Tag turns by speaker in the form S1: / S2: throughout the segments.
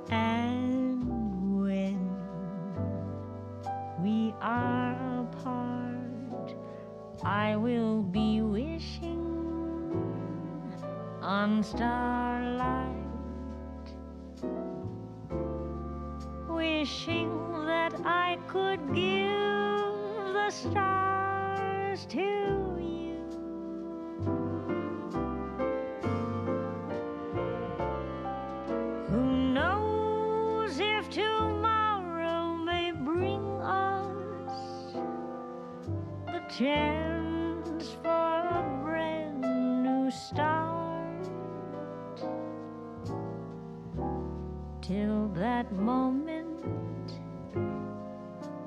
S1: And when we are apart, I will be wishing on starlight, wishing that I could give the stars to you. Who knows if tomorrow may bring us the chance for a brand new start. Till that moment,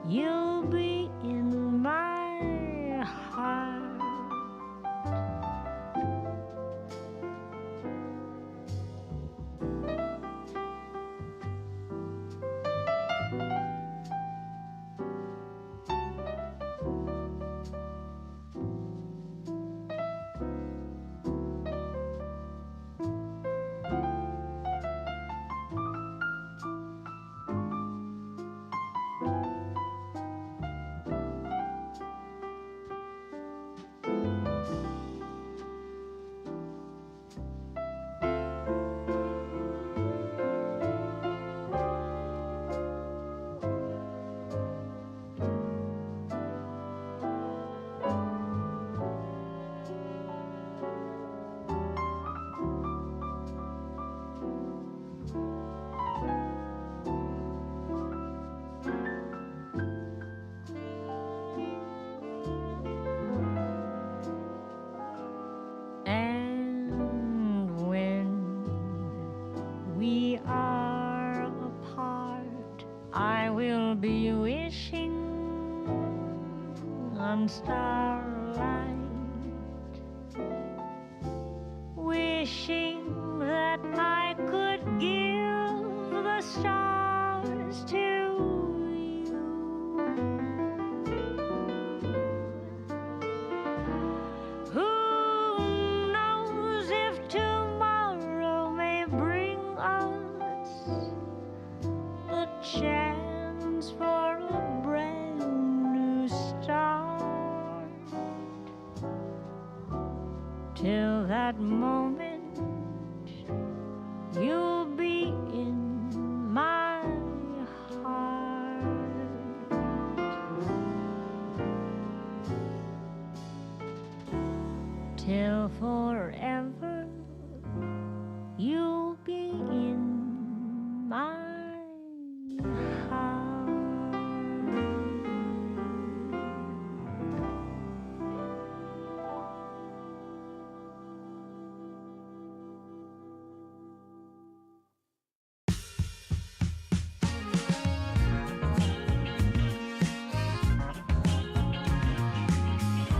S1: you'll be in my heart. Be wishing on starlight, wishing that I could give the stars to you. Who knows if tomorrow may bring us the chance for a brand new start. Till that moment, you'll be in my heart. Till forever, you'll be in my heart.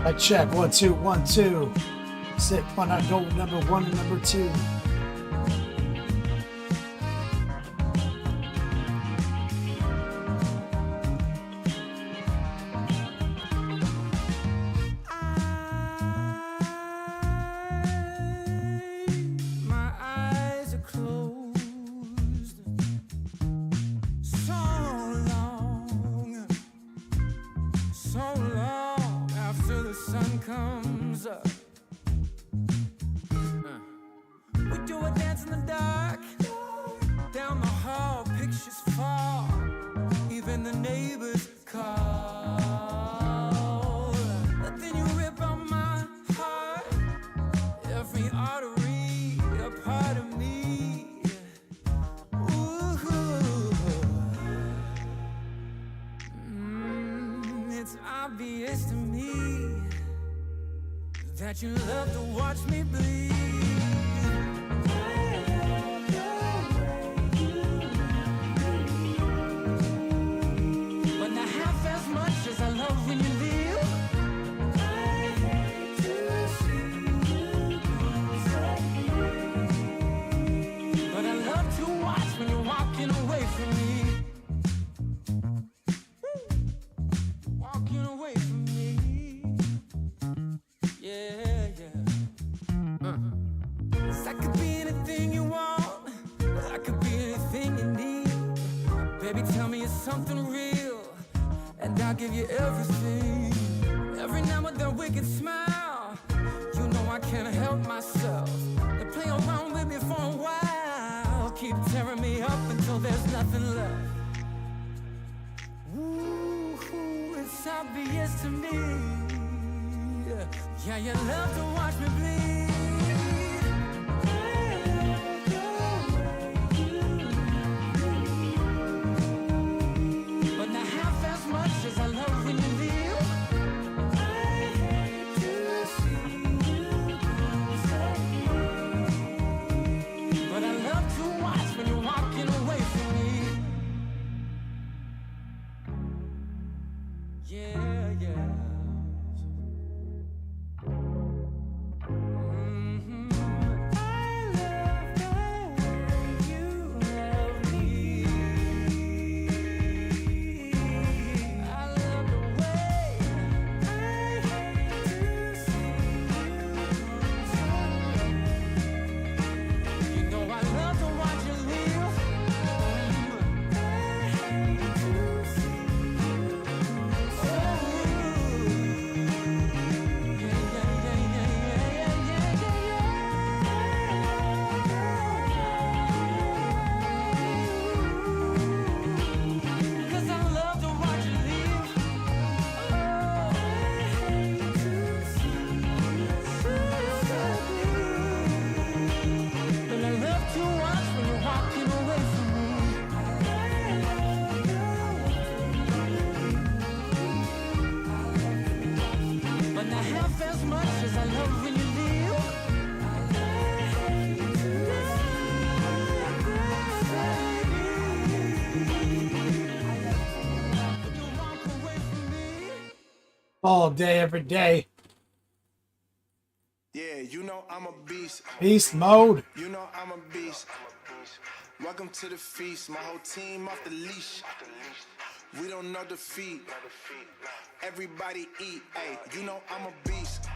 S2: I check 1 2 1 2. Sit on our goal number 1 and number 2.
S3: My eyes are closed. So long after the sun comes up. We do a dance in the dark. Down the hall, pictures fall. Even the neighbors call. But then you rip out my heart. Every artery, a part of me. Ooh. It's obvious to me that you love to watch me bleed. But not half as much as I love when you leave. I hate to see you upset me. But I love to watch when you're walking away from me. Walking away from me. Yeah, yeah. 'Cause I could be anything you want. I could be Baby, tell me it's something real, and I'll give you everything. Every now and then we can smile. You know I can't help myself. They play around with me for a while, keep tearing me up until there's nothing left. Ooh, it's obvious to me. Yeah, you love to watch me bleed. But not half as much as I love when you leave. I hate to see you go. But I love to watch when you're walking away from me. Yeah, yeah.
S2: All day, every day.
S4: Yeah, you know I'm a beast.
S2: Beast mode.
S4: You know I'm a beast. Welcome to the feast. My whole team off the leash. We don't know defeat. Everybody eat. Hey, you know I'm a beast.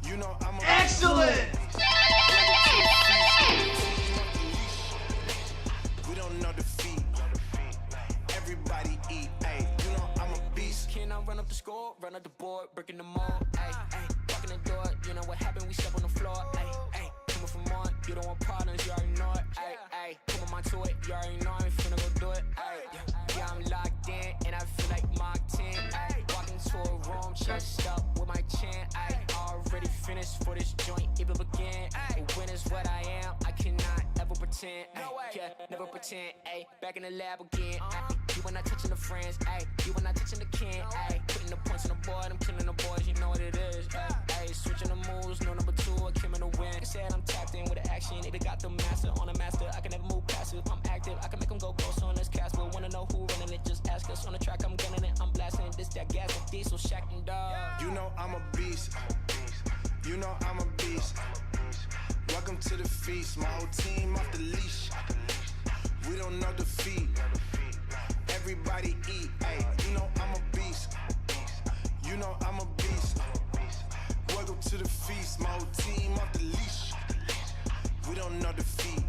S4: You know I'm a
S5: Excellent!
S4: We don't know defeat. Everybody eat. Hey, you know I'm a beast.
S3: Can I run up the score, run up the board, breaking the mold? Ay, ay, walking the door, you know what happened? We step on the floor. Ay, ay, coming from on, you don't want partners, you already know it. Ay, ay, come on to it, you already know I'm finna go do it. Ay, yeah, I'm locked in, and I feel like Mark 10. Ay, walking to a room, chest up with my chin. Ay, already finished for this joint, even begin. Ay, when is what I am, I cannot ever pretend. Ay, yeah, never pretend. Ay, back in the lab again. Ay, you were not touching the friends. Ay, you were not touching the kin. Ay, putting the points on the board, I'm killing the boys, you know what it is. Ay, switching the moves, no number two, I came in the win. Said I'm tapped in with the action, they got the master on a master. I can never move passive, I'm active, I can make them go ghost on this cast. But wanna know who running it, just ask us. On the track, I'm gunning it, I'm blasting this, that gas, that diesel, shack and dog.
S4: You know I'm a beast. You know I'm a beast. Welcome to the feast. My whole team off the leash. We don't know defeat. Everybody eat. Hey, you know I'm a beast. You know I'm a beast. Welcome to the feast. My whole team off the leash. We don't know defeat.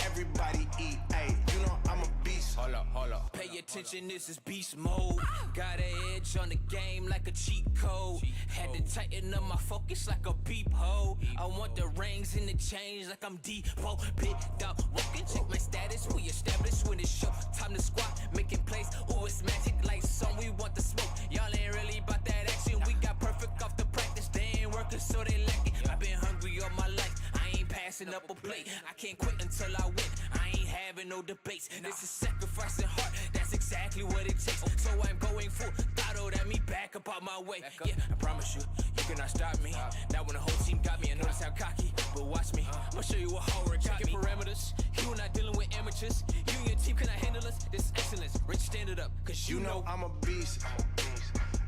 S4: Everybody eat. Hey, you know I'm a beast.
S5: Hold up. Pay attention, this is beast mode. Got an edge on the game like a cheat code. Had to tighten up my focus like a peephole. I want the rings and the change like I'm Depot. Big dog walking, check my status. We established when it's show. Time to squat, making plays. Ooh, it's magic like some we want the smoke. Y'all ain't really about that action. We got perfect off the practice. They ain't working, so they lack it. I've been hungry all my life. I ain't passing up a plate. I can't quit until I win. I ain't having no debates. This is sacrifice and heart. That's exactly what it takes. So I'm going full throttle at me, back up out my way. Yeah, I promise you, you cannot stop me. Now when the whole team got me, I notice how cocky. But watch me, I'ma show you what hard work got me. Parameters, you are not dealing with amateurs. You and your team cannot handle us. This is excellence, Rich, stand it up, cause you know
S4: I'm a beast.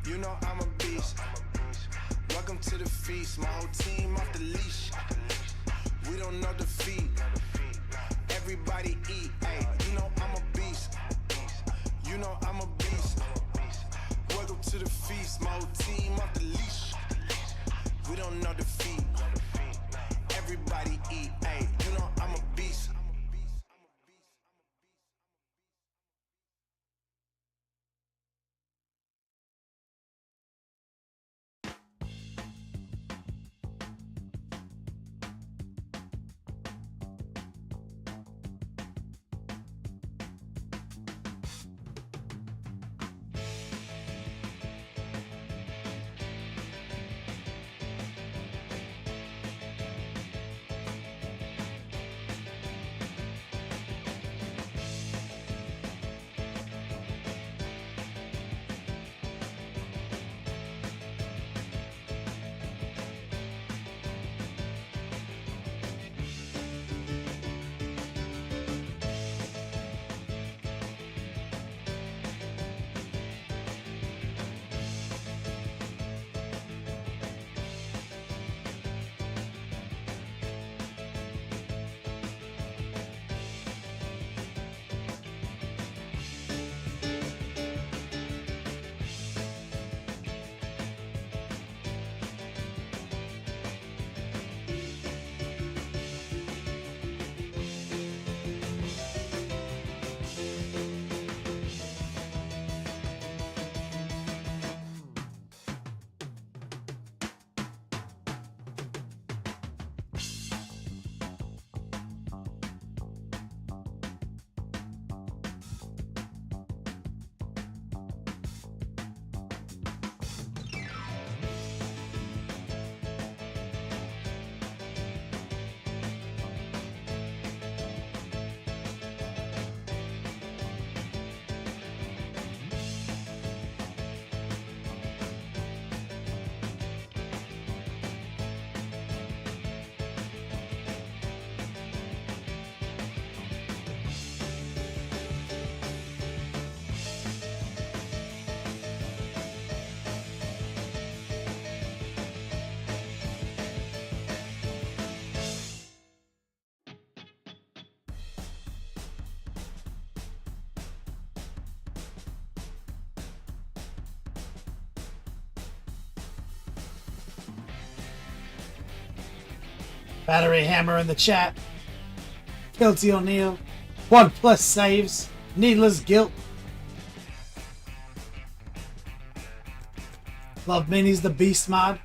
S4: You know I'm a beast. Welcome to the feast. My whole team off the leash. We don't know defeat. Everybody eat. Hey, you know I'm a beast. You know I'm a beast. Welcome to the feast. My whole team off the leash. We don't know defeat. Everybody eat. Hey, you know I'm a beast.
S2: Battery Hammer in the chat. Guilty O'Neill. 1+ saves. Needless Guilt. Love Minis the Beast mod.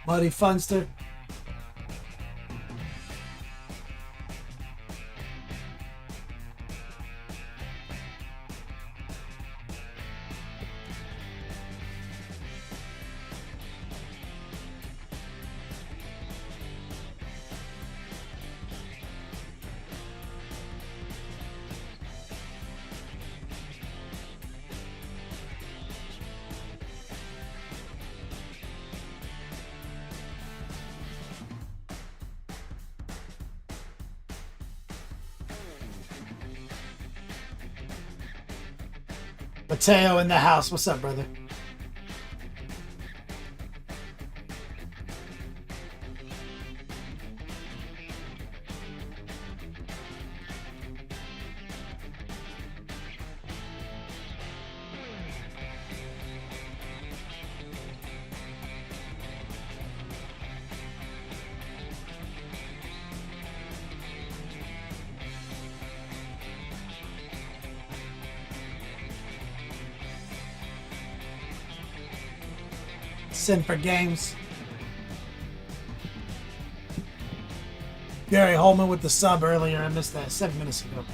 S2: Muddy Funster. Mateo in the house. What's up, brother? Sin for Games. Gary Holman with the sub earlier. I missed that 7 minutes ago.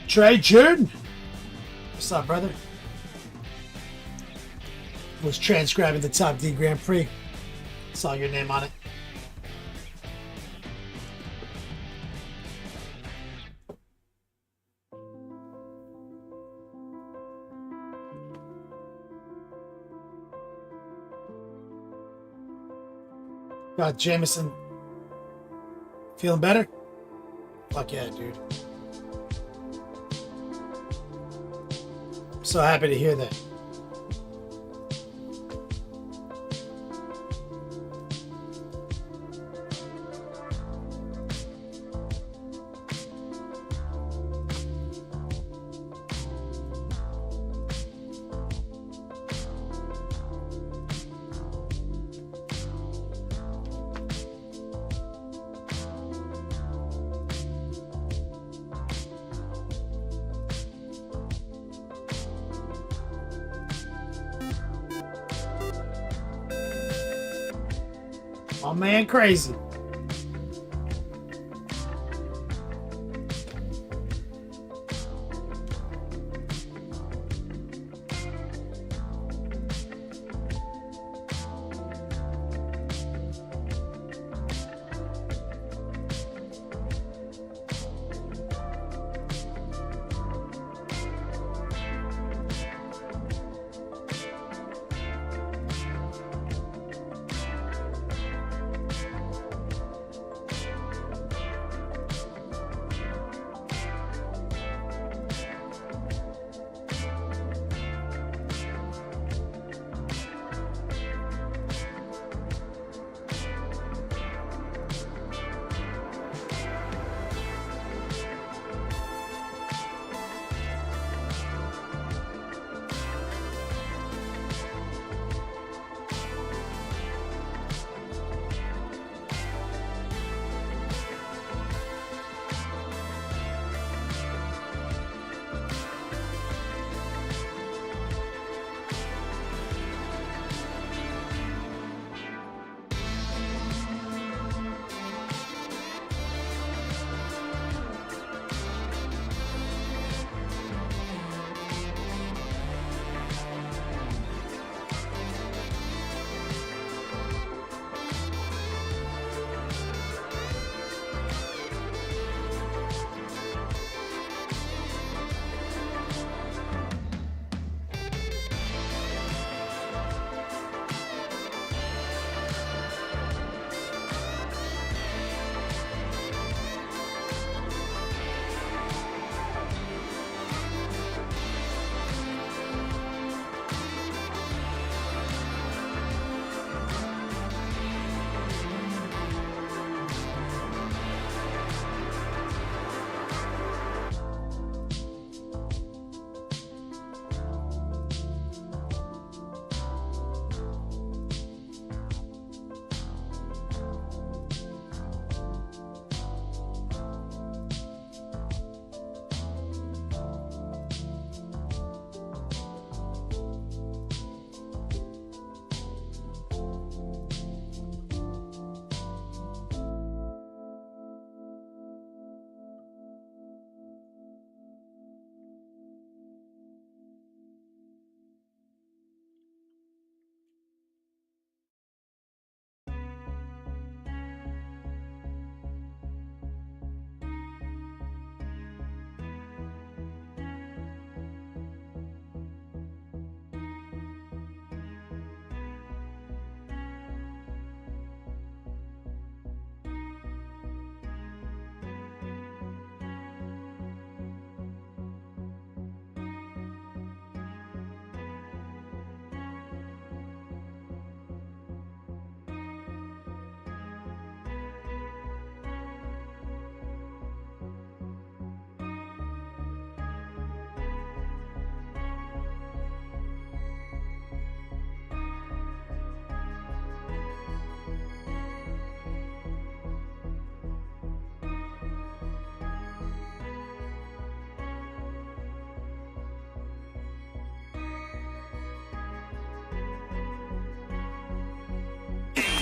S2: Trey Jordan. What's up, brother? Was transcribing the Top D Grand Prix. Saw your name on it. Got Jameson. Feeling better? Fuck yeah, dude. I'm so happy to hear that. Oh man, crazy.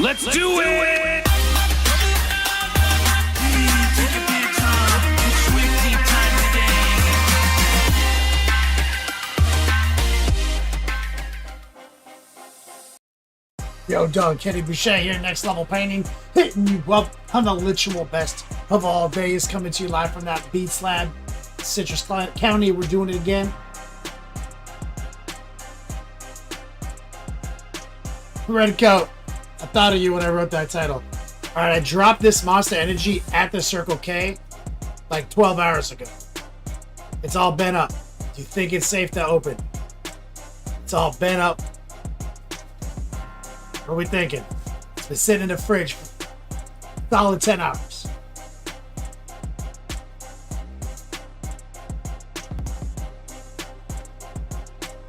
S5: Let's do it! Take your pants off. It's Swifty time today.
S2: Yo, Doug, Kenny Boucher here, Next Level Painting, hitting you up on the literal best of all days, coming to you live from that Beats Lab, Citrus County. We're doing it again. Red Coat, I thought of you when I wrote that title. All right, I dropped this Monster Energy at the Circle K like 12 hours ago. It's all bent up. Do you think it's safe to open? It's all bent up. What are we thinking? It's been sitting in the fridge for solid 10 hours.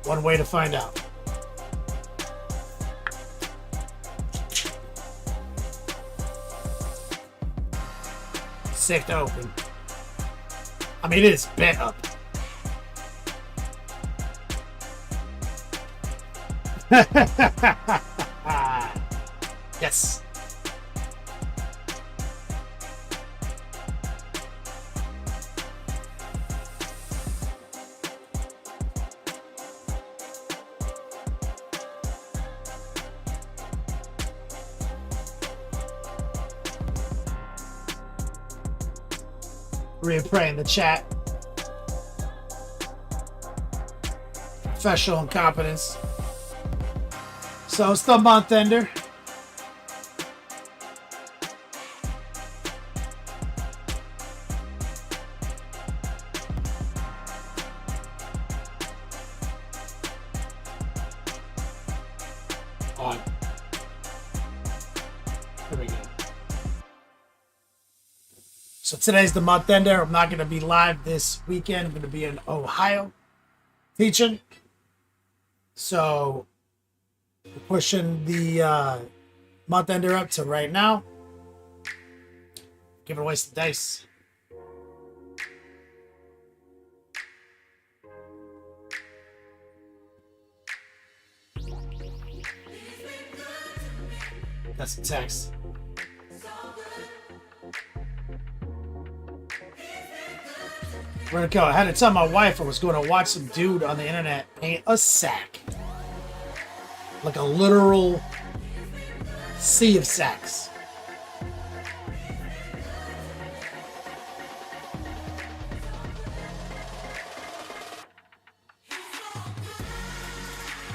S2: One way to find out. Safe to open. I mean, it is bent up. Yes. Read pray in the chat. Professional incompetence. So it's the month ender. On. Here we go. So today's the month ender. I'm not going to be live this weekend. I'm going to be in Ohio teaching. So we're pushing the month ender up to right now. Giving away some dice. Got some text. We're gonna go. I had to tell my wife I was going to watch some dude on the internet paint a sack. Like a literal sea of sacks.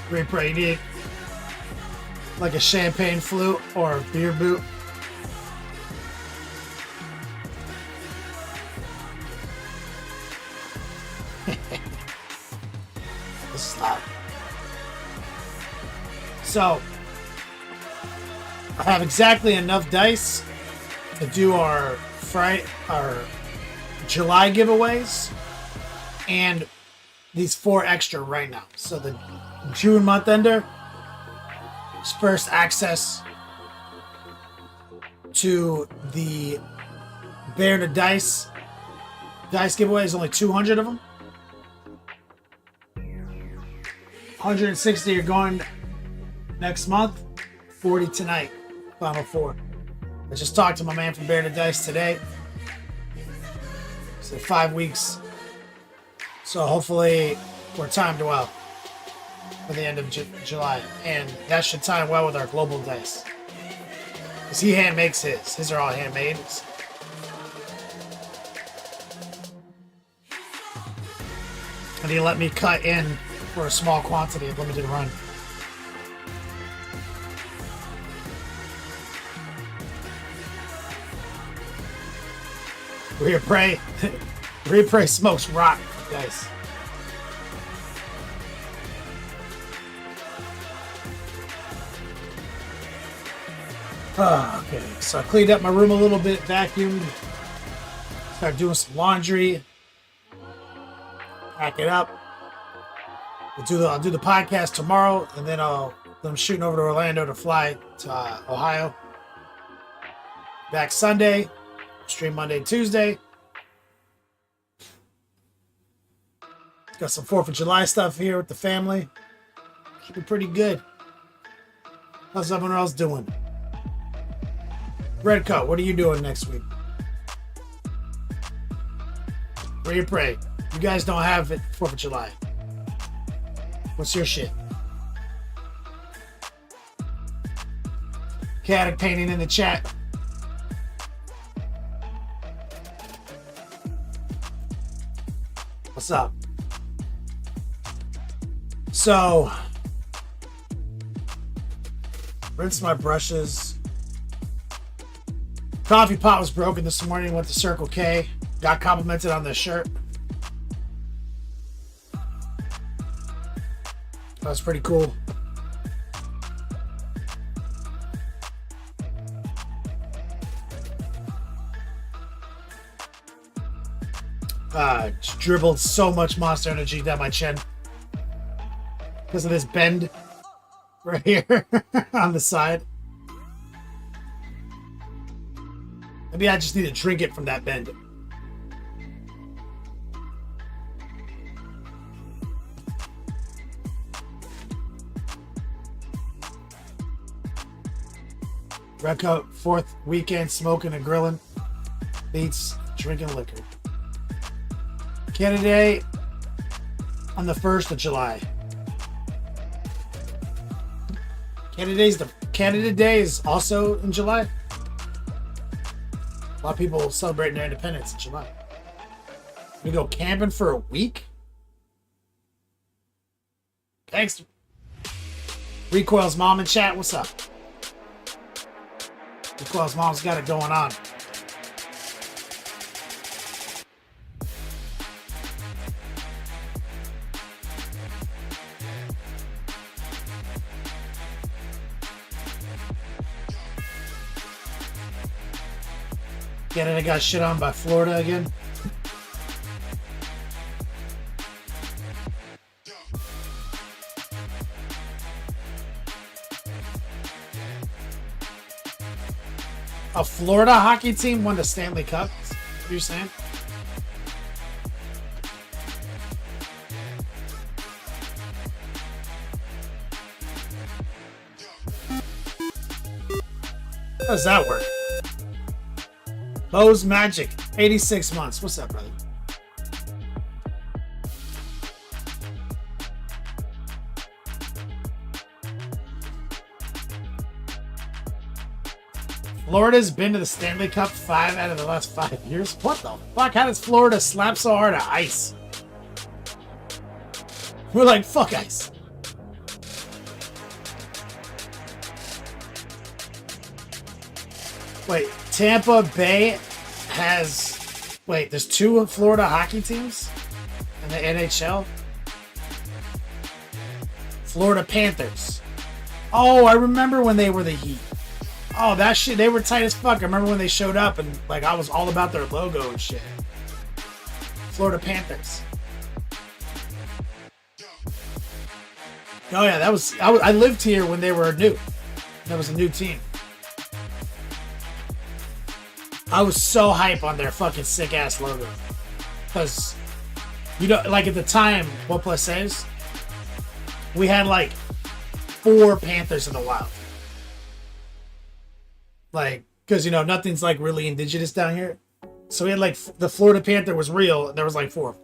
S2: Great pray. You need like a champagne flute or a beer boot. This is loud. So, I have exactly enough dice to do our July giveaways and these 4 extra right now. So the June month ender is first access to the Bear to Dice giveaway. Is only 200 of them. 160 are going next month. 40 tonight. Final 4. I just talked to my man from Bear to Dice today. So 5 weeks. So hopefully we're timed well for the end of July. And that should time well with our global dice. Because he hand makes his. His are all handmade. And he let me cut in for a small quantity of limited run. Repray smokes rock, guys. Okay, so I cleaned up my room a little bit, vacuumed, started doing some laundry, pack it up. I'll do the podcast tomorrow, and then I'm shooting over to Orlando to fly to Ohio. Back Sunday, stream Monday, Tuesday. Got some 4th of July stuff here with the family. Should be pretty good. How's everyone else doing? Red Coat, what are you doing next week? Where you pray? You guys don't have it 4th of July. What's your shit? Chaotic painting in the chat. What's up? So, rinse my brushes. Coffee pot was broken this morning. Went to Circle K. Got complimented on this shirt. That was pretty cool. Dribbled so much Monster Energy down my chin because of this bend right here on the side. Maybe I just need to drink it from that bend. Red Coat, 4th weekend, smoking and grilling. Beats drinking liquor. Canada Day on the 1st of July. Canada Day is also in July. A lot of people celebrating their independence in July. We go camping for a week? Thanks. Recoil's mom in chat, what's up? Recoil's mom's got it going on. Canada got shit on by Florida again. A Florida hockey team won the Stanley Cup? What are you saying? How does that work? Bo's Magic, 86 months. What's up, brother? Florida's been to the Stanley Cup 5 out of the last 5 years? What the fuck? How does Florida slap so hard at ice? We're like, fuck ice. Wait, Tampa Bay has... Wait, there's 2 Florida hockey teams in the NHL? Florida Panthers. Oh, I remember when they were the Heat. Oh, that shit, they were tight as fuck. I remember when they showed up and, like, I was all about their logo and shit. Florida Panthers. Oh, yeah, that was... I lived here when they were new. That was a new team. I was so hype on their fucking sick-ass logo. Because, you know, like, at the time, what plus saves, we had, like, 4 Panthers in the wild. Like, because, you know, nothing's, like, really indigenous down here. So we had, like, the Florida Panther was real, and there was, like, 4.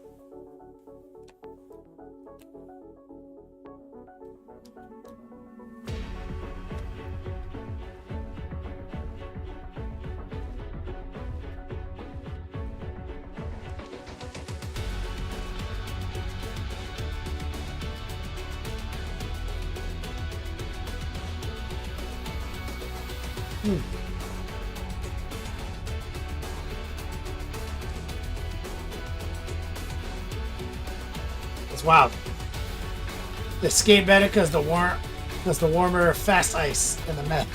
S2: It's wild. The skate better because the warmer fast ice in the meth.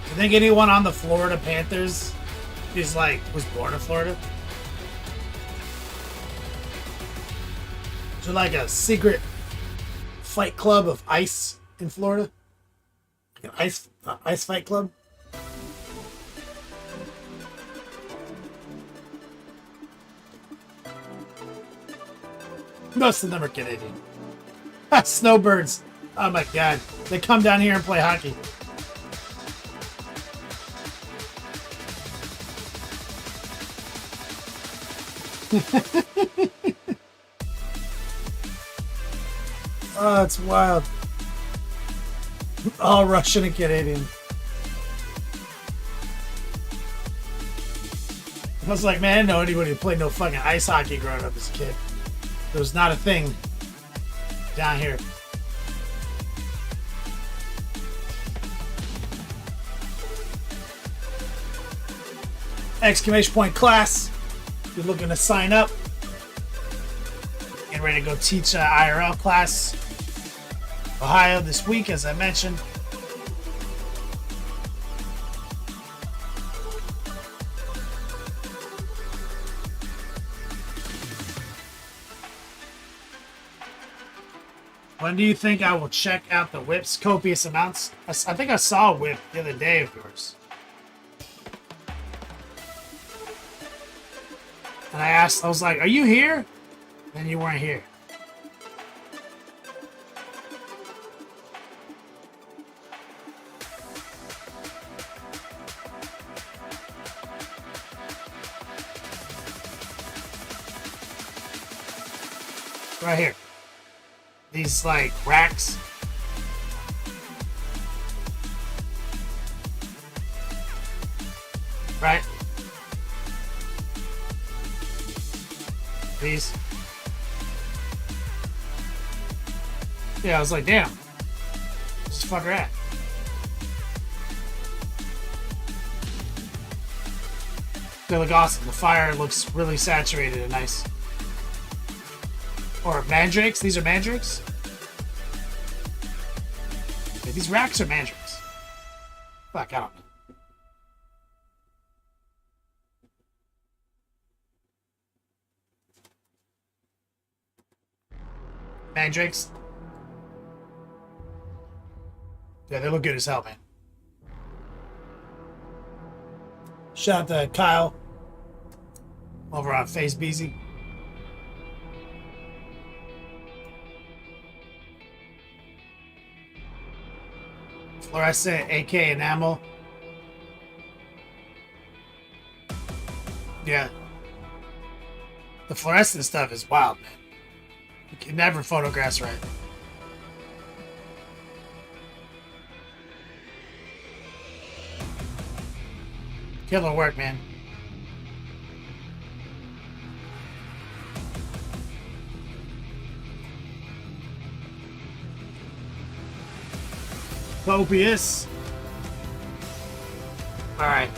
S2: You think anyone on the Florida Panthers is like was born in Florida? Is there like a secret fight club of ice in Florida? An ice fight club? Most of them are Canadian. Snowbirds. Oh my god. They come down here and play hockey. Oh, it's wild. All Russian and Canadian. I was like, man, I didn't know anybody who played no fucking ice hockey growing up as a kid. It was not a thing down here. Exclamation point class. If you're looking to sign up, getting ready to go teach IRL class. Ohio this week, as I mentioned. When do you think I will check out the whips? Copious amounts. I think I saw a whip the other day of yours. And I was like, are you here? And you weren't here. Right here. These like racks. Right? These. Yeah, I was like, damn. Where's this fucker at? They look awesome. The fire looks really saturated and nice. Or mandrakes? These are mandrakes? Yeah, these racks are mandrakes. Fuck, I don't know. Mandrakes? Yeah, they look good as hell, man. Shout out to Kyle over on Face Beezy. Fluorescent AK enamel. Yeah. The fluorescent stuff is wild, man. You can never photograph right. Killer work, man. Copious. Alright.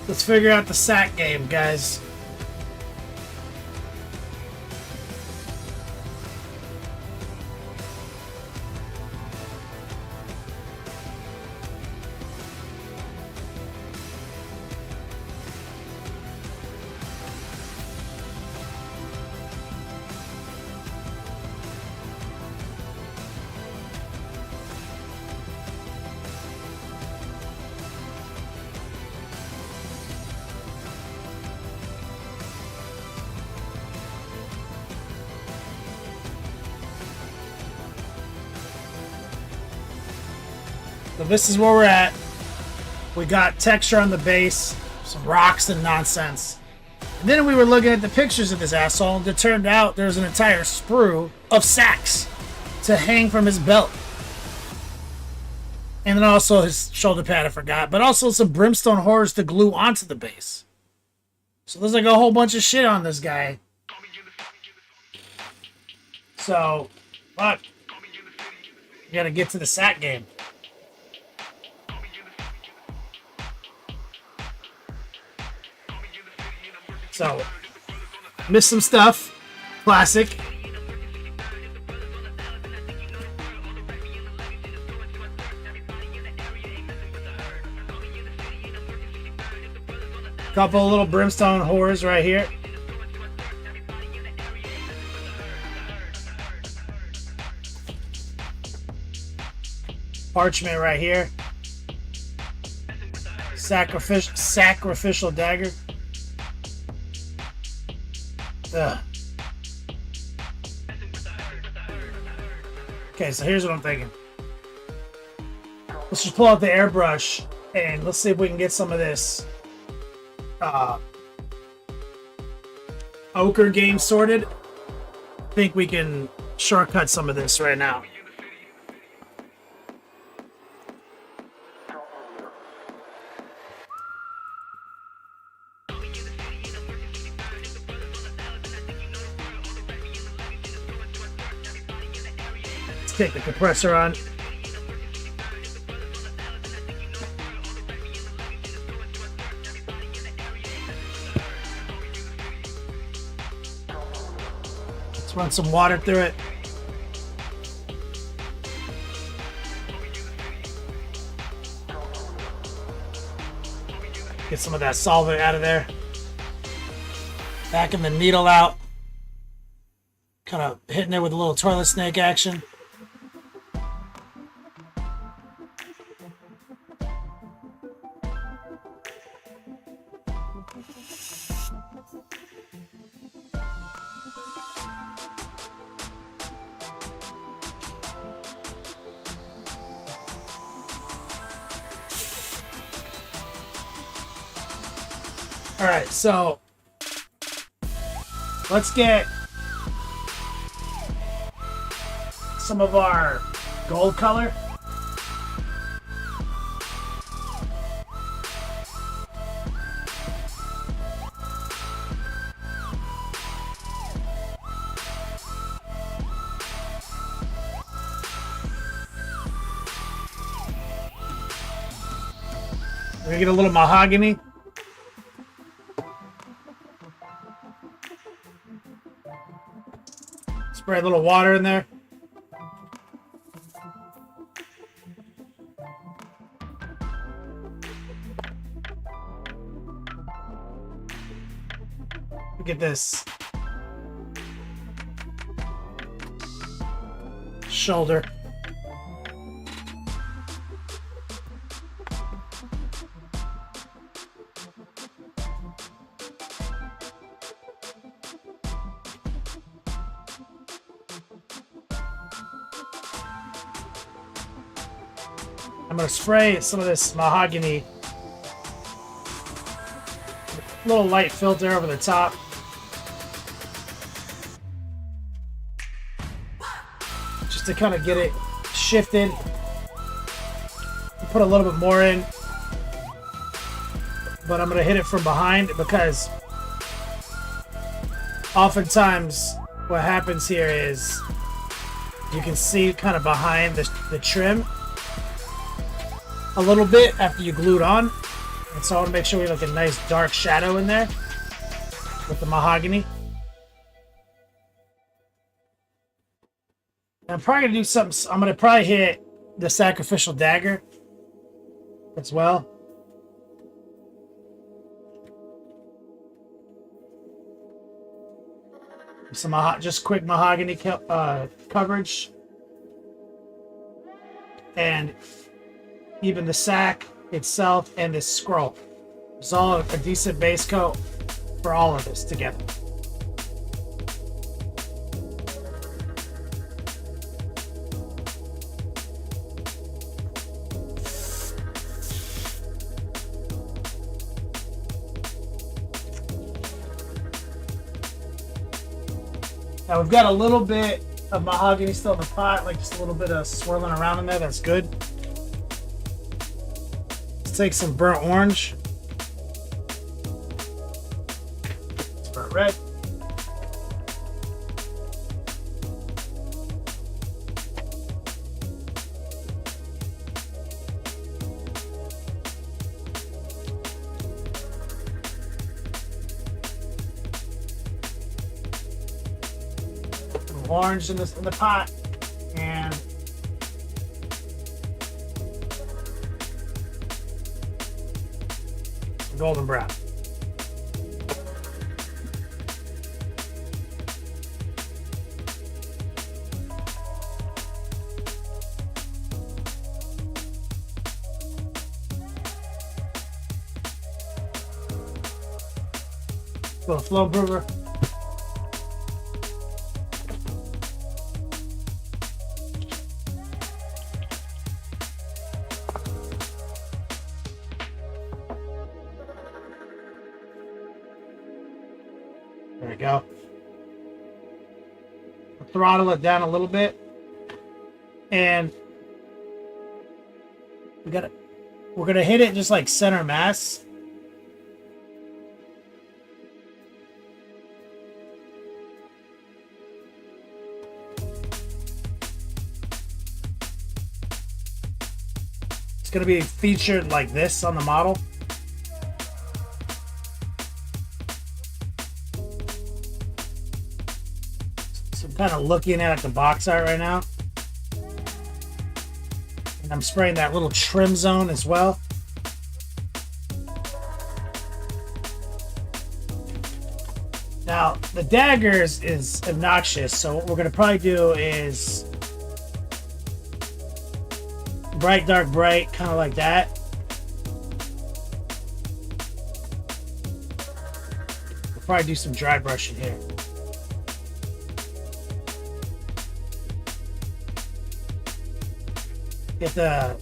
S2: Let's figure out the sack game, guys. So this is where we're at. We got texture on the base, some rocks and nonsense. And then we were looking at the pictures of this asshole, and it turned out there's an entire sprue of sacks to hang from his belt. And then also his shoulder pad, I forgot. But also some brimstone horrors to glue onto the base. So there's like a whole bunch of shit on this guy. So, fuck. You gotta get to the sack game. So, missed some stuff. Classic. Couple of little brimstone whores right here. Parchment right here. Sacrificial dagger. Ugh. Okay, so here's what I'm thinking. Let's just pull out the airbrush and let's see if we can get some of this ochre game sorted. I think we can shortcut some of this right now. Let's take the compressor on. Let's run some water through it. Get some of that solvent out of there. Backing the needle out. Kind of hitting it with a little toilet snake action. All right, so let's get some of our gold color. We're gonna get a little mahogany. Spray a little water in there. Look at this. Shoulder. I'm going to spray some of this mahogany. A little light filter over the top. Just to kind of get it shifted. Put a little bit more in. But I'm going to hit it from behind because oftentimes what happens here is you can see kind of behind the trim a little bit after you glue it on. And so I want to make sure we have like a nice dark shadow in there with the mahogany. And I'm probably going to do something. I'm going to probably hit the sacrificial dagger as well. Some just quick mahogany coverage. And even the sack itself and this scroll. It's all a decent base coat for all of this together. Now we've got a little bit of mahogany still in the pot, like just a little bit of swirling around in there. That's good. Let's take some burnt orange. It's burnt red. Orange in the pot, and golden brown. Little flow improver. There we go. Throttle it down a little bit. And we're gonna hit it just like center mass. It's gonna be featured like this on the model. So I'm kind of looking at the box art right now. And I'm spraying that little trim zone as well. Now, the daggers is obnoxious, so what we're going to probably do is bright, dark, bright, kind of like that. We'll probably do some dry brushing here. Get the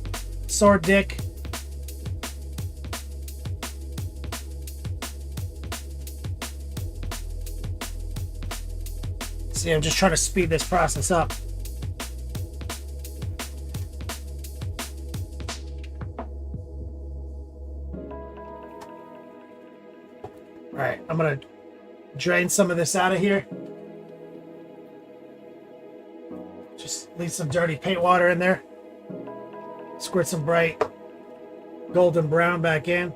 S2: sword dick. See, I'm just trying to speed this process up. All right, I'm gonna drain some of this out of here. Just leave some dirty paint water in there. Squirt some bright golden brown back in.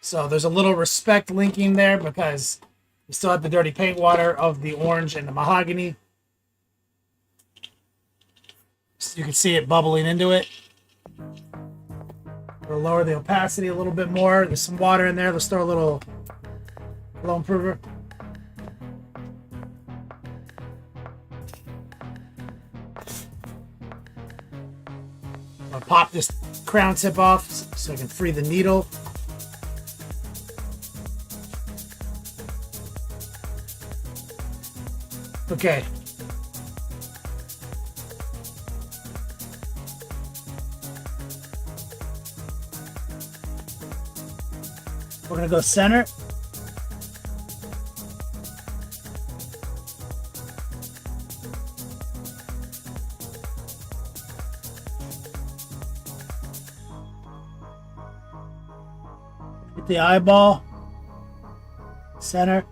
S2: So there's a little respect linking there because you still have the dirty paint water of the orange and the mahogany. So you can see it bubbling into it. We'll lower the opacity a little bit more. There's some water in there. Let's throw a little glow improver. I'll pop this crown tip off so I can free the needle. Okay. We're gonna go center. Hit the eyeball. Center.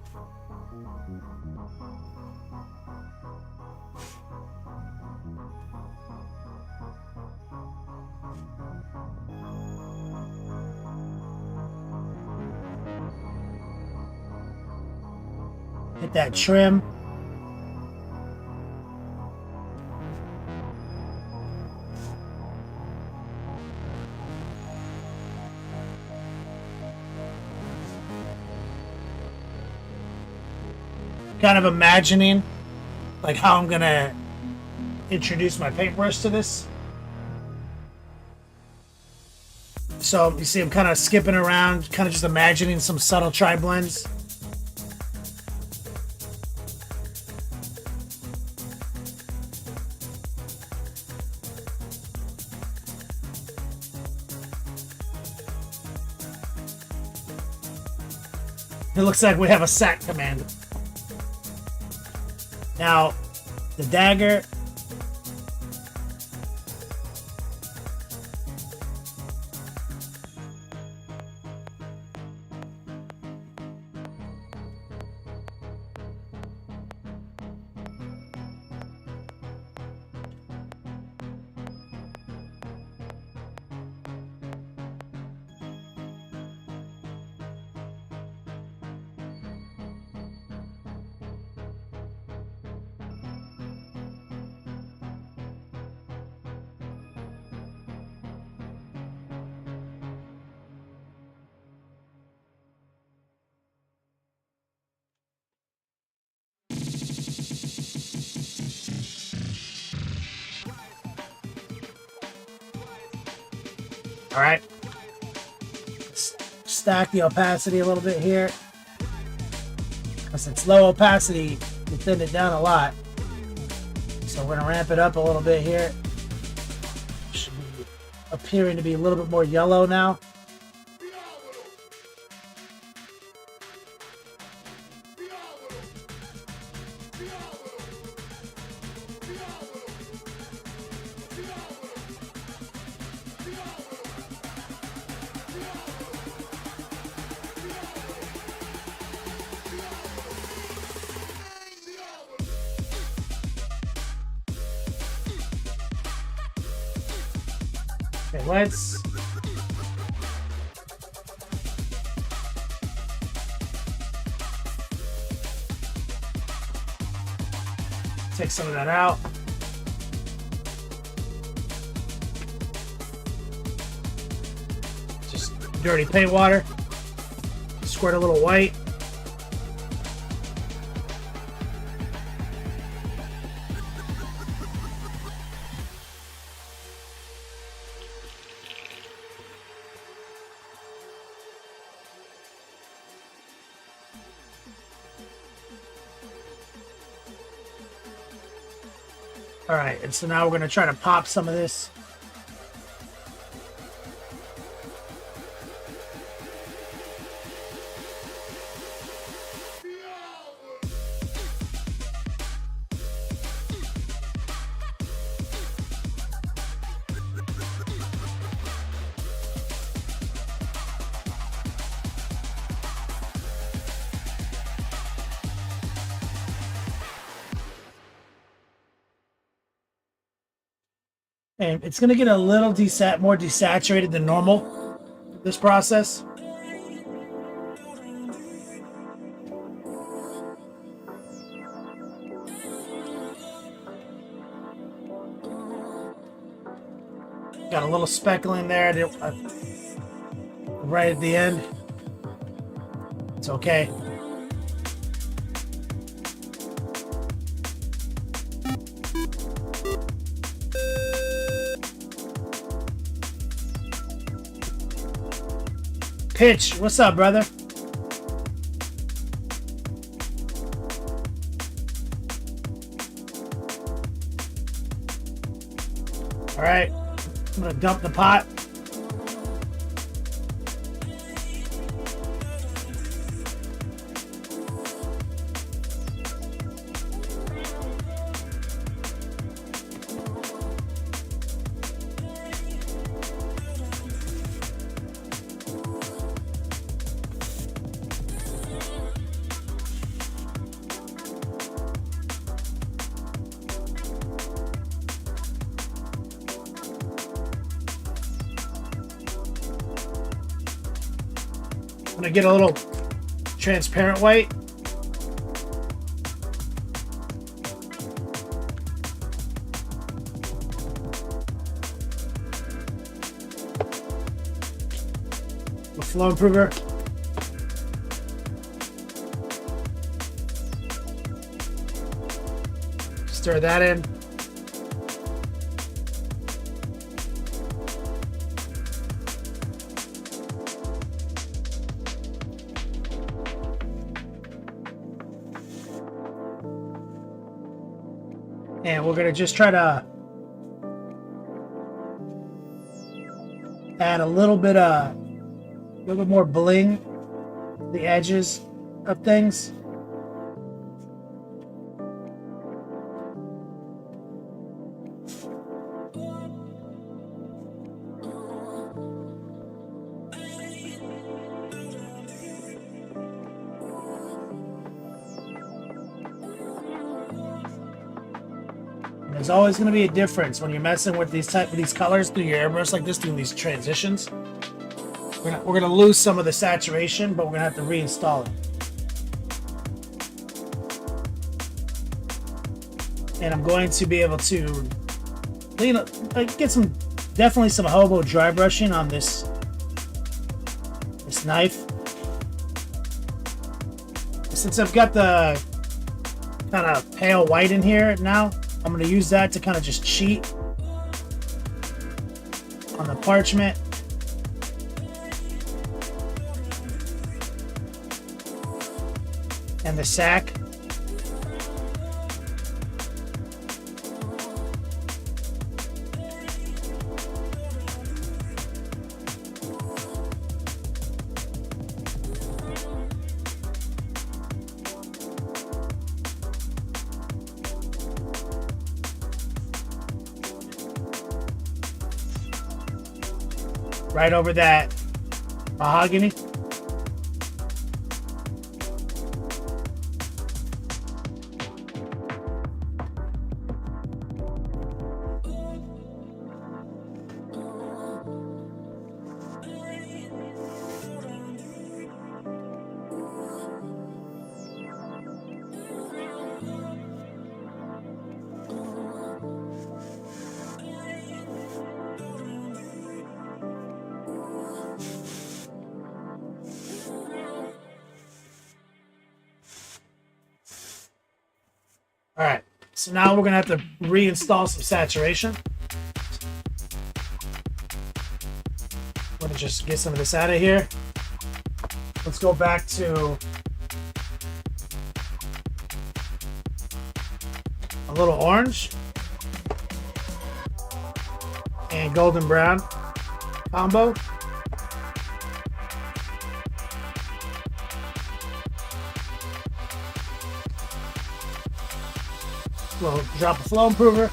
S2: Hit that trim. Kind of imagining like how I'm gonna introduce my paintbrush to this. So you see I'm kind of skipping around, kind of just imagining some subtle tri-blends. It looks like we have a sack command. Now, the dagger. All right. Stack the opacity a little bit here. Because it's low opacity, you thin it down a lot. So we're gonna ramp it up a little bit here. Should be appearing to be a little bit more yellow now. Okay, let's take some of that out. Just dirty paint water. Squirt a little white. All right, and so now we're going to try to pop some of this. And it's going to get a little more desaturated than normal, this process. Got a little speckling there right at the end. It's okay. Pitch, what's up, brother? All right, I'm gonna dump the pot. I'm gonna get a little transparent white. A flow improver. Stir that in. And we're going to just try to add a little bit more bling to the edges of things. There's always going to be a difference when you're messing with these colors through your airbrush like this, doing these transitions. We're going to lose some of the saturation, but we're going to have to reinstall it. And I'm going to be able to get definitely some hobo dry brushing on this knife. Since I've got the kind of pale white in here now, I'm going to use that to kind of just cheat on the parchment. And the sack. right over that mahogany. All right, so now we're gonna have to reinstall some saturation. I'm gonna just get some of this out of here. Let's go back to a little orange and golden brown combo. We'll drop a flow improver, a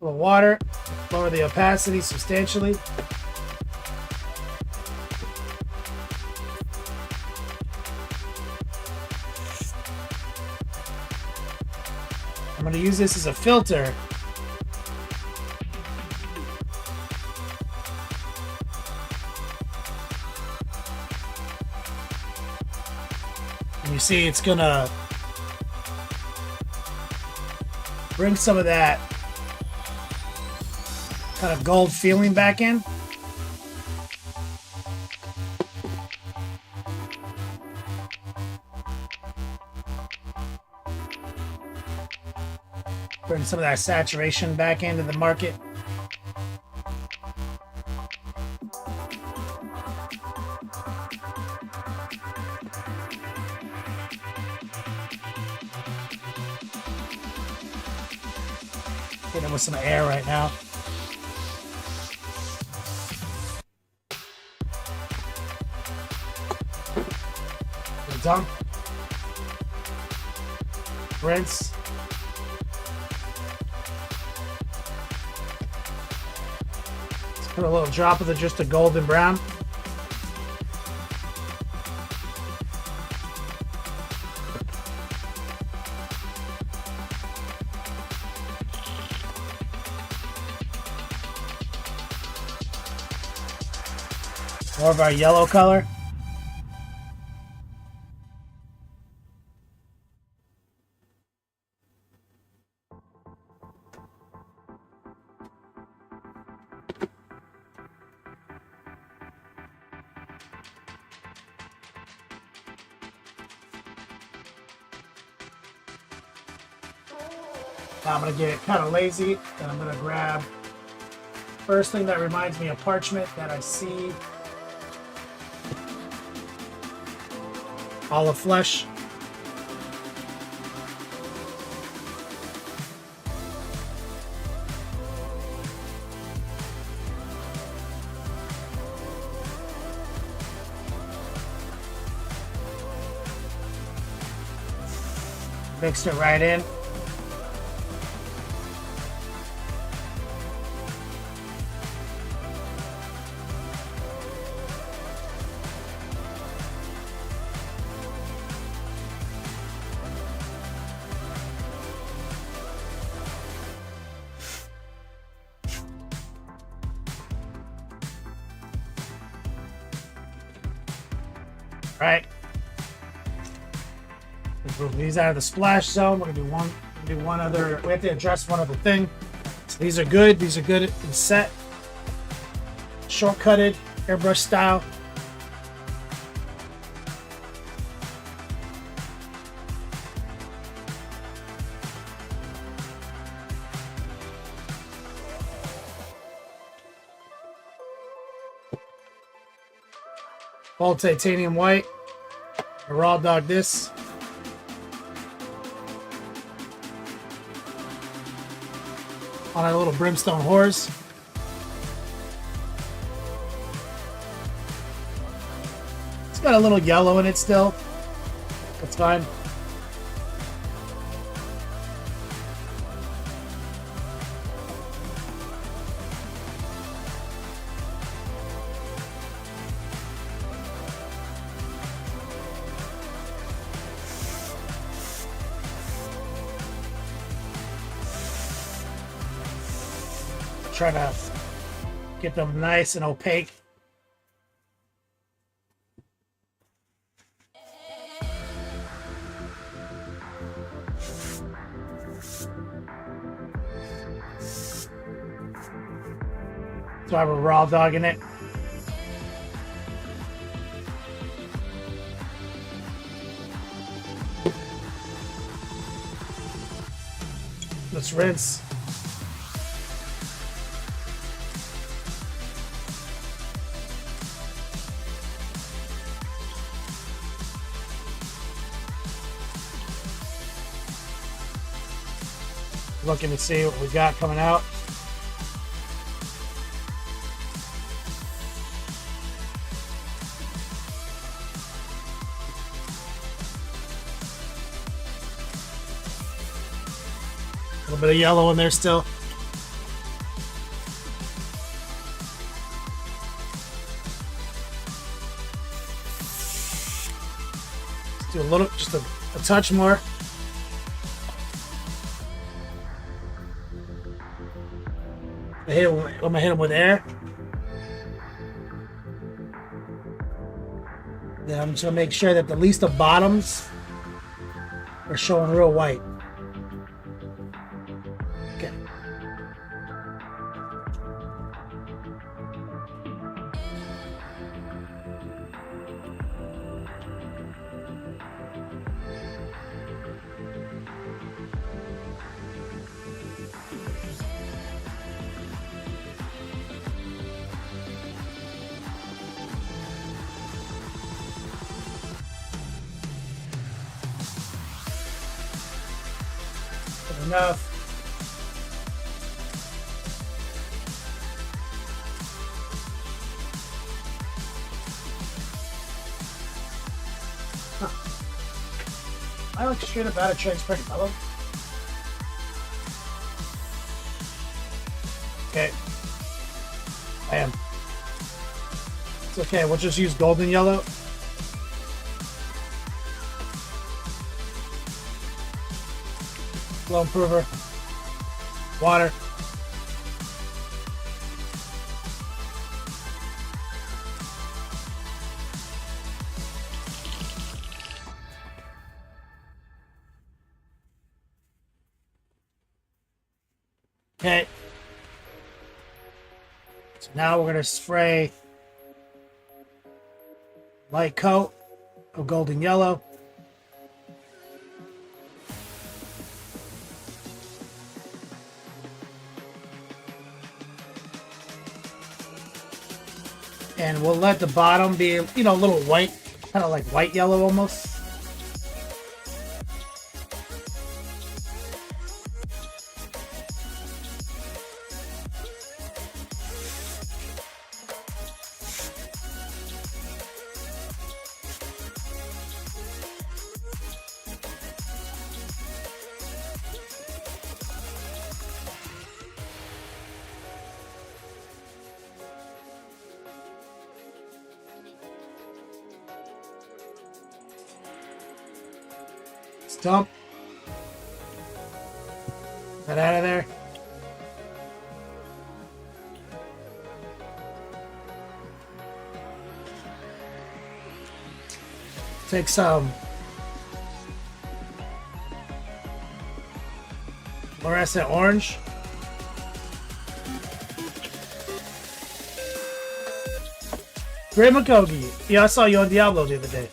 S2: little water, lower the opacity substantially. I'm going to use this as a filter. And you see it's going to bring some of that kind of gold feeling back in. Bring some of that saturation back into the market. Hit it with some air right now. Dump. Rinse. Let's put a little drop of just a golden brown. More of our yellow color. Now I'm going to get kind of lazy and I'm going to grab first thing that reminds me of parchment that I see. Olive flesh. Mixed it right in. Right. Let's move these out of the splash zone. We're gonna do one other. We have to address one other thing. So these are good. These are good and set. Shortcutted, airbrush style. All titanium white. I raw dog this. On our little brimstone horse. It's got a little yellow in it still. That's fine. trying to get them nice and opaque. So I have a raw dog in it. Let's rinse. Looking to see what we got coming out. A little bit of yellow in there still. Let's do a little, just a touch more. I'm gonna hit him with air. Then I'm just gonna make sure that at least the bottoms are showing real white. Okay. Enough. I look straight up out of transparent color. Okay. I am. It's okay, we'll just use golden yellow. Flow improver. Water. Okay. So now we're going to spray light coat of golden yellow. And we'll let the bottom be, you know, a little white, kind of like white yellow almost. Dump that out of there. Take some fluorescent orange. Great Makogi. Yeah, I saw you on Diablo the other day.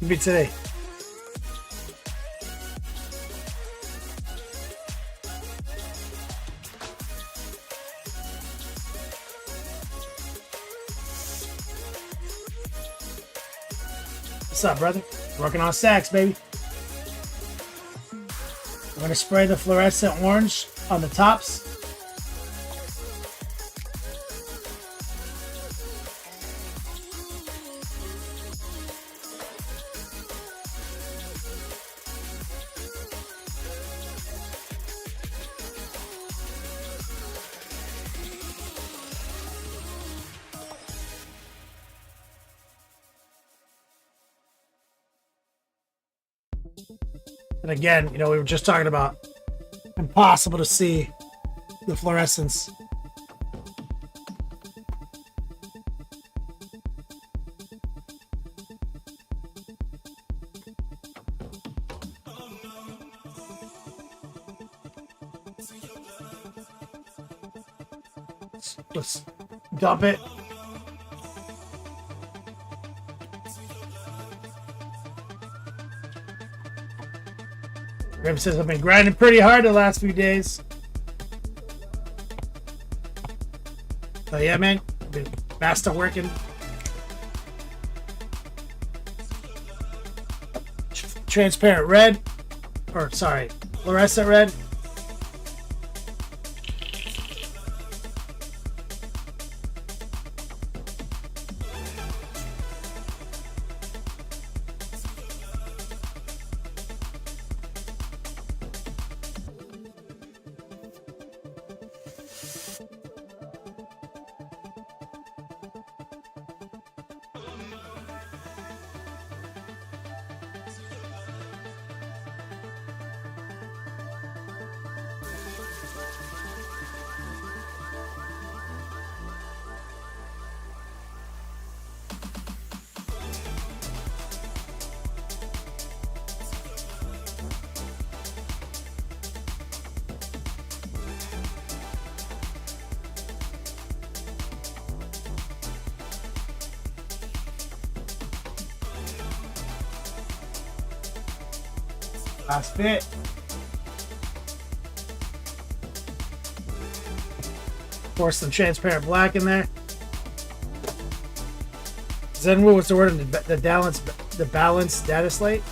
S2: Maybe today. What's up, brother? Working on sax, baby. I'm gonna spray the fluorescent orange on the tops. And again, you know, we were just talking about impossible to see the fluorescence Let's dump it. Grim says I've been grinding pretty hard the last few days. Oh yeah, man. I've been master working. Transparent red. Or sorry, fluorescent red. Last bit. Pour some transparent black in there. Zenwu, what's the word? The balance data slate.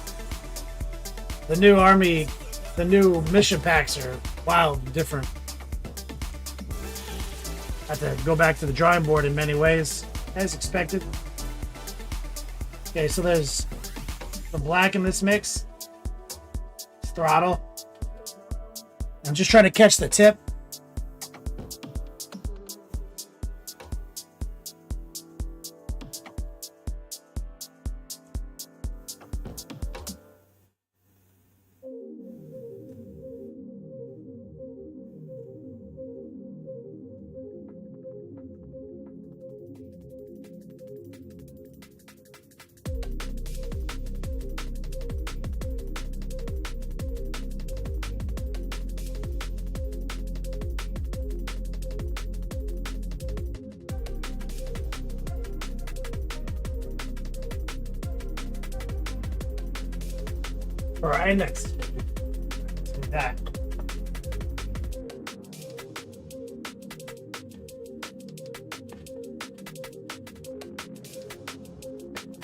S2: The new army, the new mission packs are wild and different. Have to go back to the drawing board in many ways, as expected. Okay, so there's the black in this mix. Throttle. I'm just trying to catch the tip. All right, next. Do that.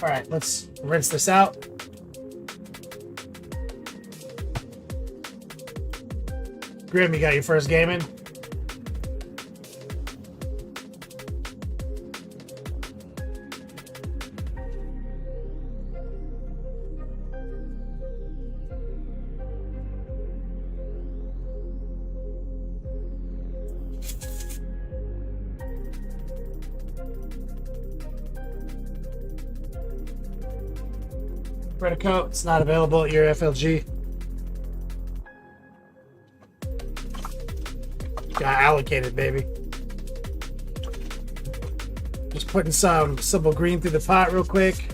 S2: All right, let's rinse this out. Grim, you got your first game in? Red coat, it's not available at your FLG. Got allocated, baby. Just putting some simple green through the pot real quick.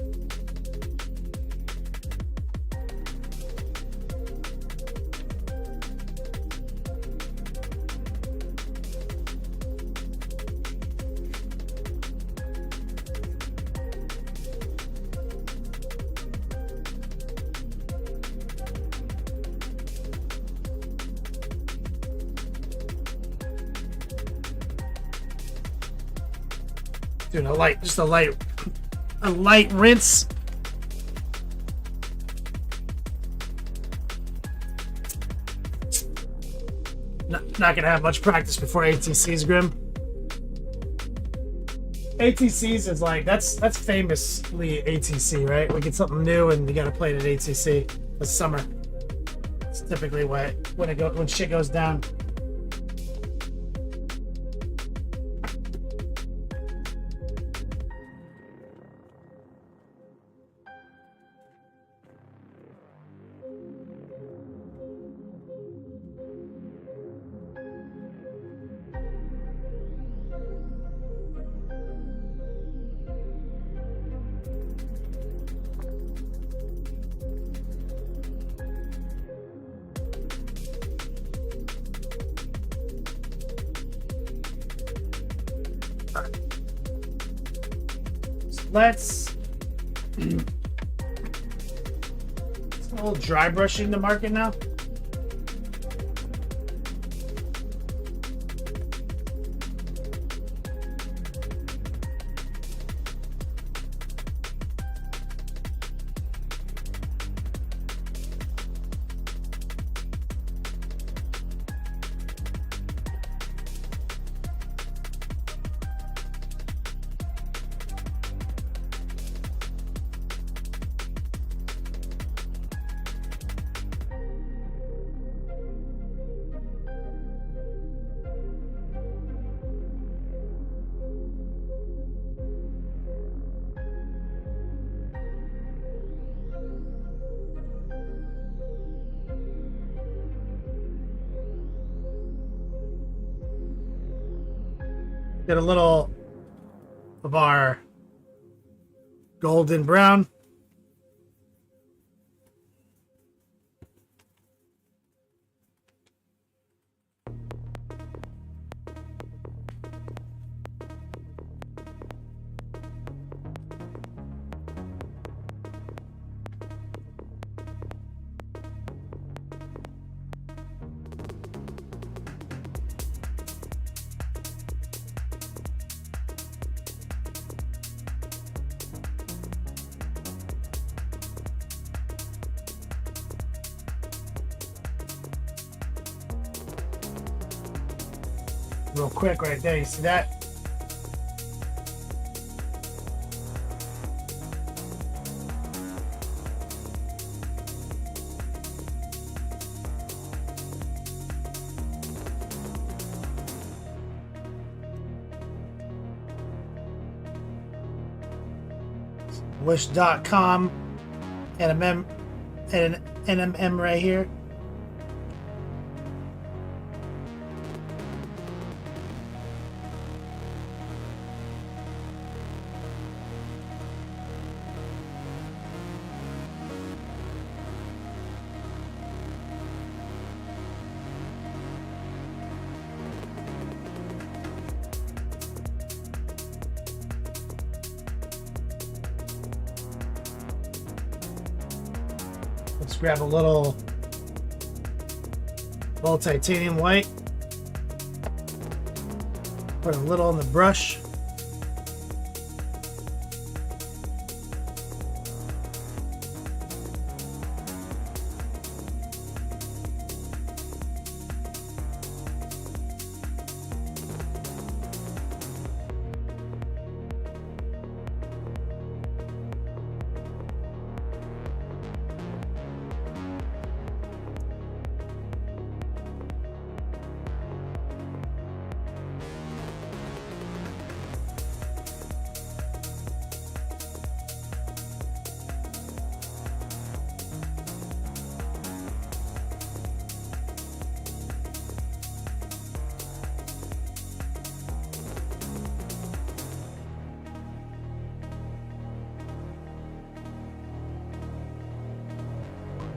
S2: Doing a light rinse. Not gonna have much practice before ATCs, Grim. ATCs is like that's famously ATC, right? We get something new and you gotta play it at ATC this summer. It's typically when shit goes down. let's a little dry brushing the market now. Get a little of our golden brown. Real quick right there, you see that? Wish.com and an NMM right here. Let's grab a little titanium white. Put a little in the brush.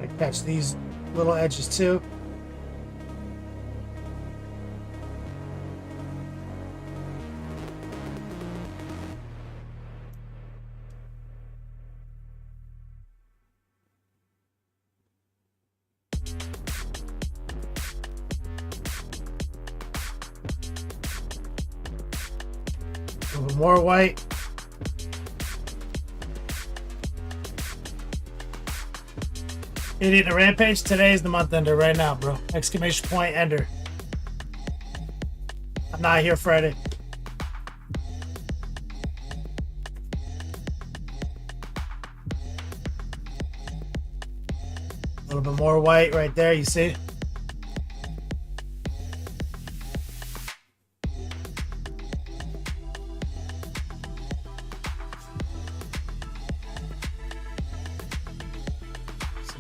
S2: I catch these little edges too. A little more white. Idiot in a Rampage. Today is the month ender right now, bro. Exclamation point ender. I'm not here Friday. A little bit more white right there, you see?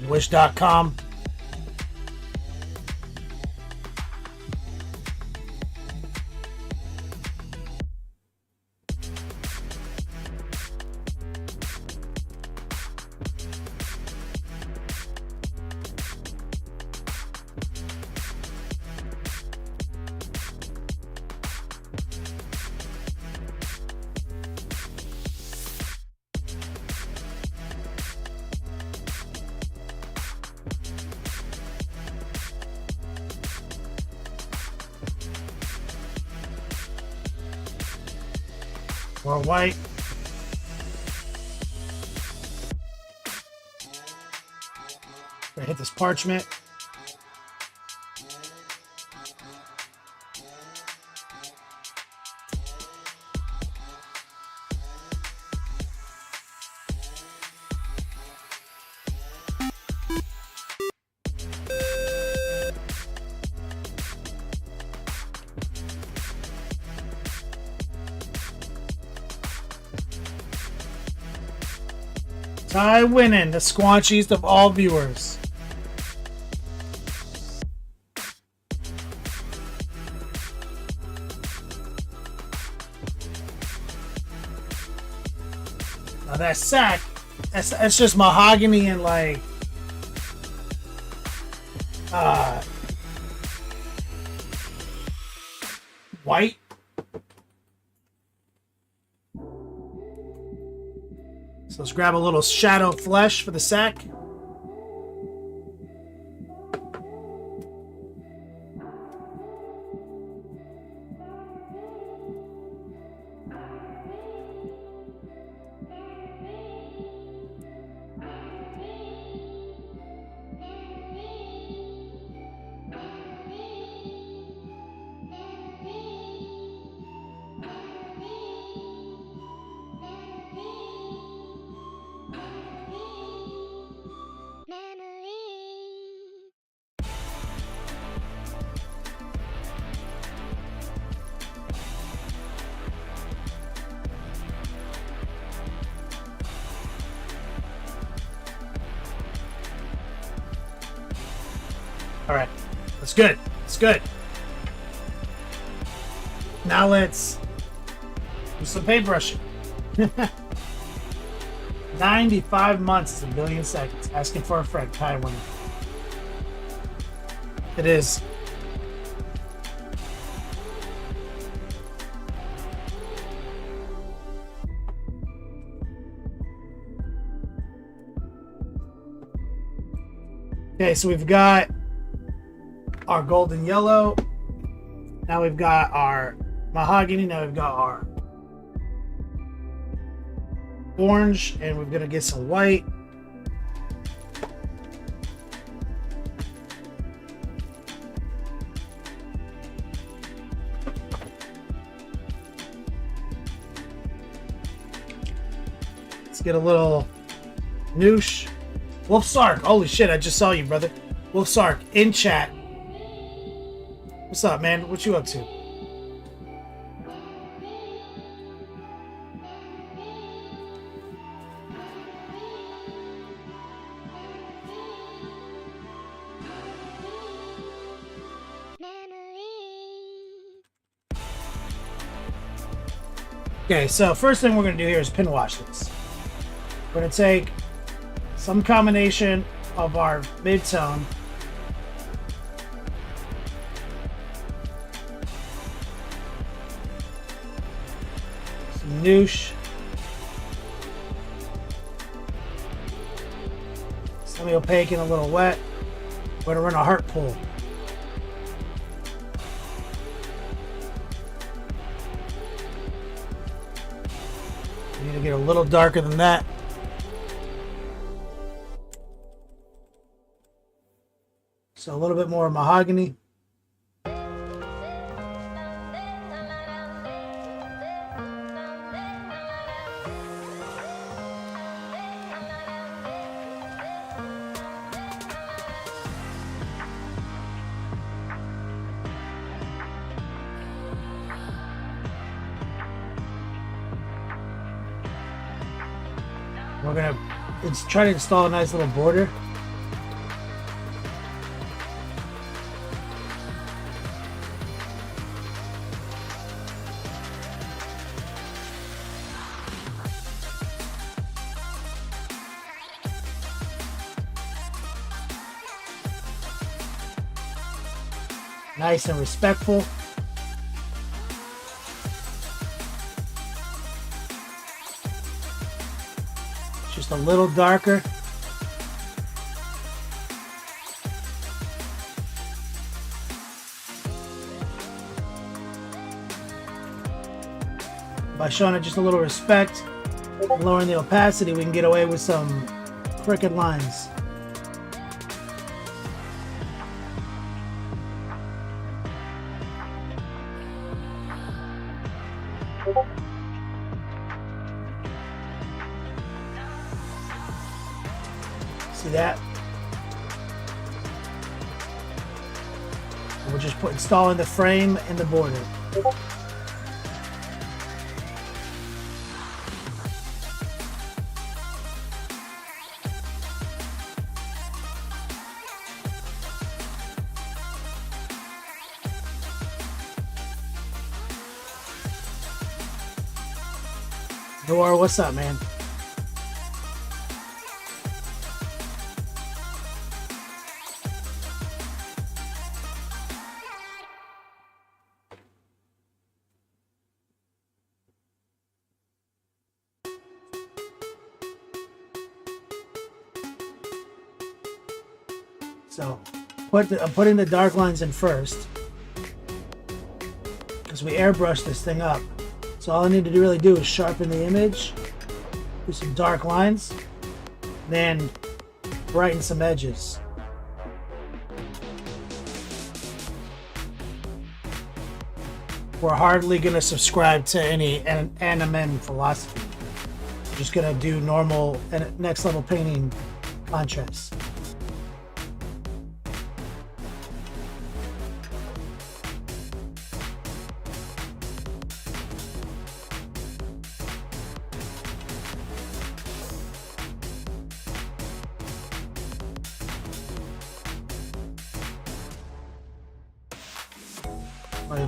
S2: Wish.com. More white. Gonna hit this parchment. Ty winning, the squanchiest of all viewers. Now that sack, that's just mahogany and like white. So let's grab a little shadow flesh for the sack. All right, that's good. That's good. Now let's do some paintbrushing. 95 months is a billion seconds. Asking for a friend, Ty winning. It is. Okay, so we've got our golden yellow. Now we've got our mahogany. Now we've got our orange, and we're gonna get some white. Let's get a little noosh. Wolf Sark, holy shit, I just saw you, brother. Wolf Sark in chat. What's up, man? What you up to? Okay, so first thing we're going to do here is pin wash this. We're going to take some combination of our mid-tone, some noosh, semi-opaque and a little wet. We're going to run a heart pull. We need to get a little darker than that. So a little bit more mahogany. We're gonna try to install a nice little border. Nice and respectful. Just a little darker. By showing it just a little respect, lowering the opacity, we can get away with some crooked lines. See that? We're just installing the frame and the border. Noir, what's up, man? So, I'm putting the dark lines in first because we airbrush this thing up. So all I need to really do is sharpen the image, do some dark lines, then brighten some edges. We're hardly going to subscribe to any anime philosophy. We're just going to do normal and next level painting contrast.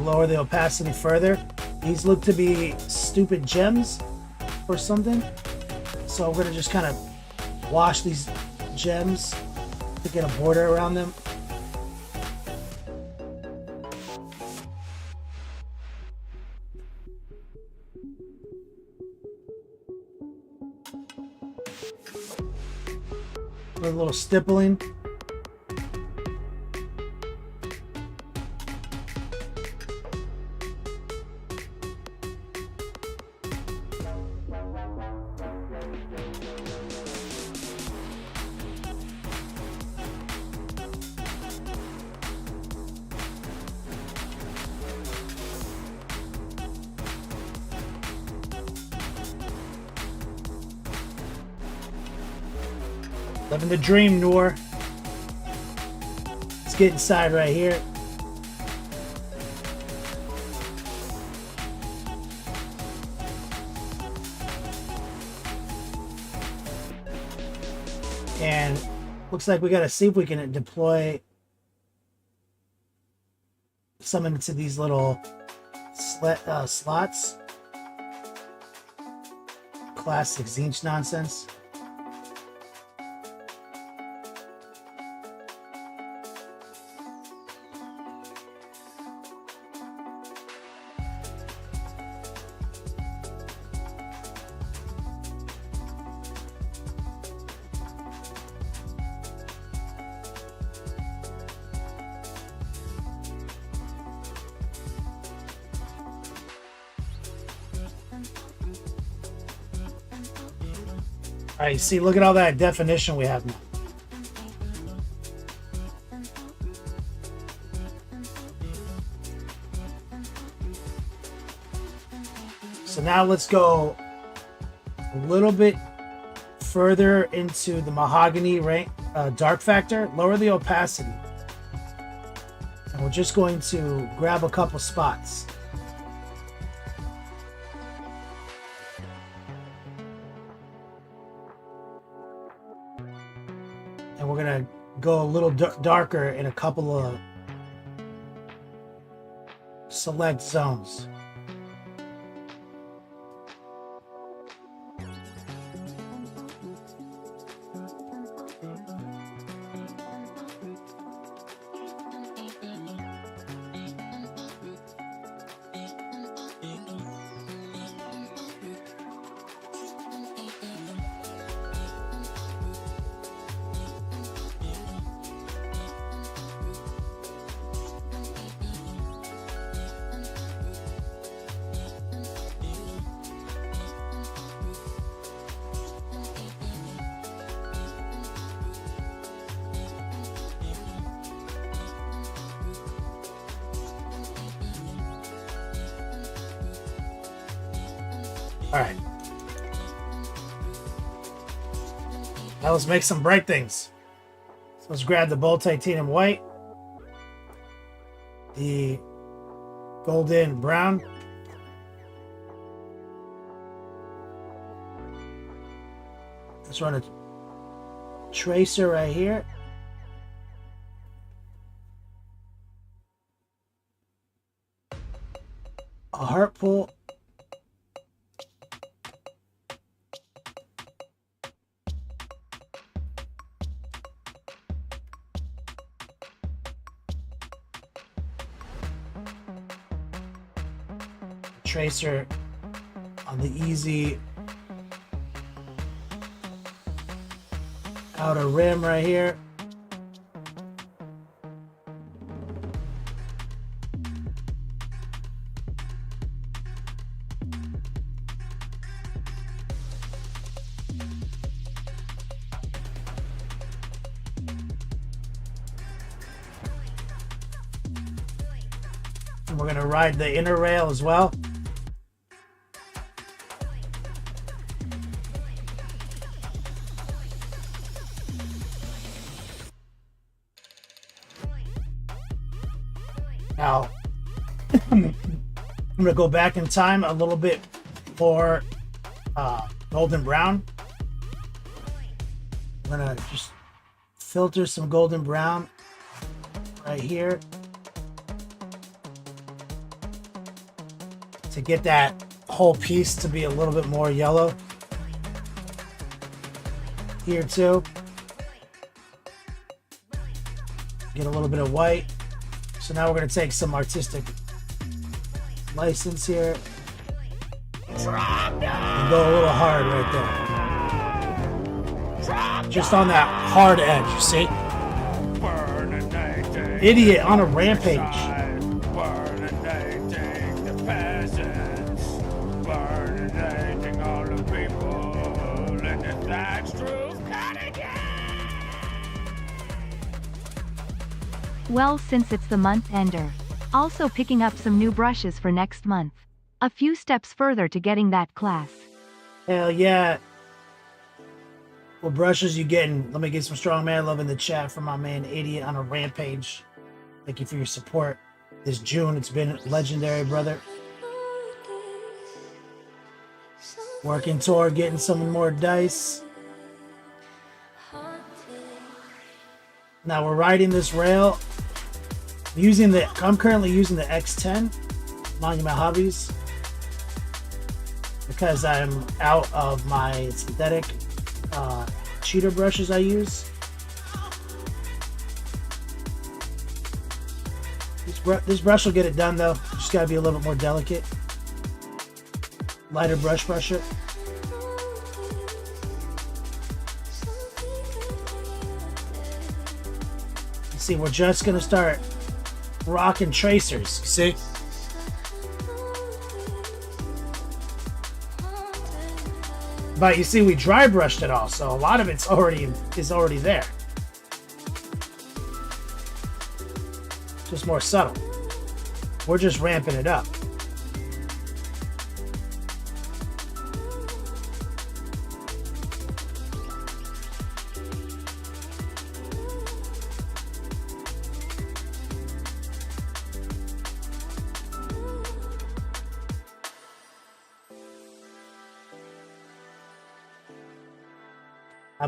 S2: Lower the opacity further. These look to be stupid gems or something. So I'm gonna just kind of wash these gems to get a border around them. With a little stippling. Living the dream, Noor. Let's get inside right here. And looks like we gotta see if we can deploy some into these little slots. Classic Zinch nonsense. All right, see, look at all that definition we have now. So now let's go a little bit further into the mahogany dark factor, lower the opacity. And we're just going to grab a couple spots. And we're gonna go a little darker in a couple of select zones. All right. Now let's make some bright things. So let's grab the bold titanium white, the golden brown, let's run a tracer right here. A heart pull. Tracer on the easy outer rim right here. And we're going to ride the inner rail as well. Now, I'm going to go back in time a little bit for golden brown. I'm going to just filter some golden brown right here to get that whole piece to be a little bit more yellow. Here too. Get a little bit of white. So now we're going to take some artistic license here and go a little hard right there. Just on that hard edge, you see? Idiot on a rampage.
S6: Well, since it's the month ender, also picking up some new brushes for next month. A few steps further to getting that class.
S2: Hell yeah. What brushes you getting? Let me get some strong man love in the chat from my man Idiot on a Rampage. Thank you for your support. This June, it's been legendary, brother. Working toward getting some more dice. Now we're riding this rail. I'm currently using the X10 Monument Hobbies because I'm out of my synthetic cheater brushes I use. This brush will get it done though. Just gotta be a little bit more delicate. Lighter brush it. See, we're just gonna start rocking tracers, see? But you see, we dry brushed it all, so a lot of it's already there. Just more subtle. We're just ramping it up.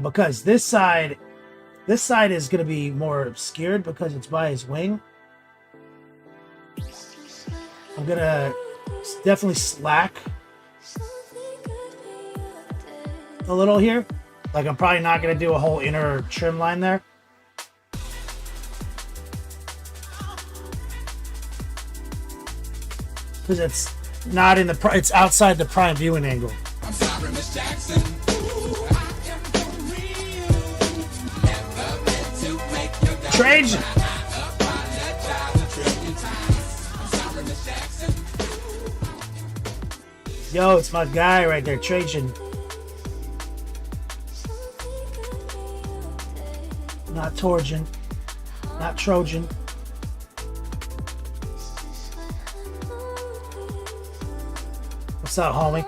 S2: Because this side is going to be more obscured because it's by his wing. I'm going to definitely slack a little here. Like, I'm probably not going to do a whole inner trim line there. Because it's not in the, it's outside the prime viewing angle.
S3: I'm sorry, Miss Jackson.
S2: Trajan! Yo, it's my guy right there, Trajan. Not Torjan. Not Trojan. What's up, homie?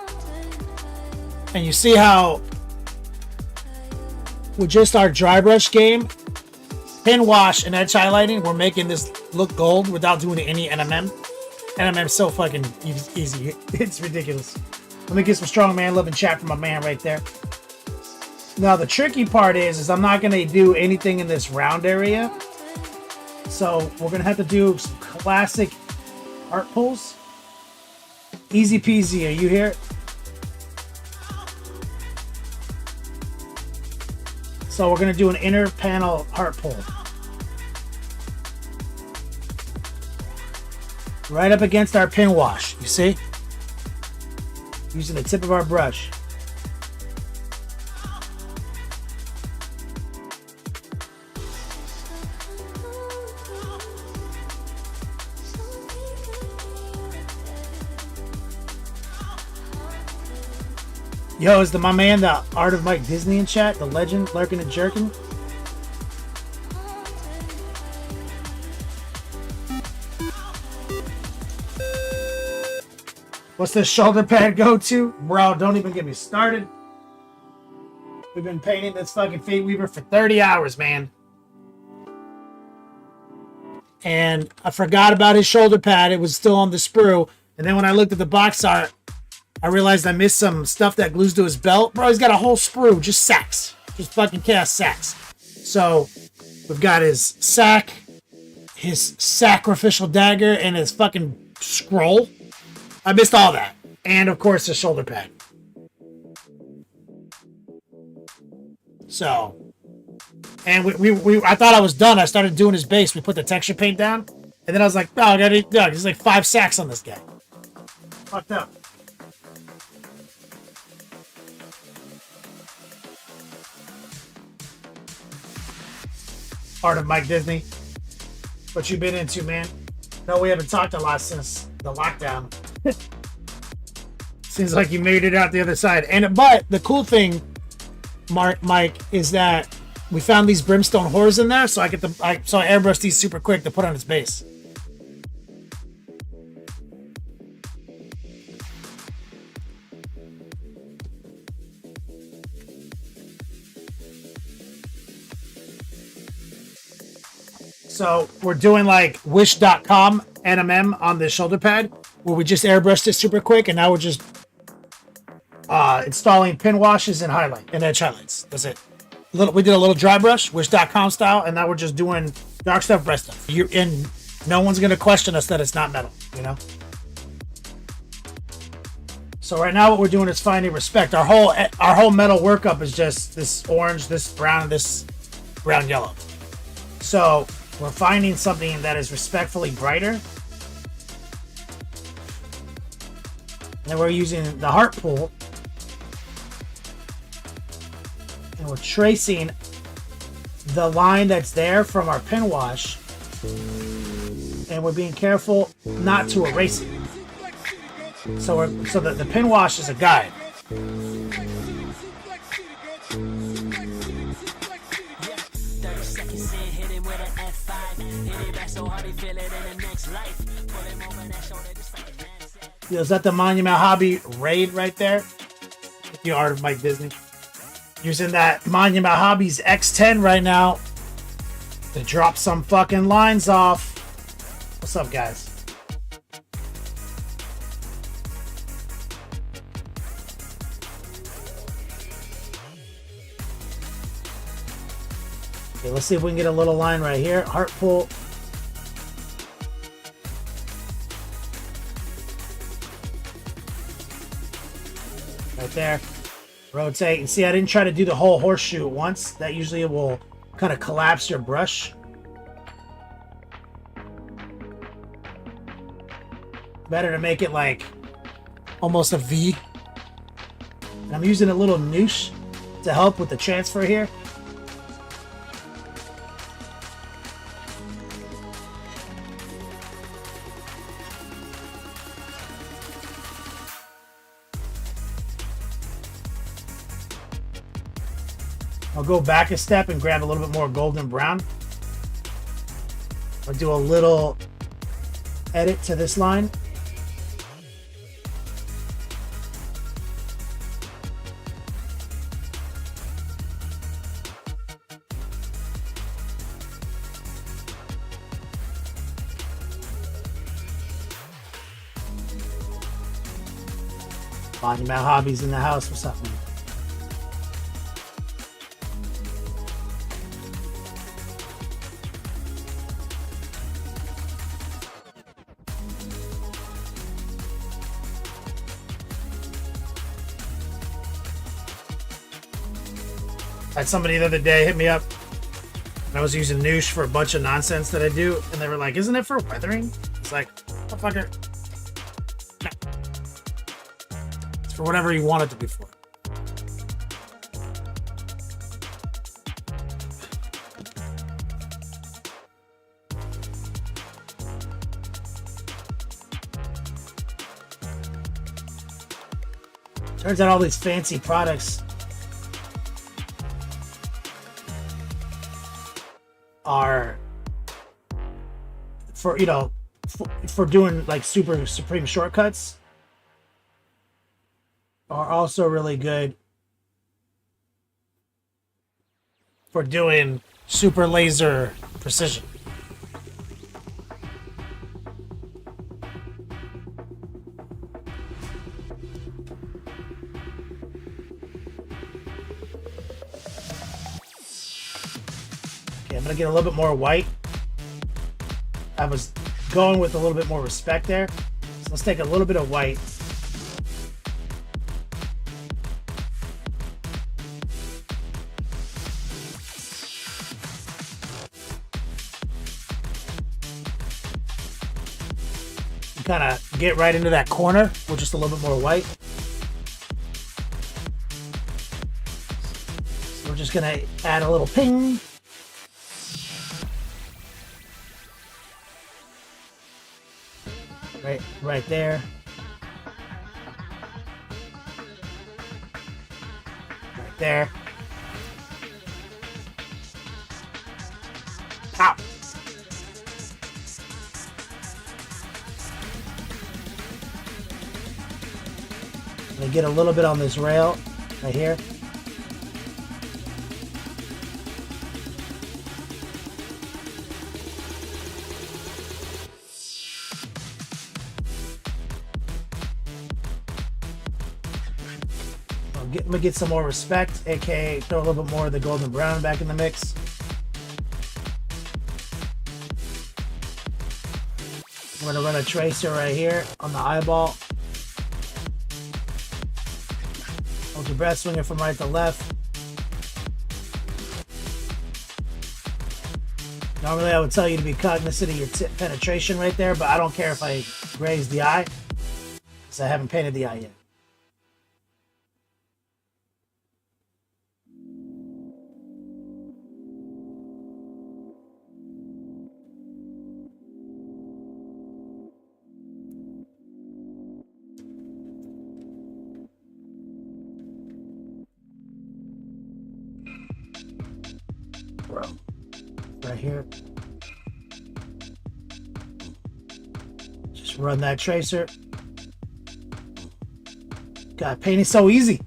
S2: And you see how with just our dry brush game, pin wash and edge highlighting, we're making this look gold without doing any NMM. NMM's so fucking easy. It's ridiculous. Let me get some strong man love and chat from my man right there. Now the tricky part is I'm not gonna do anything in this round area. So we're gonna have to do some classic art pulls. Easy peasy, are you here? So we're gonna do an inner panel heart pull. Right up against our pin wash, you see? Using the tip of our brush. Yo, is my man the Art of Mike Disney in chat? The legend lurking and jerking? What's this shoulder pad go to? Bro, don't even get me started. We've been painting this fucking Fate Weaver for 30 hours, man. And I forgot about his shoulder pad. It was still on the sprue. And then when I looked at the box art, I realized I missed some stuff that glues to his belt. Bro, he's got a whole sprue, just sacks. Just fucking chaos sacks. So, we've got his sack, his sacrificial dagger, and his fucking scroll. I missed all that. And, of course, the shoulder pad. So, and I thought I was done. I started doing his base. We put the texture paint down. And then I was like, oh, I gotta eat Doug. There's like 5 sacks on this guy. Fucked up. Art of Mike Disney. What you been into, man? No, we haven't talked a lot since the lockdown. Seems like you made it out the other side. But the cool thing, Mike, is that we found these brimstone horrors in there, so I airbrush these super quick to put on his base. So we're doing like wish.com NMM on the shoulder pad where we just airbrushed it super quick, and now we're just installing pin washes and edge highlights. That's it. We did a little dry brush, wish.com style, and now we're just doing dark stuff, red stuff. And no one's gonna question us that it's not metal, you know? So right now what we're doing is finding respect. Our whole metal workup is just this orange, this brown, and this brown yellow. So we're finding something that is respectfully brighter. And then we're using the heart pool. And we're tracing the line that's there from our pin wash. And we're being careful not to erase it. So the pin wash is a guide.
S3: 30 seconds in, hit him with an F5. Hit it back so hard he feel it in the next life. Pull him over that shoulder just like a man.
S2: Yo, is that the Monument Hobby raid right there? The Art of Mike Disney. Using that Monument Hobbies X10 right now to drop some fucking lines off. What's up, guys? Okay, let's see if we can get a little line right here. Heart pull. Right there. Rotate. And see, I didn't try to do the whole horseshoe at once. That usually will kind of collapse your brush. Better to make it like almost a V. And I'm using a little noosh to help with the transfer here. I'll go back a step and grab a little bit more golden brown. I'll do a little edit to this line. Monument Hobbies in the house. What's up, man? I had somebody the other day hit me up. And I was using Noosh for a bunch of nonsense that I do, and they were like, "Isn't it for weathering?" It's like, motherfucker, no. It's for whatever you want it to be for. Turns out all these fancy products are for, you know, for doing like super supreme shortcuts, are also really good for doing super laser precision. I'm gonna get a little bit more white. I was going with a little bit more respect there. So let's take a little bit of white. Kind of get right into that corner with just a little bit more white. So we're just gonna add a little ping. Right there. Right there. Ow. I'm gonna get a little bit on this rail right here. I'm gonna get some more respect, aka throw a little bit more of the golden brown back in the mix. I'm gonna run a tracer right here on the eyeball. Hold your breath, swing it from right to left. Normally I would tell you to be cognizant of your penetration right there, but I don't care if I graze the eye, because I haven't painted the eye yet. Right here. Just run that tracer. God, painting's so easy.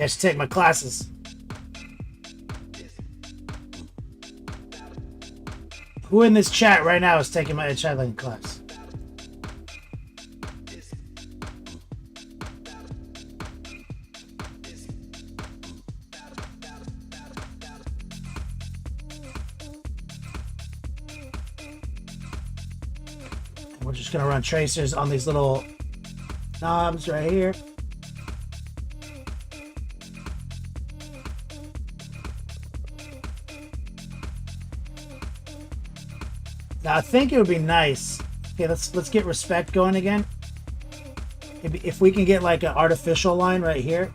S2: I should take my classes. Who in this chat right now is taking my chatting class? We're just gonna run tracers on these little knobs right here. Now I think it would be nice. Okay, let's get respect going again. If we can get like an artificial line right here.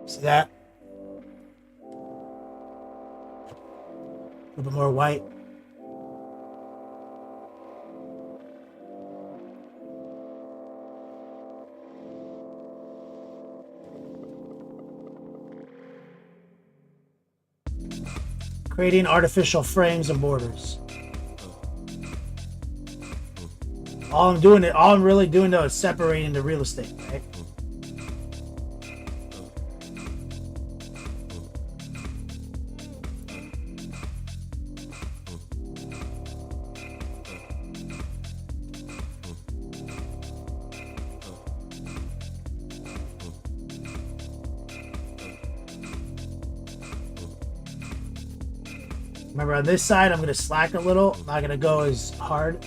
S2: See that? A little bit more white. Creating artificial frames and borders. All I'm really doing though is separating the real estate, right? Remember on this side, I'm going to slack a little. I'm not going to go as hard.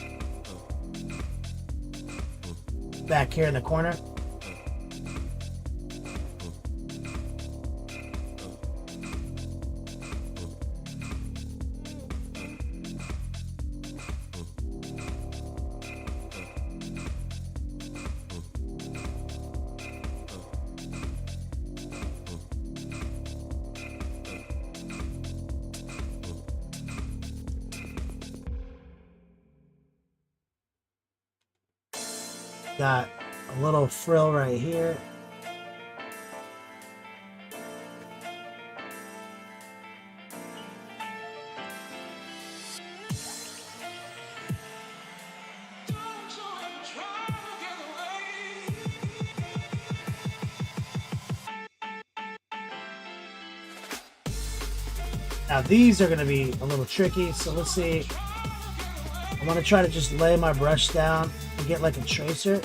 S2: Back here in the corner. Got a little frill right here. Now these are going to be a little tricky, so let's see. I'm going to try to just lay my brush down and get like a tracer.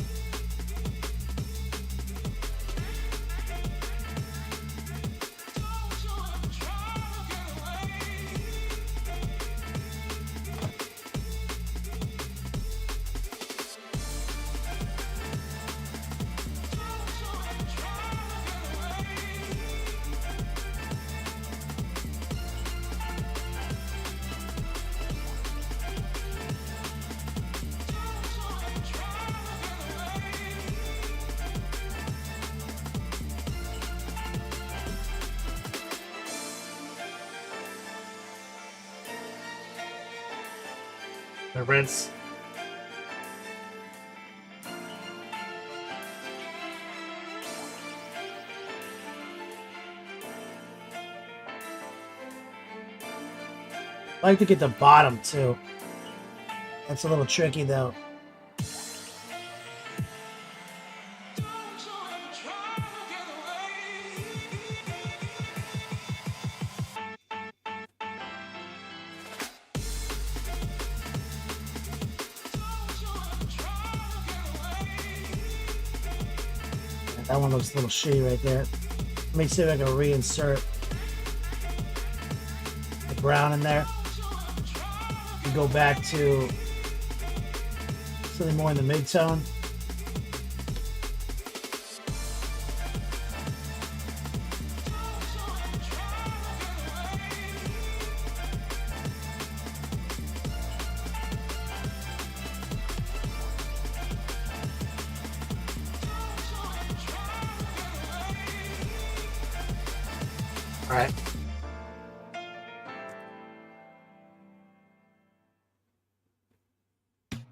S2: The rinse. I like to get the bottom too. That's a little tricky though. That one looks a little shitty right there. Let me see if I can reinsert the brown in there. And go back to something more in the mid-tone. All right.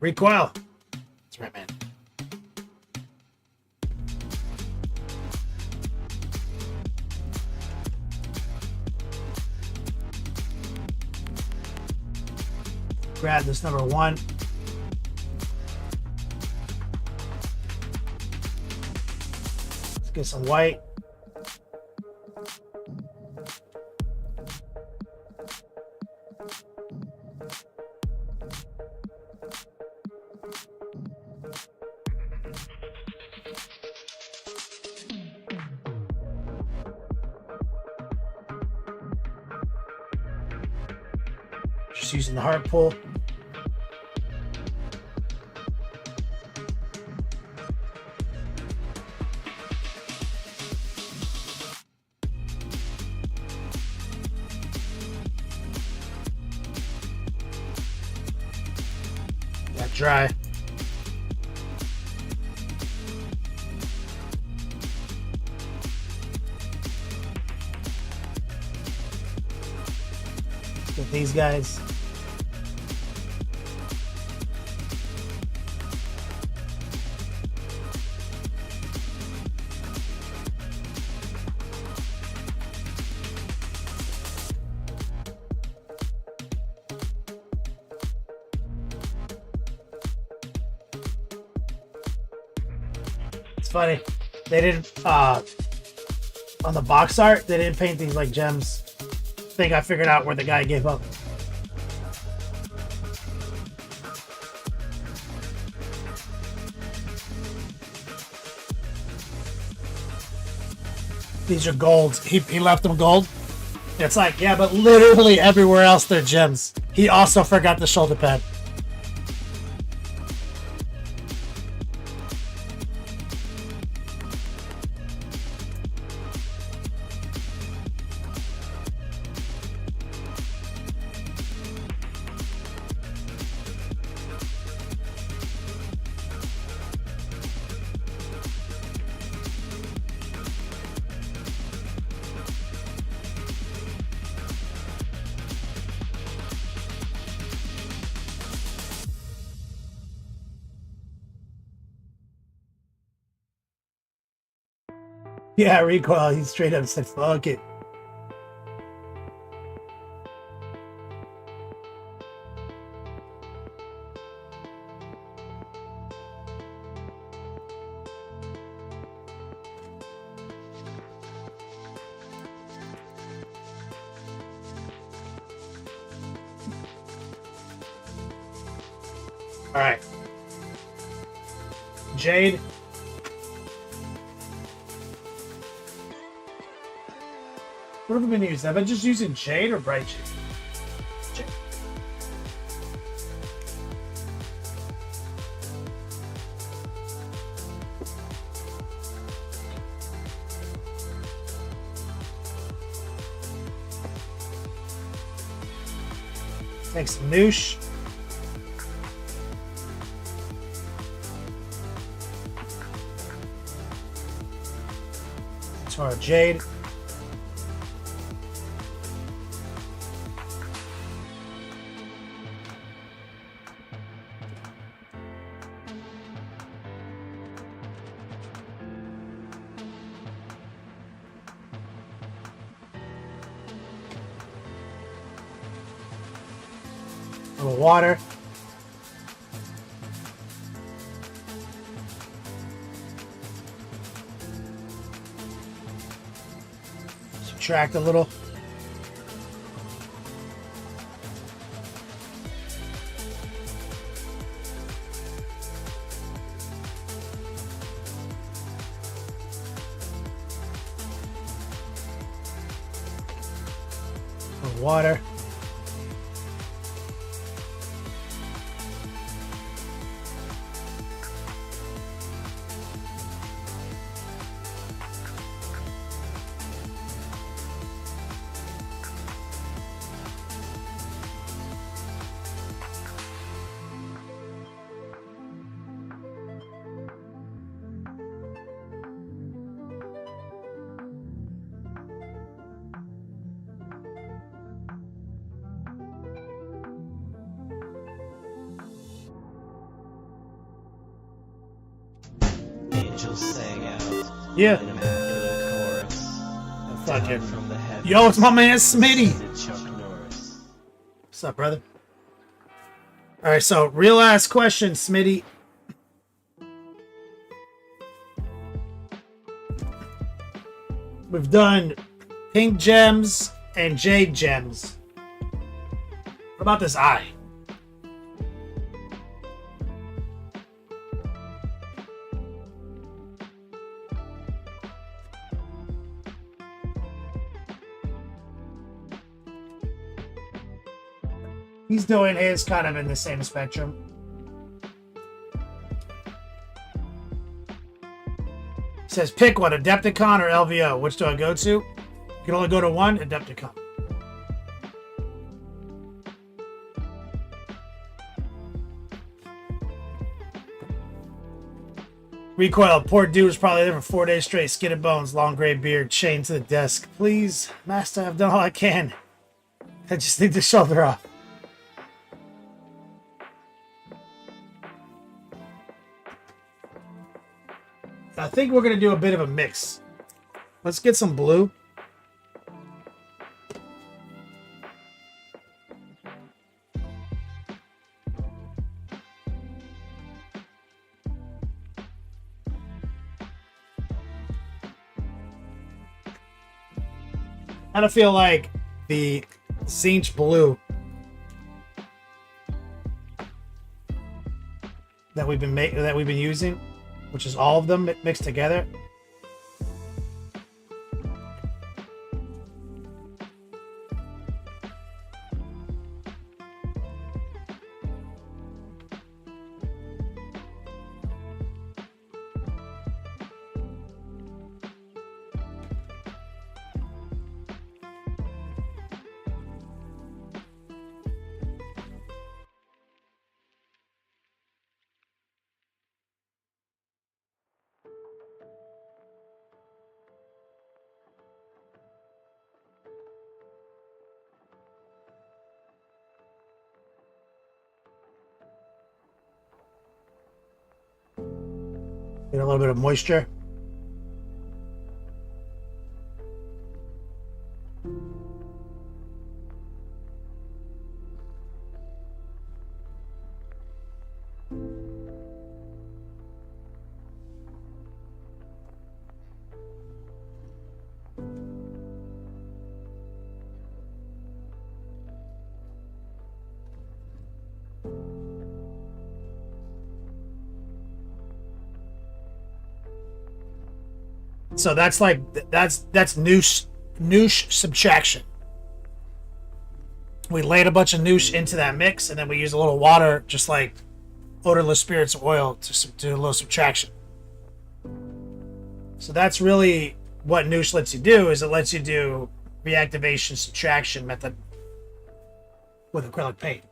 S2: Recoil. That's right, man. Grab this number 1. Let's get some white. Just using the hard pull. Got dry. Get these guys. It's funny. They didn't on the box art, they didn't paint these like gems. I think I figured out where the guy gave up. These are golds. He left them gold It's like, yeah, but literally everywhere else they're gems. He also forgot the shoulder pad. Yeah, recoil. He straight up said, fuck it. All right. Jade. What have I been using? Have I just using Jade or Bright Jade? Jade. Make some noosh. To our Jade. A little water. Subtract a little. A little water.
S7: Angels sang out
S2: Yeah.
S7: an immaculate chorus.
S2: Fuck
S7: Down
S2: it.
S7: from the heavens,
S2: Yo, it's my man Smitty.
S7: descended Chuck Norris.
S2: What's up, brother? All right, so real ass question, Smitty. We've done pink gems and jade gems. What about this eye? He's doing his kind of in the same spectrum. Says pick one, Adepticon or LVO. Which do I go to? You can only go to one, Adepticon. Recoil, poor dude was probably there for 4 days straight. Skin and bones, long gray beard, chained to the desk. Please, master, I've done all I can. I just need the shoulder off. I think we're going to do a bit of a mix. Let's get some blue. I kind of feel like the Zinch blue that we've been using, which is all of them mixed together. Get a little bit of moisture. So that's like that's noosh subtraction. We laid a bunch of noosh into that mix, and then we use a little water, just like odorless spirits oil, to do a little subtraction. So that's really what noosh lets you do. Is it lets you do reactivation subtraction method with acrylic paint.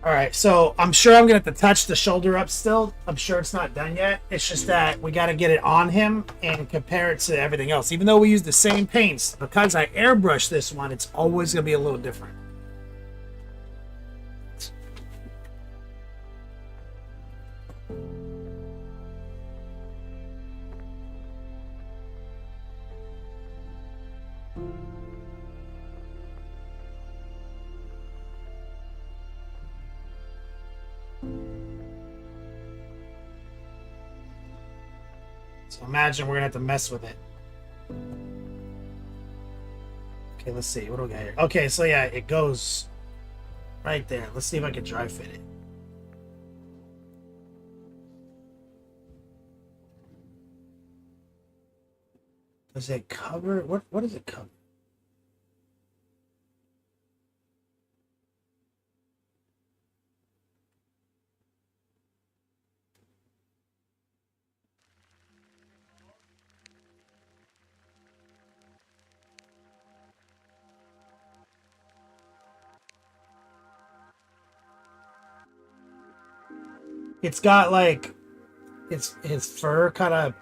S2: All right, so I'm sure I'm gonna have to touch the shoulder up still. I'm sure it's not done yet. It's just that we got to get it on him and compare it to everything else. Even though we use the same paints, because I airbrush this one, it's always gonna be a little different. So imagine we're gonna have to mess with it. Okay, let's see. What do we got here? Okay, so yeah, it goes right there. Let's see if I can dry fit it. Does it cover? What does it cover? It's got like it's his fur kind of.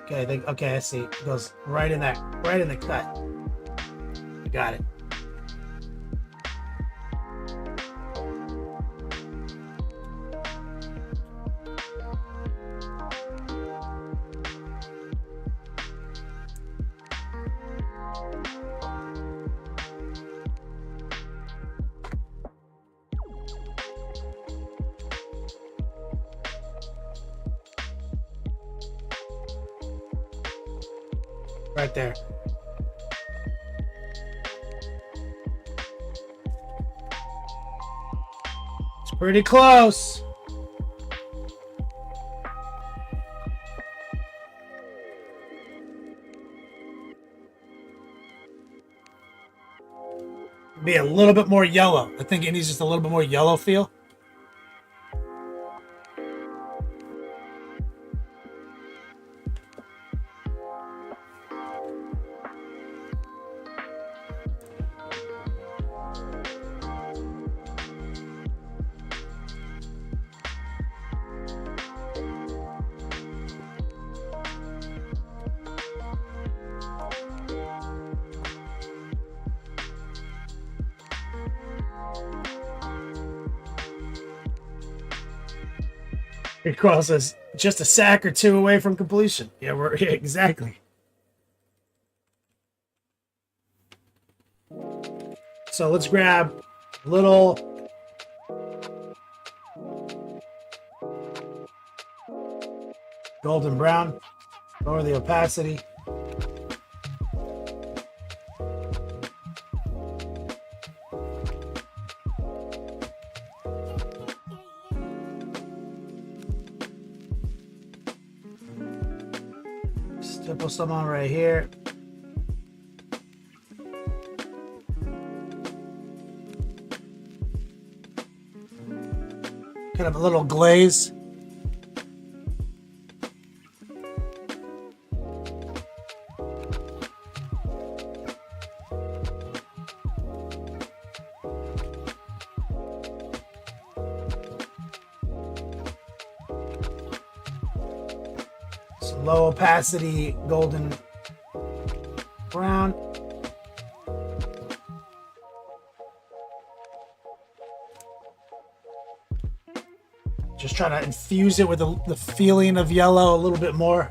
S2: Okay, okay, I see. It goes right in the cut. I got it. Right there. It's pretty close. Be a little bit more yellow. I think it needs just a little bit more yellow feel. It crosses just a sack or two away from completion. Yeah, yeah, exactly. So let's grab a little golden brown, lower the opacity. Stipple some on right here. Kind of a little glaze. Low opacity golden brown. Just trying to infuse it with the feeling of yellow a little bit more.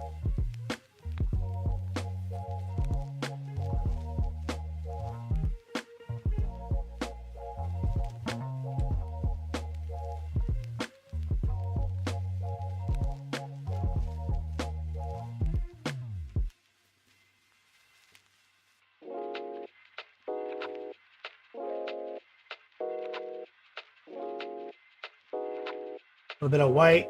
S2: A little bit of white.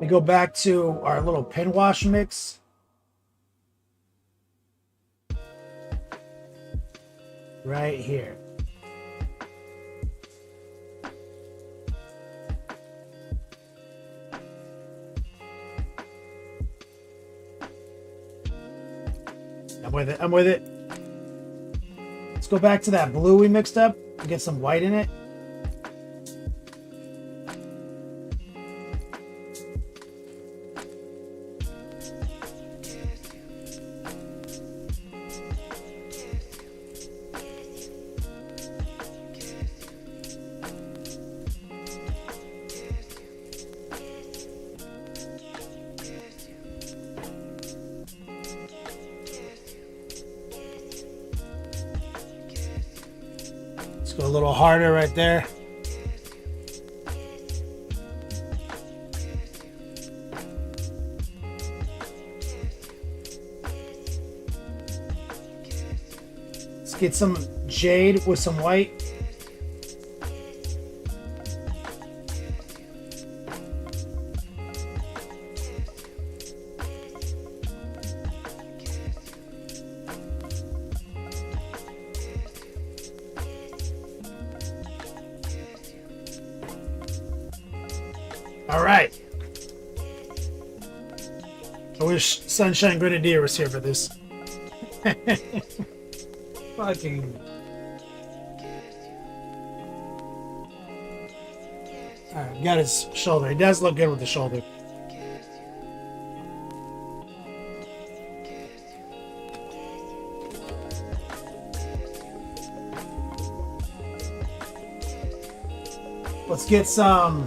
S2: We go back to our little pen wash mix. Right here. I'm with it. I'm with it. Let's go back to that blue we mixed up and get some white in it. Go a little harder right there. Let's get some jade with some white. All right. I wish Sunshine Grenadier was here for this. Fucking. Alright, got his shoulder. He does look good with the shoulder. Let's get some.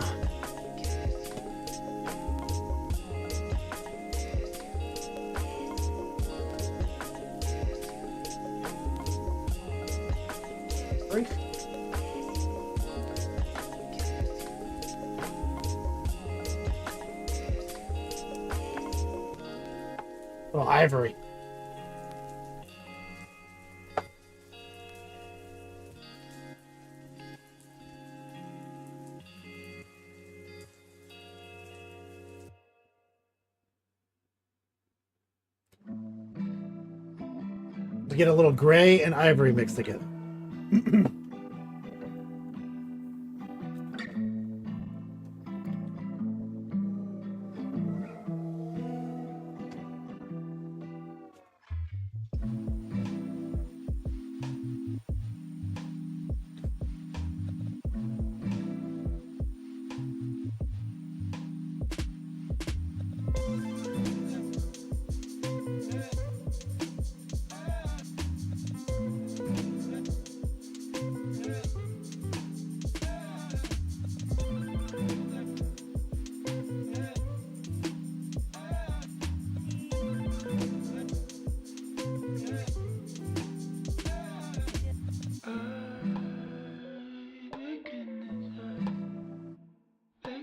S2: Little ivory. To get a little gray and ivory mixed together.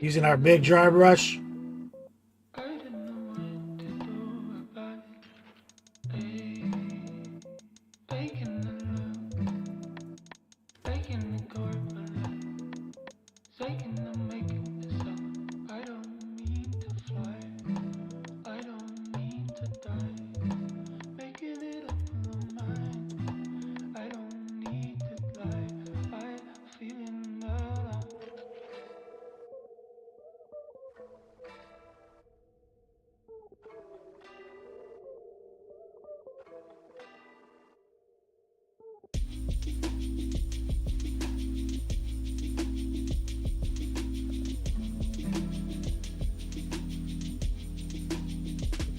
S2: Using our big dry brush.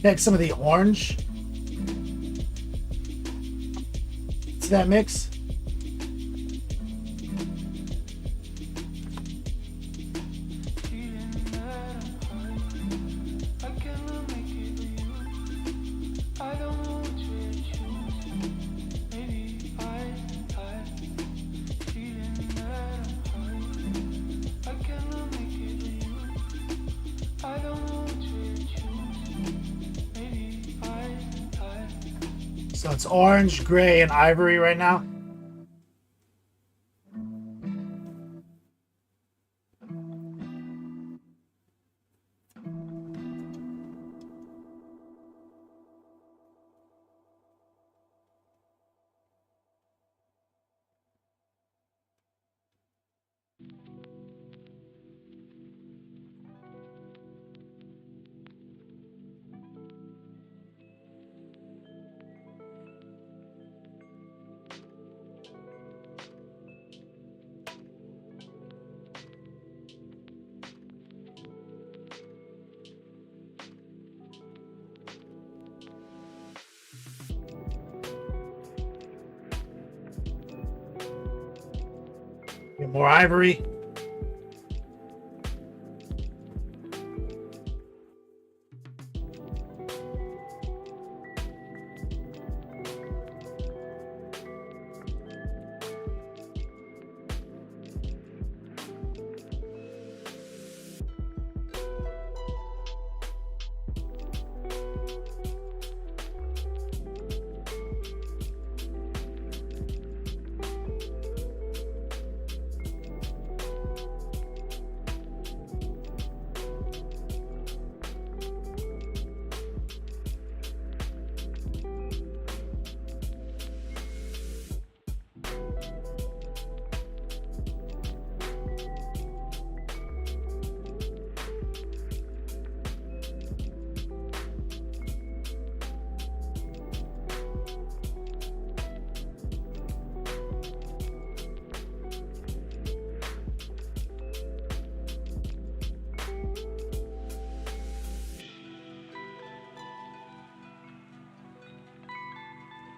S2: Take some of the orange. See that mix? So it's orange, gray, and ivory right now. Get more ivory.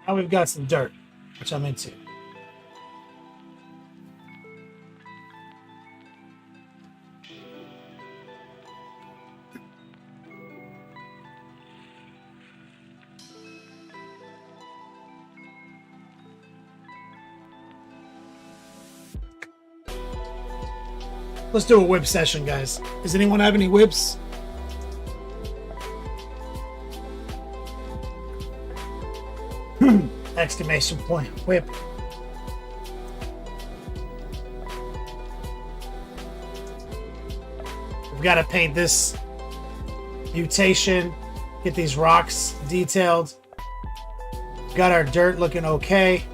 S2: Now we've got some dirt, which I'm into. Let's do a whip session, guys. Does anyone have any whips? Exclamation point, whip. We've got to paint this mutation, get these rocks detailed. Got our dirt looking okay.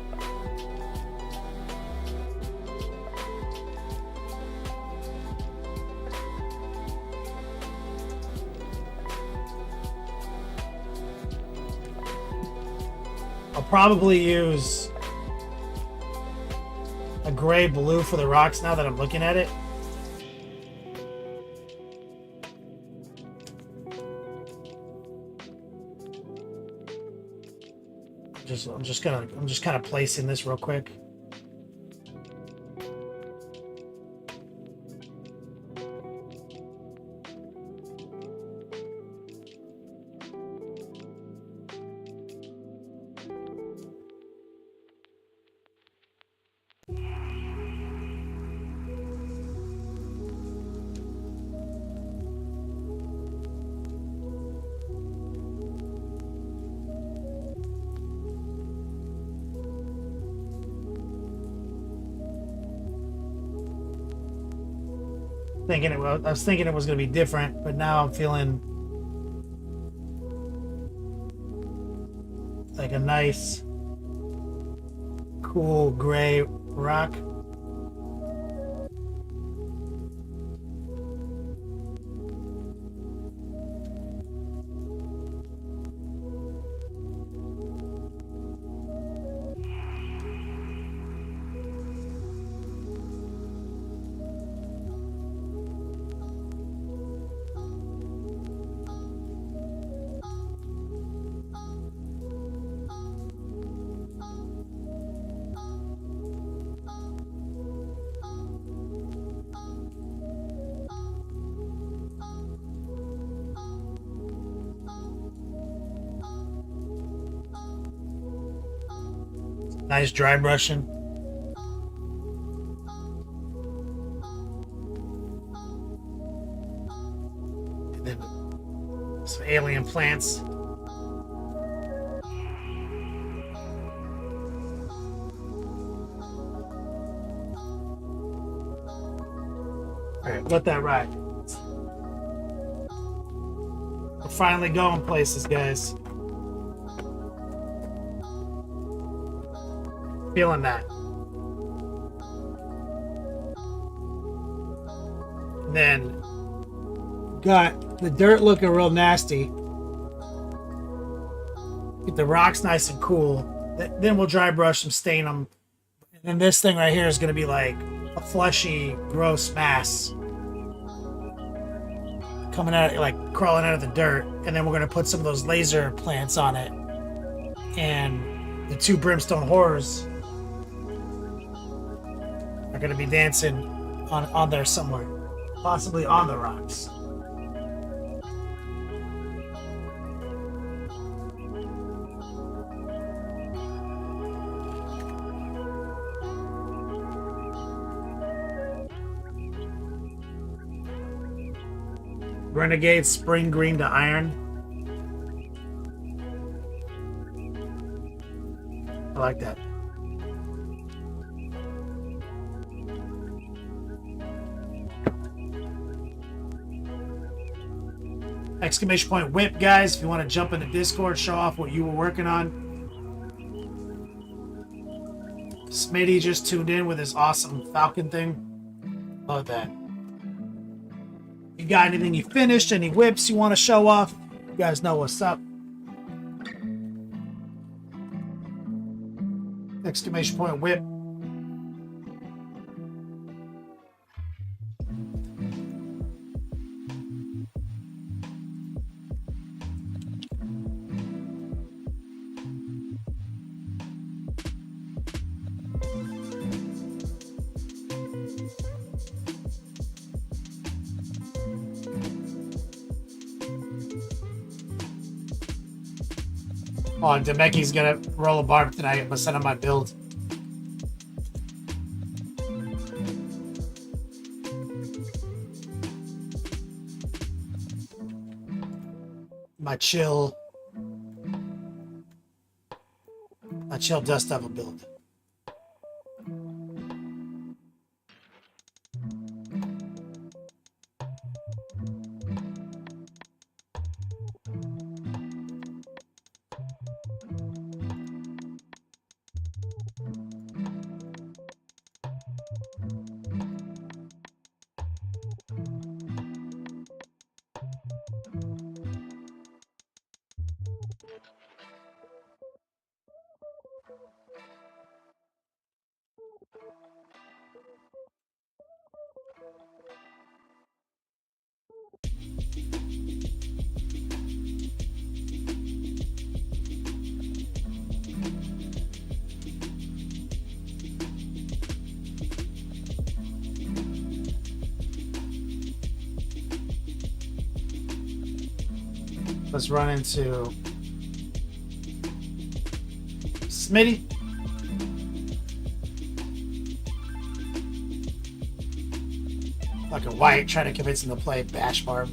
S2: Probably use a gray blue for the rocks now that I'm looking at it. I'm just kind of placing this real quick. I was thinking it was going to be different, but now I'm feeling like a nice, cool gray rock. Nice dry brushing. And then some alien plants. Alright, let that ride. We're finally going places, guys. Feeling that. And then got the dirt looking real nasty. Get the rocks nice and cool. Then we'll dry brush them, stain them. And then this thing right here is going to be like a fleshy, gross mass coming out, like crawling out of the dirt. And then we're going to put some of those laser plants on it. And the two brimstone horrors are going to be dancing on there somewhere, possibly on the rocks. Renegade spring green to iron. I like that. Exclamation point whip, guys, if you want to jump into Discord, show off what you were working on. Smitty just tuned in with his awesome Falcon thing. Love that. You got anything you finished, any whips you want to show off? You guys know what's up. Exclamation point whip. Oh, and Demeki's gonna roll a barb tonight. I'm gonna send him my build. My chill dust devil build. Let's run into Smitty. Like a white trying to convince him to play Bash Barb.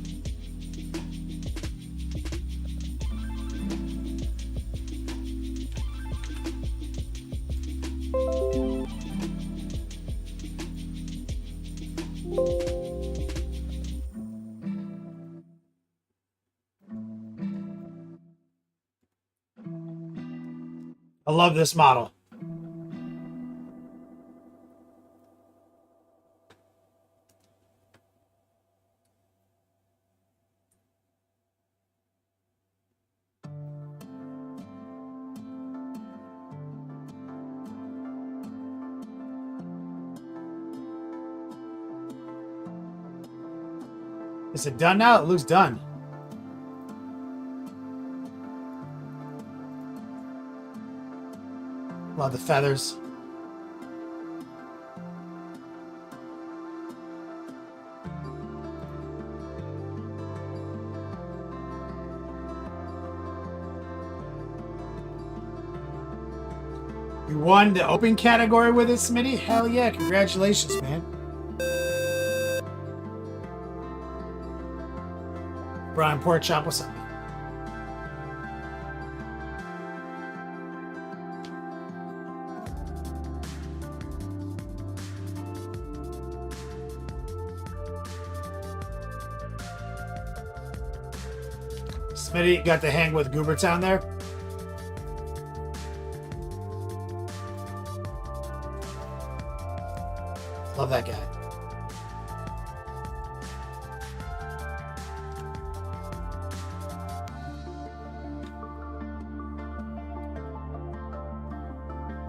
S2: I love this model. Is it done now? It looks done. Love the feathers. You won the open category with it, Smitty? Hell yeah, congratulations, man. Brian Porkchop, what's up, man? Smitty got to hang with Goobertown there. Love that guy.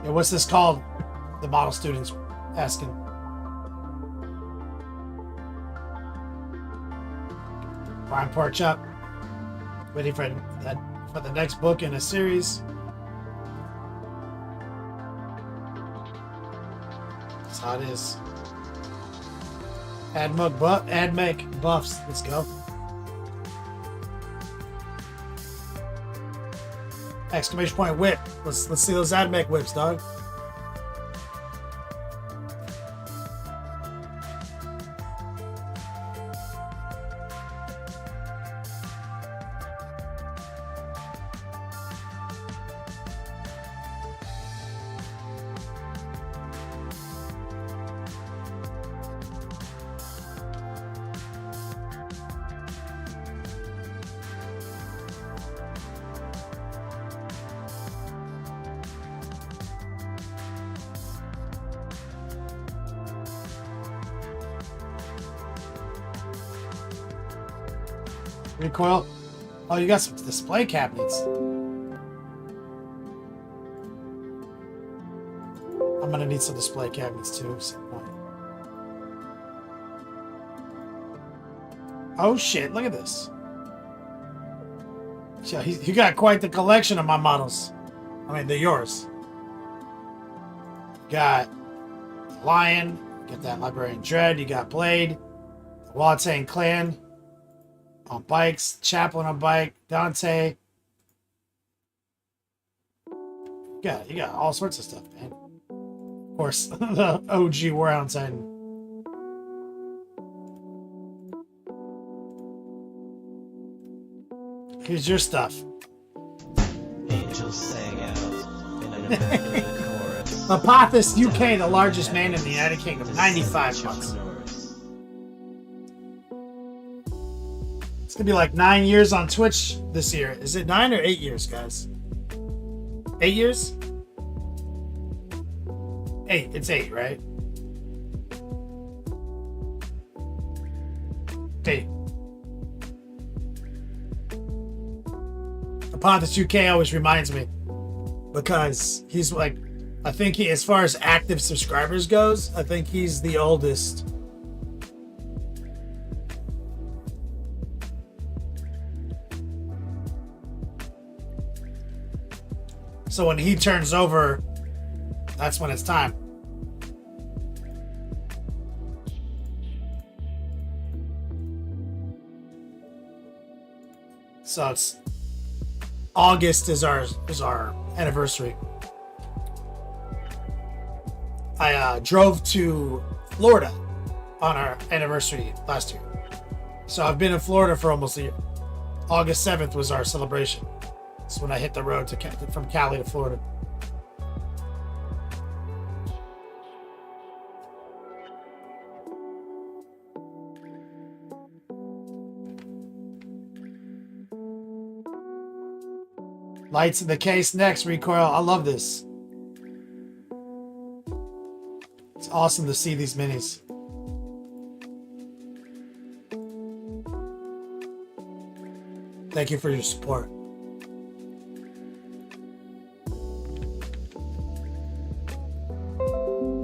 S2: Yeah, what's this called? The model students asking. Brian Porkchop. Waiting for the next book in a series. That's how it is. Add make buffs. Let's go. Exclamation point whip. Let's see those ad make whips, dog. Recoil. Oh, you got some display cabinets. I'm gonna need some display cabinets too at some point. Oh shit, look at this. Yeah, you got quite the collection of my models. I mean, they're yours. Got Lion, got that Librarian Dread, you got Blade, the Watane Clan on bikes, Chaplain on bike, Dante. You got all sorts of stuff, man. Of course, the OG Warhound Titan. Here's your stuff.
S7: Angels sang out in an immaculate chorus.
S2: Apothis UK, the largest man in the United Kingdom, 95 bucks. It's gonna be like 9 years on Twitch this year. Is it 9 or 8 years, guys? 8 years? 8. It's 8, right? 8. Apothis UK always reminds me because he's like, I think he, as far as active subscribers goes, I think he's the oldest. So when he turns over, that's when it's time. So it's August is our anniversary. I drove to Florida on our anniversary last year. So I've been in Florida for almost a year. August 7th was our celebration. That's when I hit the road from Cali to Florida. Lights in the case next, Recoil. I love this. It's awesome to see these minis. Thank you for your support.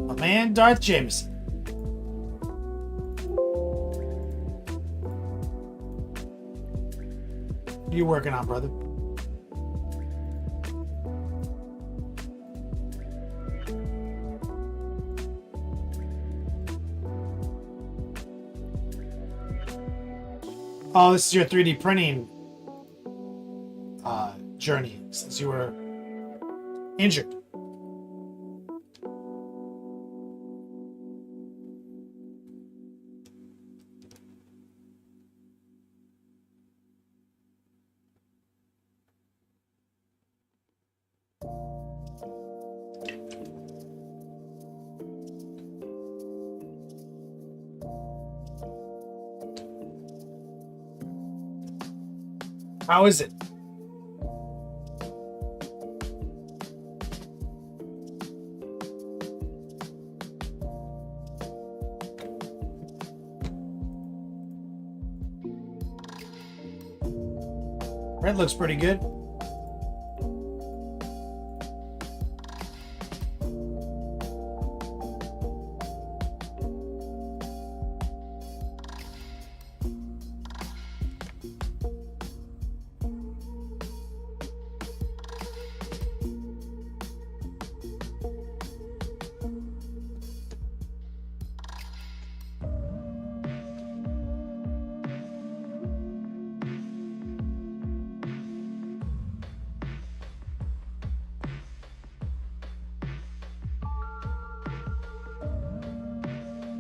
S2: My man, Darth Jameson. What are you working on, brother? Oh, this is your 3D printing journey since you were injured. How is it? Red looks pretty good.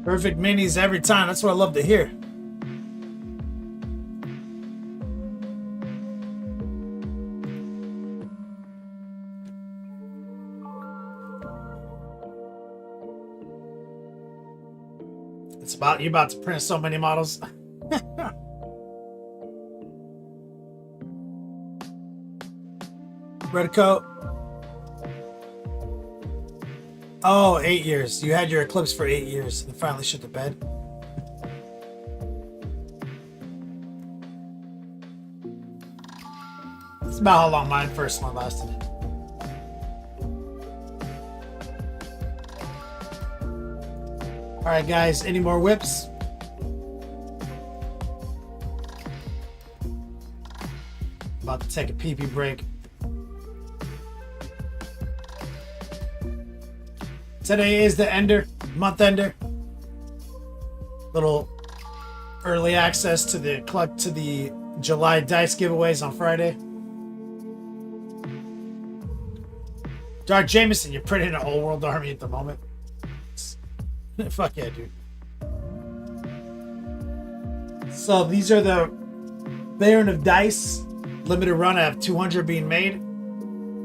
S2: Perfect minis every time. That's what I love to hear. It's about you're about to print so many models. Red coat. Oh, 8 years. You had your Eclipse for 8 years and finally shit the bed. That's about how long mine first one lasted. Alright guys, any more whips? About to take a pee-pee break. Today is the ender, month ender. Little early access to the July dice giveaways on Friday. Dark Jameson, you're printing an old world army at the moment. Fuck yeah, dude. So these are the Baron of Dice limited run. I have 200 being made.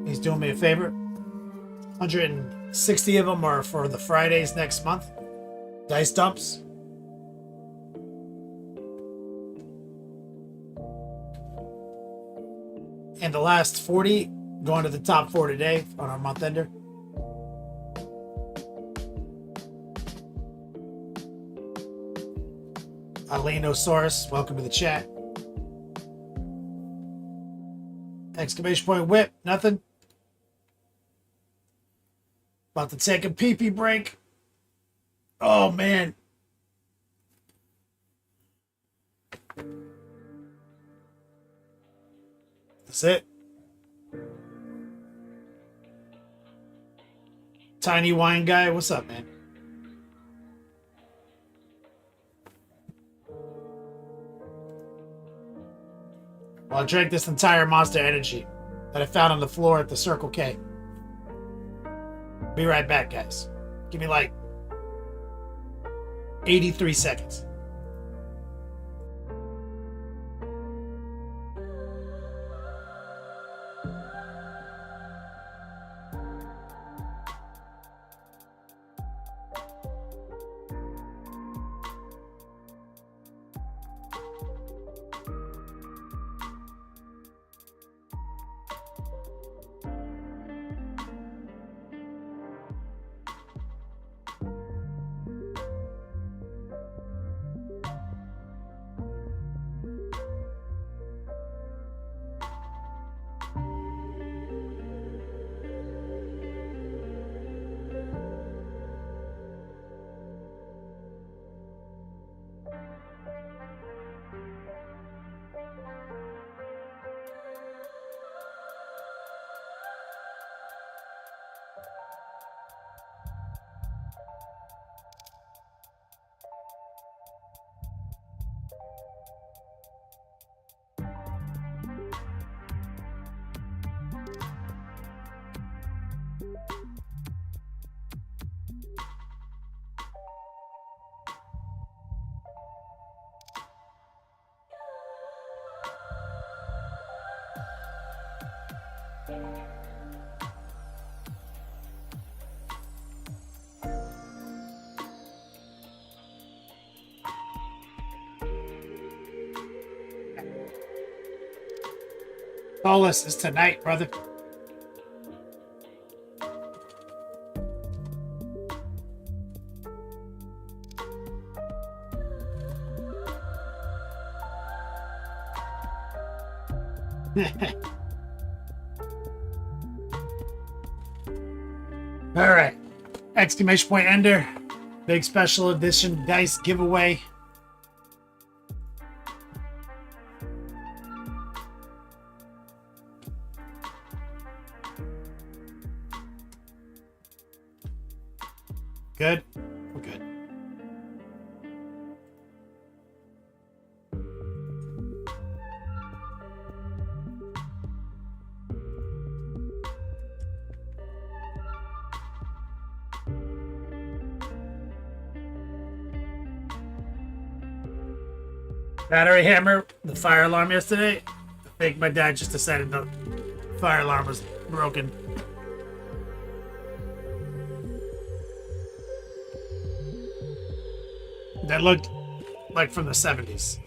S2: He's doing me a favor. 160 of them are for the Fridays next month. Dice dumps. And the last 40 going to the top 4 today on our month ender. Alenosaurus, welcome to the chat. Exclamation point whip, nothing. About to take a pee-pee break. Oh man. That's it. Tiny wine guy, what's up, man? Well, I drank this entire Monster Energy that I found on the floor at the Circle K. Be right back, guys. Give me like 83 seconds. Call us is tonight, brother. All right. Exclamation point ender. Big special edition dice giveaway. Good? We're good. Battery hammer, the fire alarm yesterday. I think my dad just decided the fire alarm was broken. That looked like from the 70s.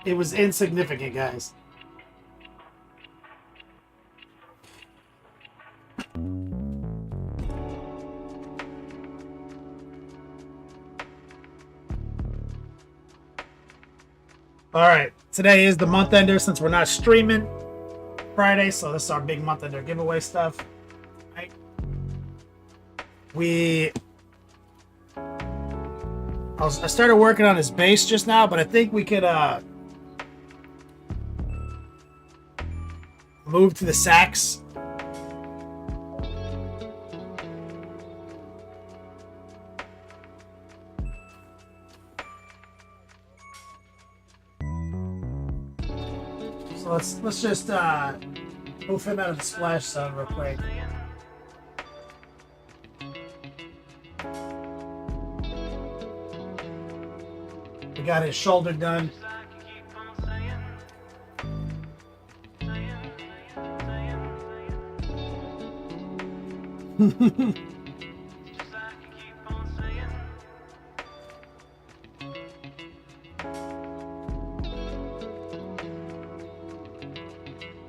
S2: It was insignificant, guys. All right, today is the month ender since we're not streaming Friday, so this is our big month ender giveaway stuff. Right. I started working on his base just now, but I think we could move to the sax. So let's just move him out of the splash zone real quick. We got his shoulder done.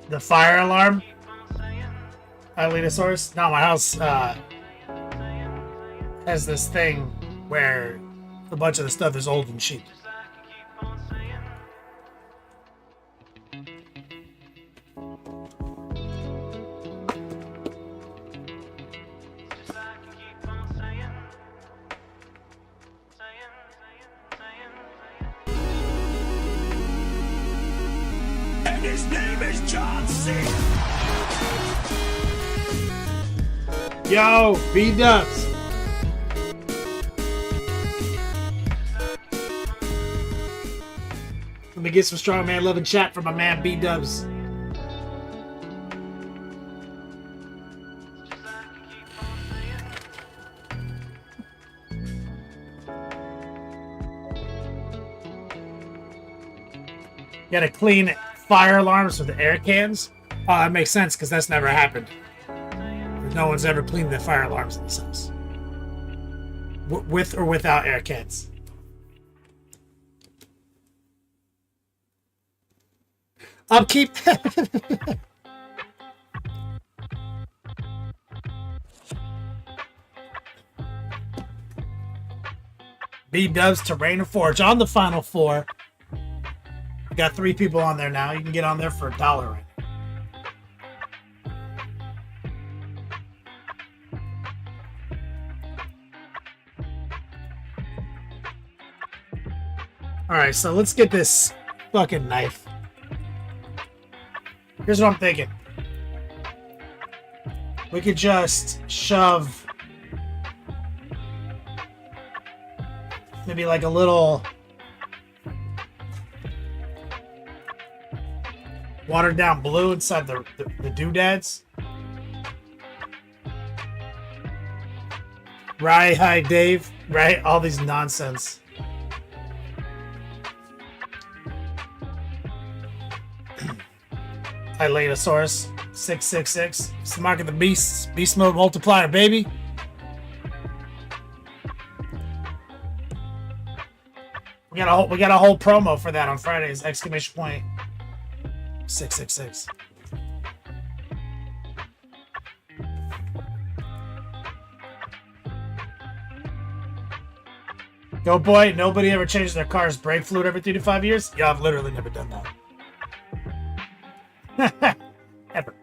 S2: The fire alarm. Alenosaurus. No, my house has this thing where a bunch of the stuff is old and cheap.
S3: And his name is John C.
S2: Yo, B-dubs. Let me get some strong man love and chat from my man B-dubs. Gotta clean fire alarms with the air cans. Oh, that makes sense because that's never happened. No one's ever cleaned the fire alarms in this house. With or without air cans. Upkeep. B-dubs Terrain and Forge on the final four. We got 3 people on there now. You can get on there for $1 right now. Alright, so let's get this fucking knife. Here's what I'm thinking. We could just shove maybe like a little watered down blue inside the doodads. Right, hi Dave. Right, all these nonsense. Tyrannosaurus 666. It's the mark of the beast. Beast mode multiplier, baby. We got a whole promo for that on Fridays! Exclamation point 666. Go boy, nobody ever changed their car's brake fluid every 3 to 5 years? Yeah, I've literally never done that. Ever.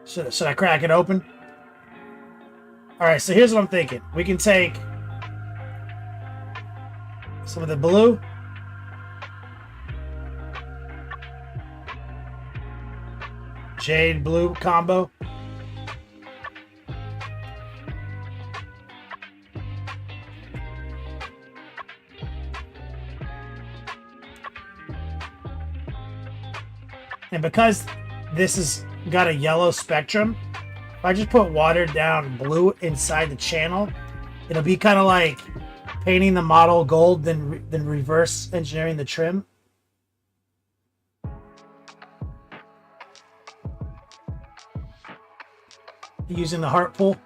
S2: Should I crack it open? Alright, so here's what I'm thinking. We can take some of the blue. Jade blue combo. And because this has got a yellow spectrum, if I just put watered down blue inside the channel, it'll be kind of like painting the model gold, then reverse engineering the trim. Using the heart pull.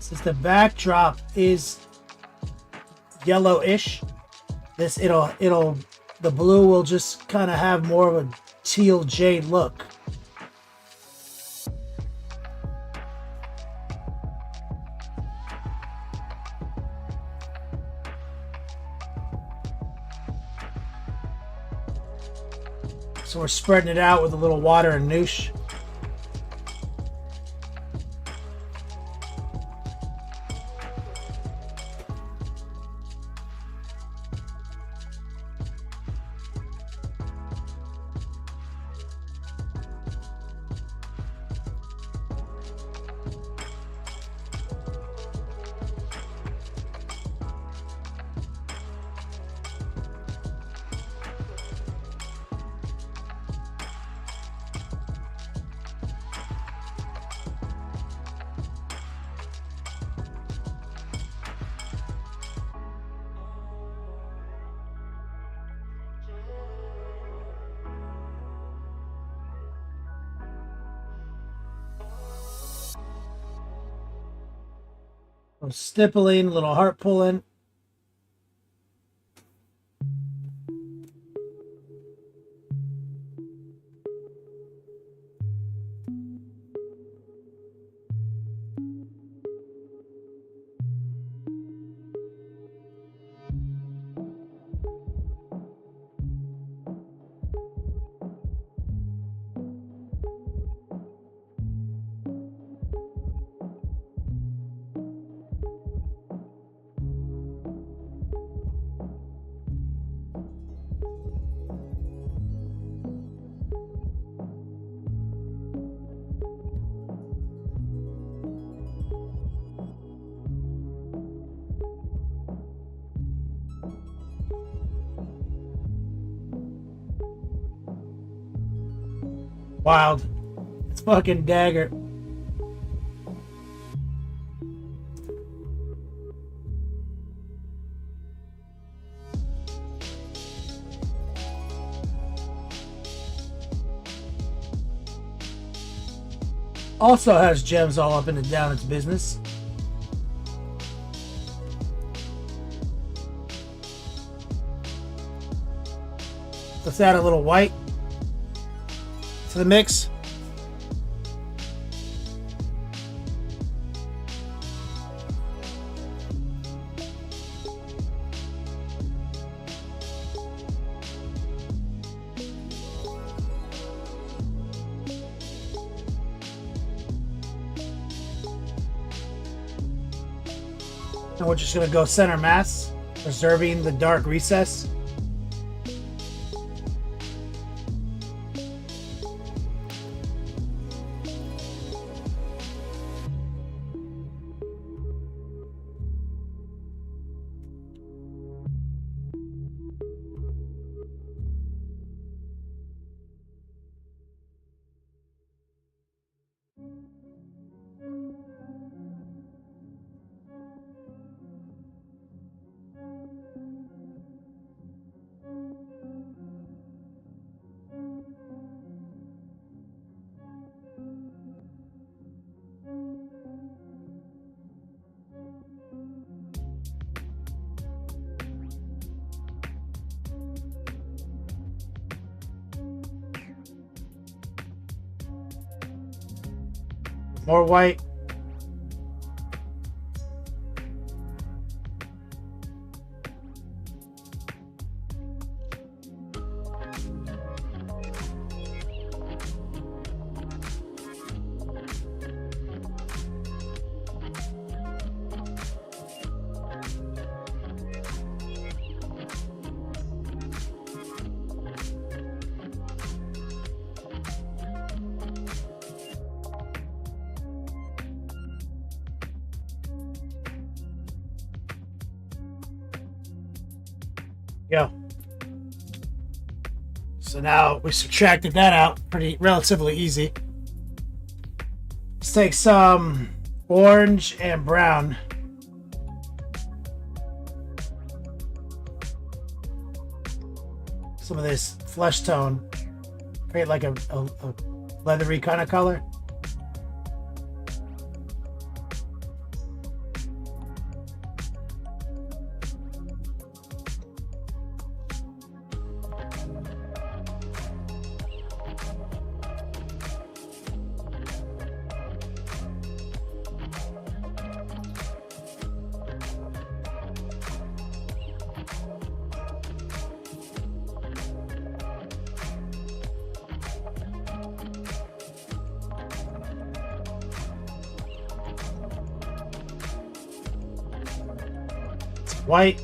S2: Since the backdrop is yellowish, the blue will just kind of have more of a teal jade look. So we're spreading it out with a little water and noosh. A little stippling, a little heart pulling. Wild. It's fucking dagger. Also has gems all up and down its business. Let's add a little white to the mix. And we're just going to go center mass, preserving the dark recess. More white. Yeah. So now we subtracted that out. Pretty relatively easy. Let's take some orange and brown. Some of this flesh tone. Create like a leathery kind of color. White,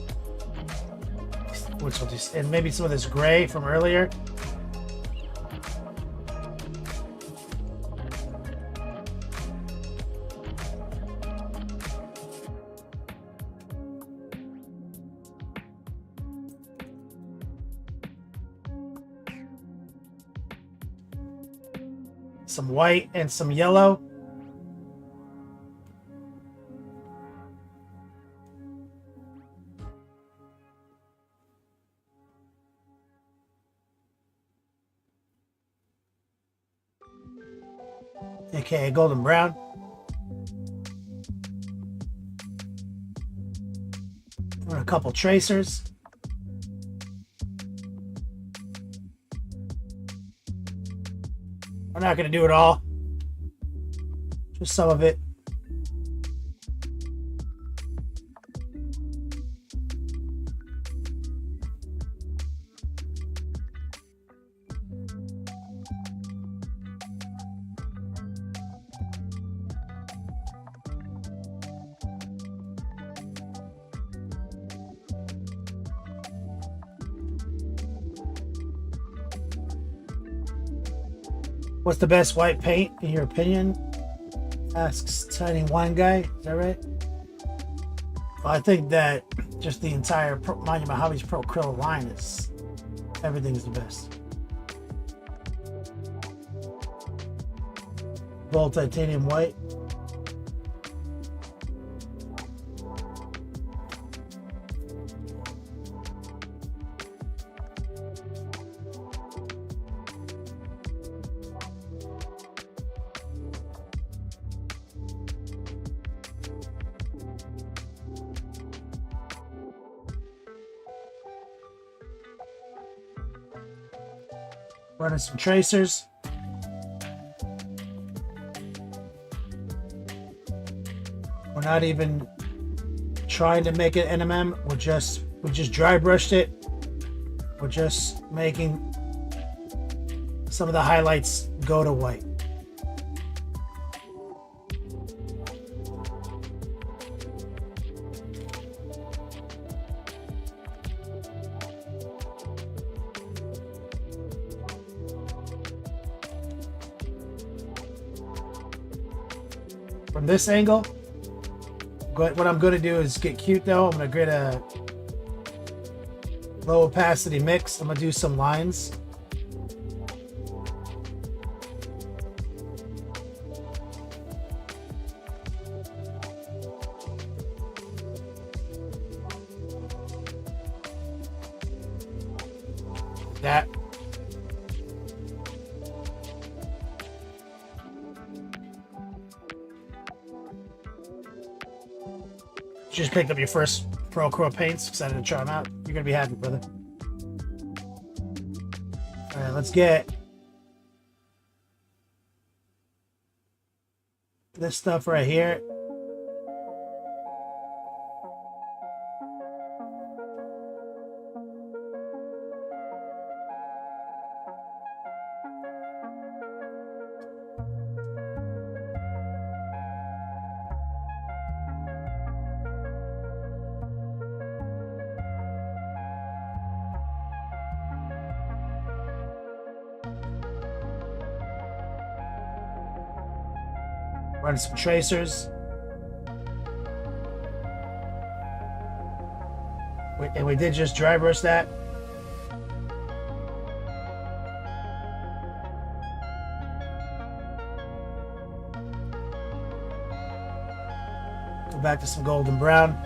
S2: which will just, and maybe some of this gray from earlier. Some white and some yellow. AKA golden brown. And a couple tracers. We're not going to do it all. Just some of it. What's the best white paint in your opinion? Asks Tiny Wine Guy. Is that right? Well, I think that just the entire Monument Hobbies Pro Acrylic line is everything is the best. Gold titanium white. Running some tracers. We're not even trying to make it NMM. We just dry brushed it. We're just making some of the highlights go to white. From this angle, what I'm going to do is get cute though. I'm going to get a low opacity mix. I'm going to do some lines. That. You just picked up your first Pro Crow paints. Excited to try them out. You're gonna be happy, brother. All right, let's get this stuff right here. Run some tracers. And we did just dry brush that. Go back to some golden brown.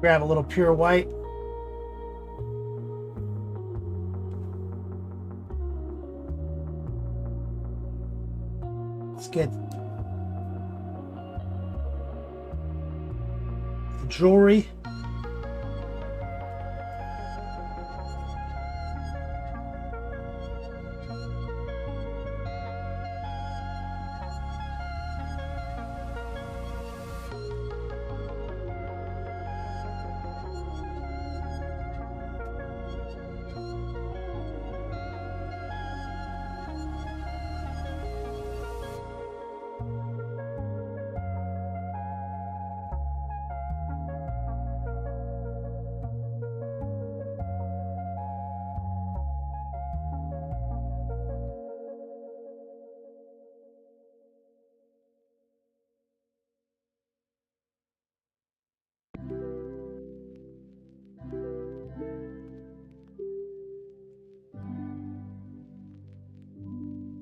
S2: Grab a little pure white. Let's get the jewelry.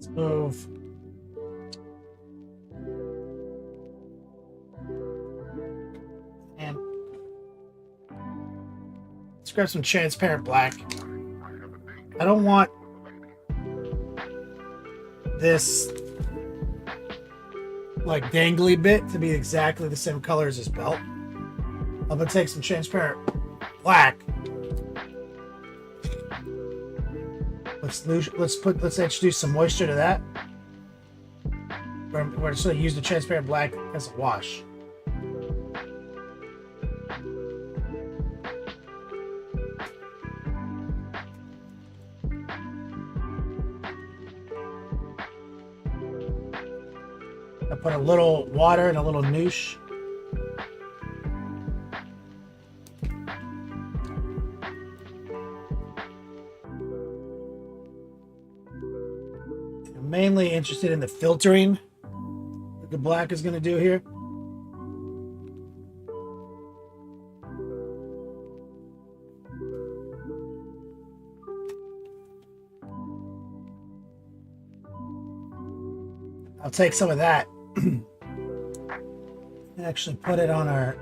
S2: Let's move. And let's grab some transparent black. I don't want this like dangly bit to be exactly the same color as his belt. I'm gonna take some transparent black. Let's introduce some moisture to that. We're just gonna use the transparent black as a wash. I put a little water and a little noosh. I'm mainly interested in the filtering that the black is going to do here. I'll take some of that and actually put it on our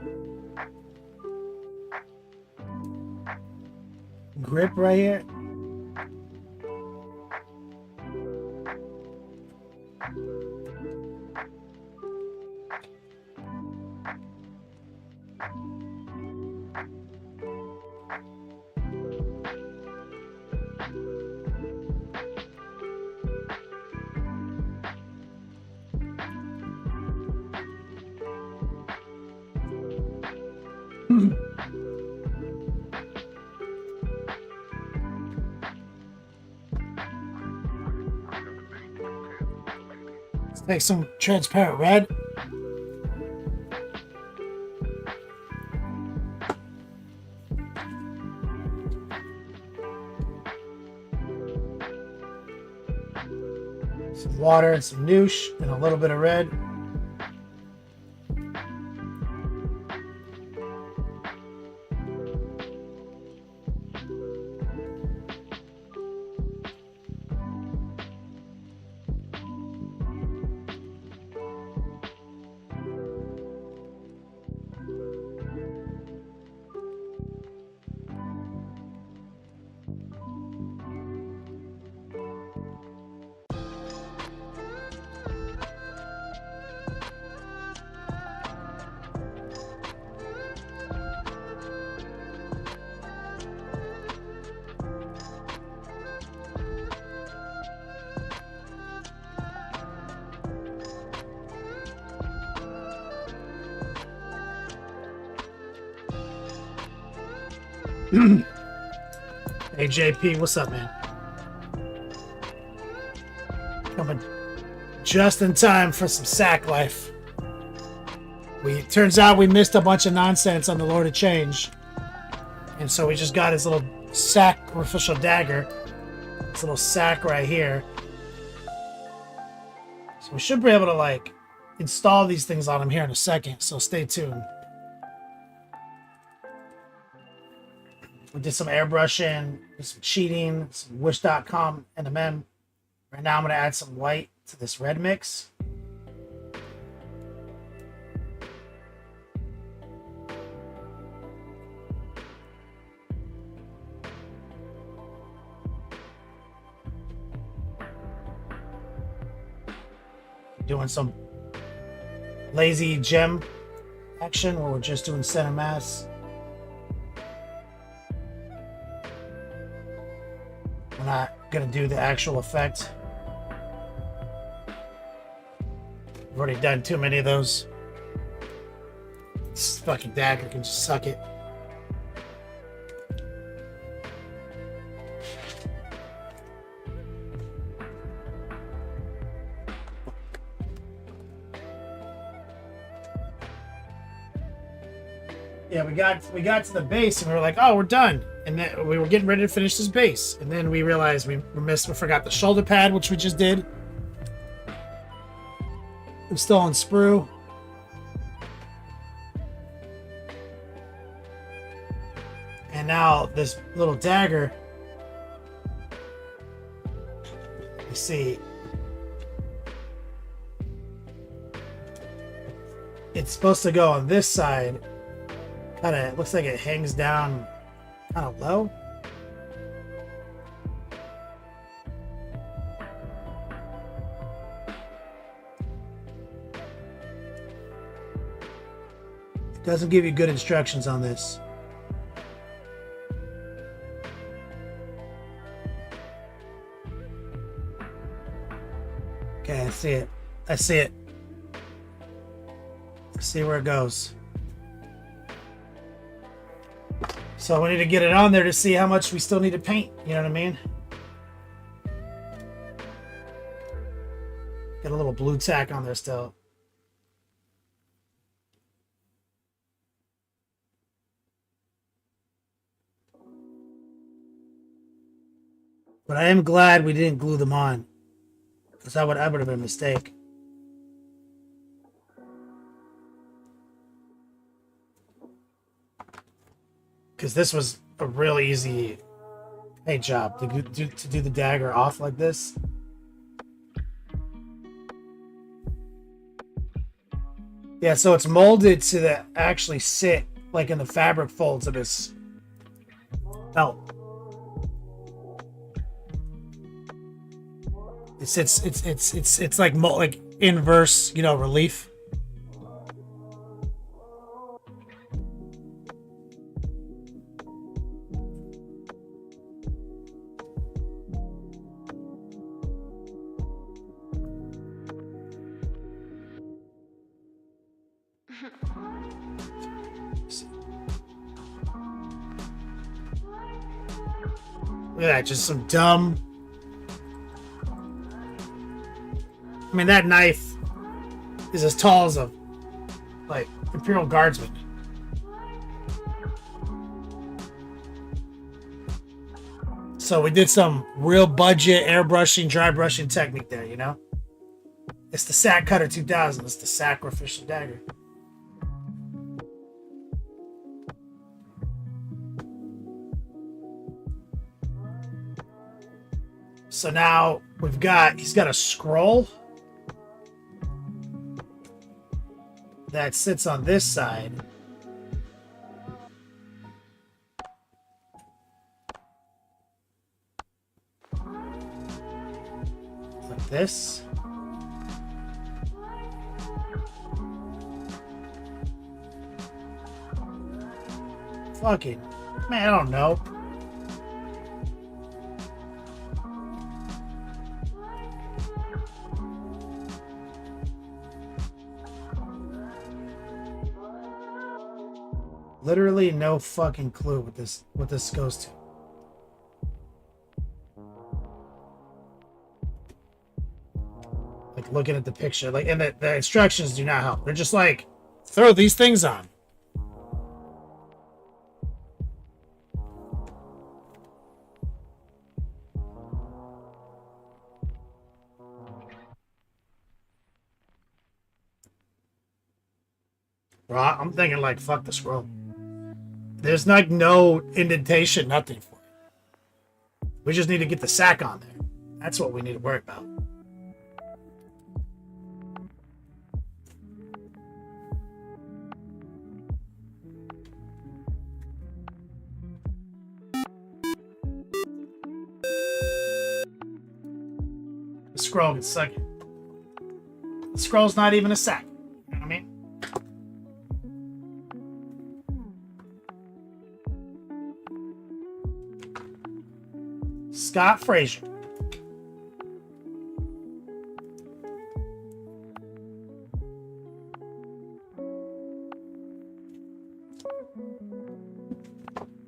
S2: grip right here. Let's take some transparent red. Some water and some noosh and a little bit of red. Hey JP, what's up, man? Coming just in time for some sack life. Turns out we missed a bunch of nonsense on the Lord of Change, and so we just got his little sacrificial dagger, this little sack right here. So we should be able to like install these things on him here in a second. So stay tuned. We did some airbrushing, some cheating, some wish.com NMM. Right now I'm going to add some white to this red mix. Doing some lazy gem action where we're just doing center mass. We're not going to do the actual effect. I've already done too many of those. This fucking dagger can just suck it. Yeah, we got to the base and we were like, oh, we're done. And then we were getting ready to finish this base. And then we realized we forgot the shoulder pad, which we just did. I'm still on Sprue. And now this little dagger, you see, it's supposed to go on this side. Kind of looks like it hangs down kind of low. It doesn't give you good instructions on this. Okay, I see it. I see it. Let's see where it goes. So we need to get it on there to see how much we still need to paint. You know what I mean? Got a little blue tack on there still. But I am glad we didn't glue them on. Because that would have been a mistake. Because this was a real easy paint job to do the dagger off like this. Yeah, so it's molded to actually sit like in the fabric folds of this belt. It's like inverse, relief. Look at that, just some dumb. I mean, that knife is as tall as a, Imperial Guardsman. So we did some real budget airbrushing, dry brushing technique there, It's the Sack Cutter 2000. It's the sacrificial dagger. So now he's got a scroll that sits on this side. Like this. Fucking, man, I don't know. Literally no fucking clue what this goes to. Like looking at the picture, and the instructions do not help. They're just like, throw these things on. Bro, I'm thinking fuck the scroll. There's no indentation, nothing for it. We just need to get the sack on there. That's what we need to worry about. The scroll can suck it. The scroll's not even a sack. You know what I mean? Scott Frazier.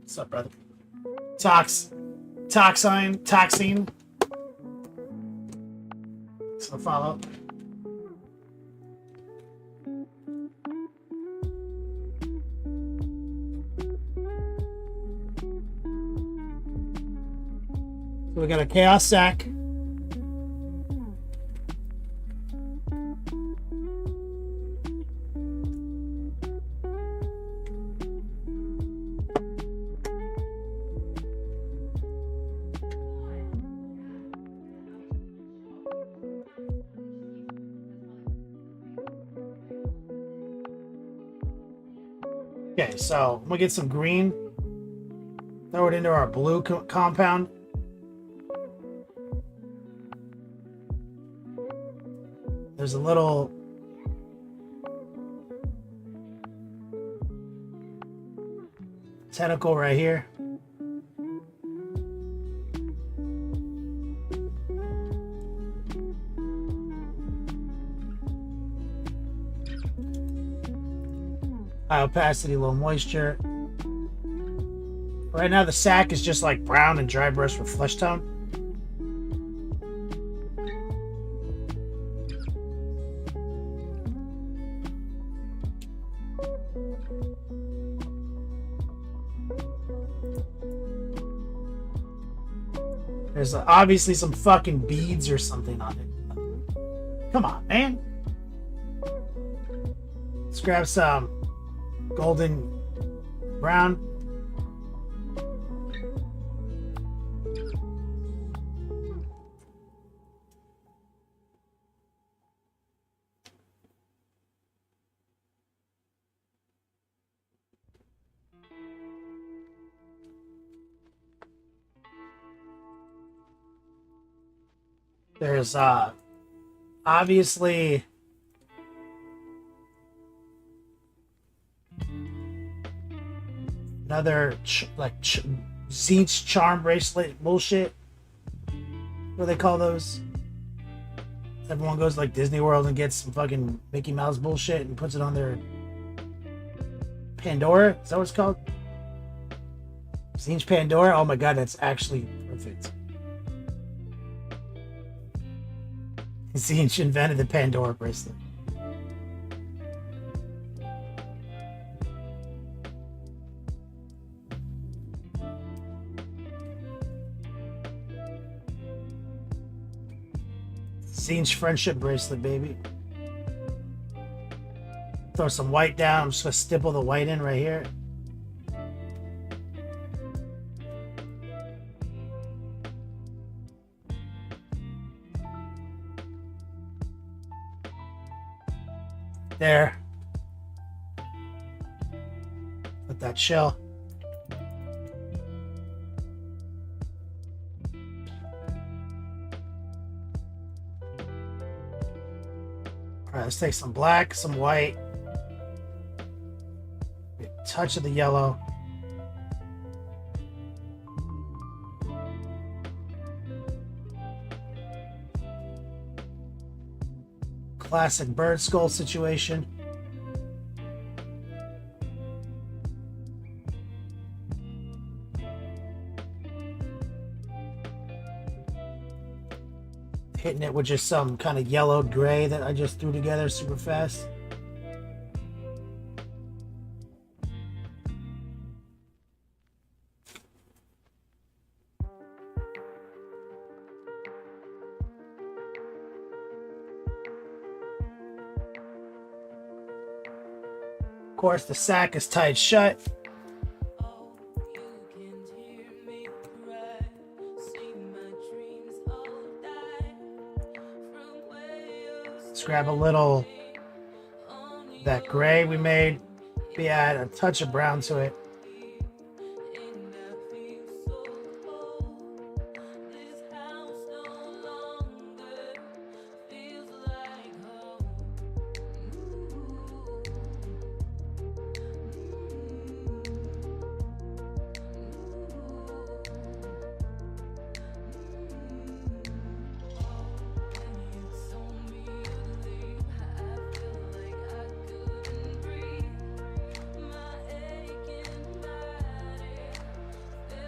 S2: What's up, brother? Toxine. So follow. So we got a chaos sack. Okay, so I'm gonna get some green, throw it into our blue compound. There's a little tentacle right here. High opacity, low moisture. Right now the sack is just like brown and dry brush with flesh tone. There's obviously some fucking beads or something on it. Come on, man. Let's grab some golden brown. There's obviously another Zinch charm bracelet bullshit. What do they call those? Everyone goes to like Disney World and gets some fucking Mickey Mouse bullshit and puts it on their Pandora. Is that what it's called? Zinch Pandora. Oh my god, that's actually perfect. Zinch invented the Pandora bracelet. Zinch friendship bracelet, baby. Throw some white down. I'm just gonna stipple the white in right here. There. Let that chill. Alright, let's take some black, some white. A touch of the yellow. Classic bird skull situation. Hitting it with just some kind of yellowed gray that I just threw together super fast. Of course, the sack is tied shut. Let's grab a little that gray we made. We add a touch of brown to it.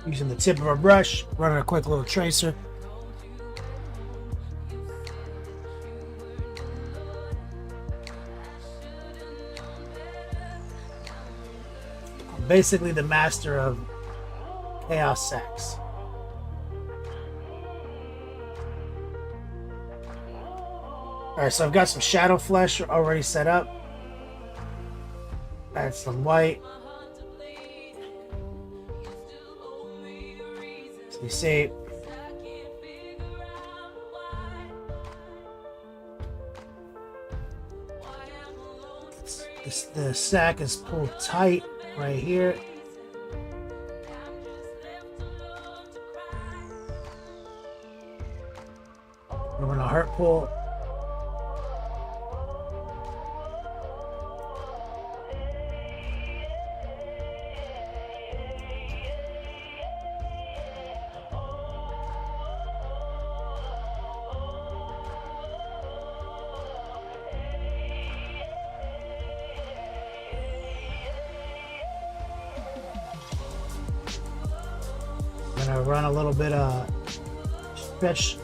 S2: Using the tip of a brush, running a quick little tracer. I'm basically the master of chaos sacks. Alright, so I've got some shadow flesh already set up. Add some white. You see, the sack is pulled tight right here. We're gonna heart pull. Gonna run a little bit of stretch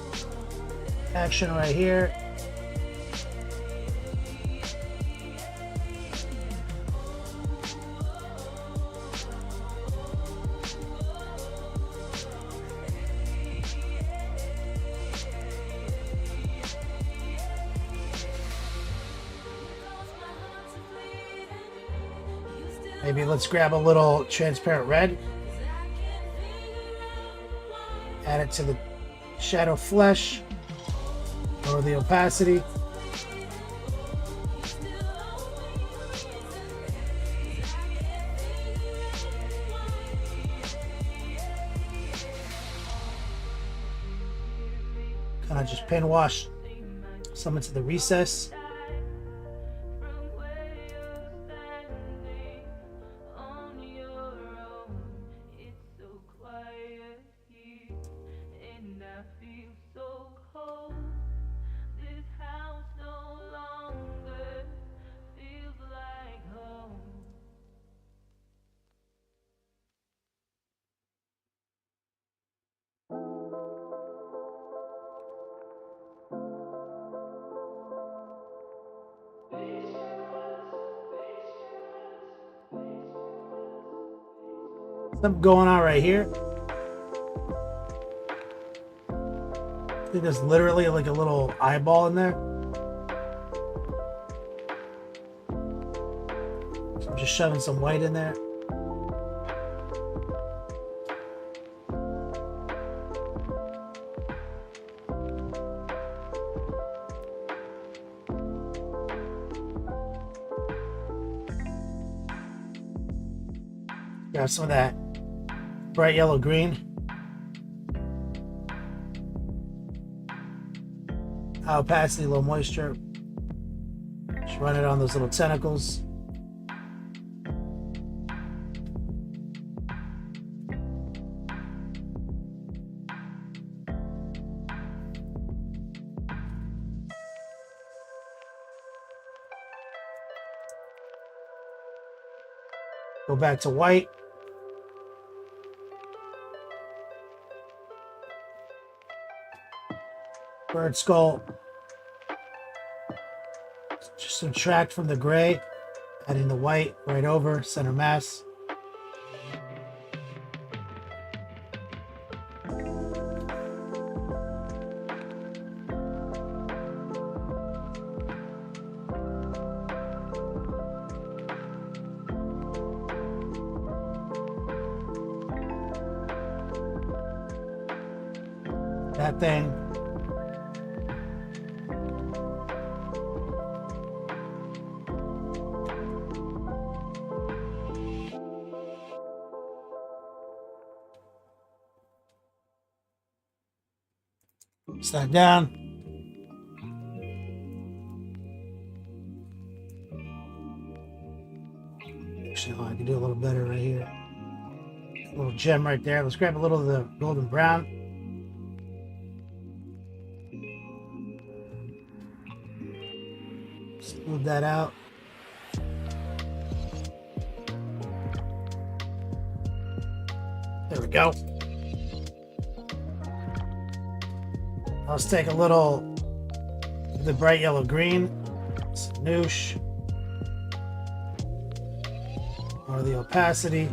S2: action right here. Maybe let's grab a little transparent red. Add it to the shadow flesh. Lower the opacity. Kind of just pen wash some into the recess. Something going on right here. I think there's literally like a little eyeball in there. So I'm just shoving some white in there. Got some of that bright yellow green. High opacity, low moisture. Just run it on those little tentacles. Go back to white. Bird skull. Just subtract from the gray, adding the white right over, center mass. That thing. Slide down. Actually, I can do a little better right here. A little gem right there. Let's grab a little of the golden brown. Smooth that out. There we go. Let's take a little of the bright yellow green, some noosh, or the opacity.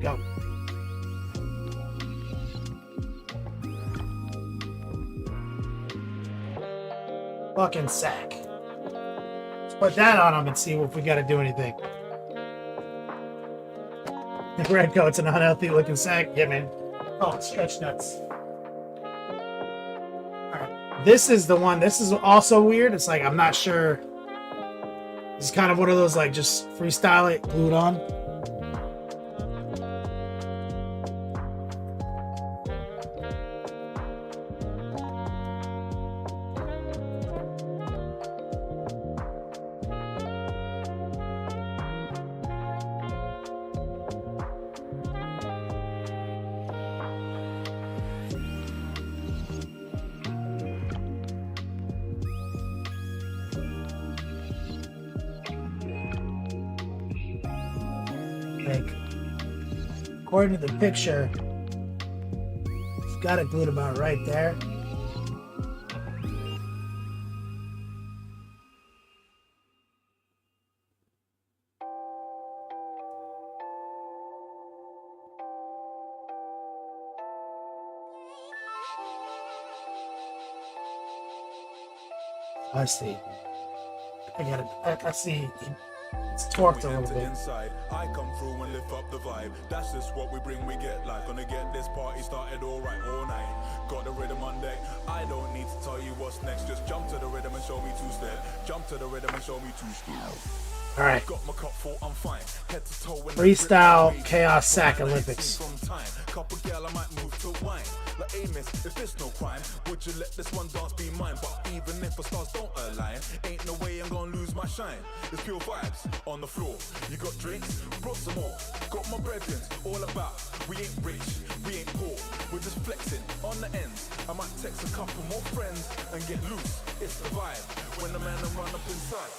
S2: Go. Fucking sack. Let's put that on them and see if we gotta do anything. The red coat's an unhealthy looking sack. Yeah, man. Oh, stretch nuts. Alright. This is the one. This is also weird. It's like, I'm not sure. This is kind of one of those, like, just freestyle it, glue it on. Like, according to the picture, it's got it glued about right there. I see. I got it. I see. It's torqued a little bit.
S8: Inside, I come through and lift up the vibe. That's just what we bring, we get like. Gonna get this party started alright all night. Got the rhythm on deck. I don't need to tell you what's next. Just jump to the rhythm and show me two-step. Jump to the rhythm and show me two-step.
S2: All right.
S8: Got my cup full, I'm fine. Head to toe when
S2: Freestyle Chaos Sack Olympics.
S8: Couple girl, I might move to wine. Like, hey miss, if it's no crime, would you let this one dance be mine? But even if the stars don't align, ain't no way I'm gonna lose my shine. It's pure vibes on the floor. You got drinks? Brought some more. Got my brethren all about. We ain't rich, we ain't poor. We're just flexing on the ends. I might text a couple more friends and get loose. It's the vibe when the man run up inside.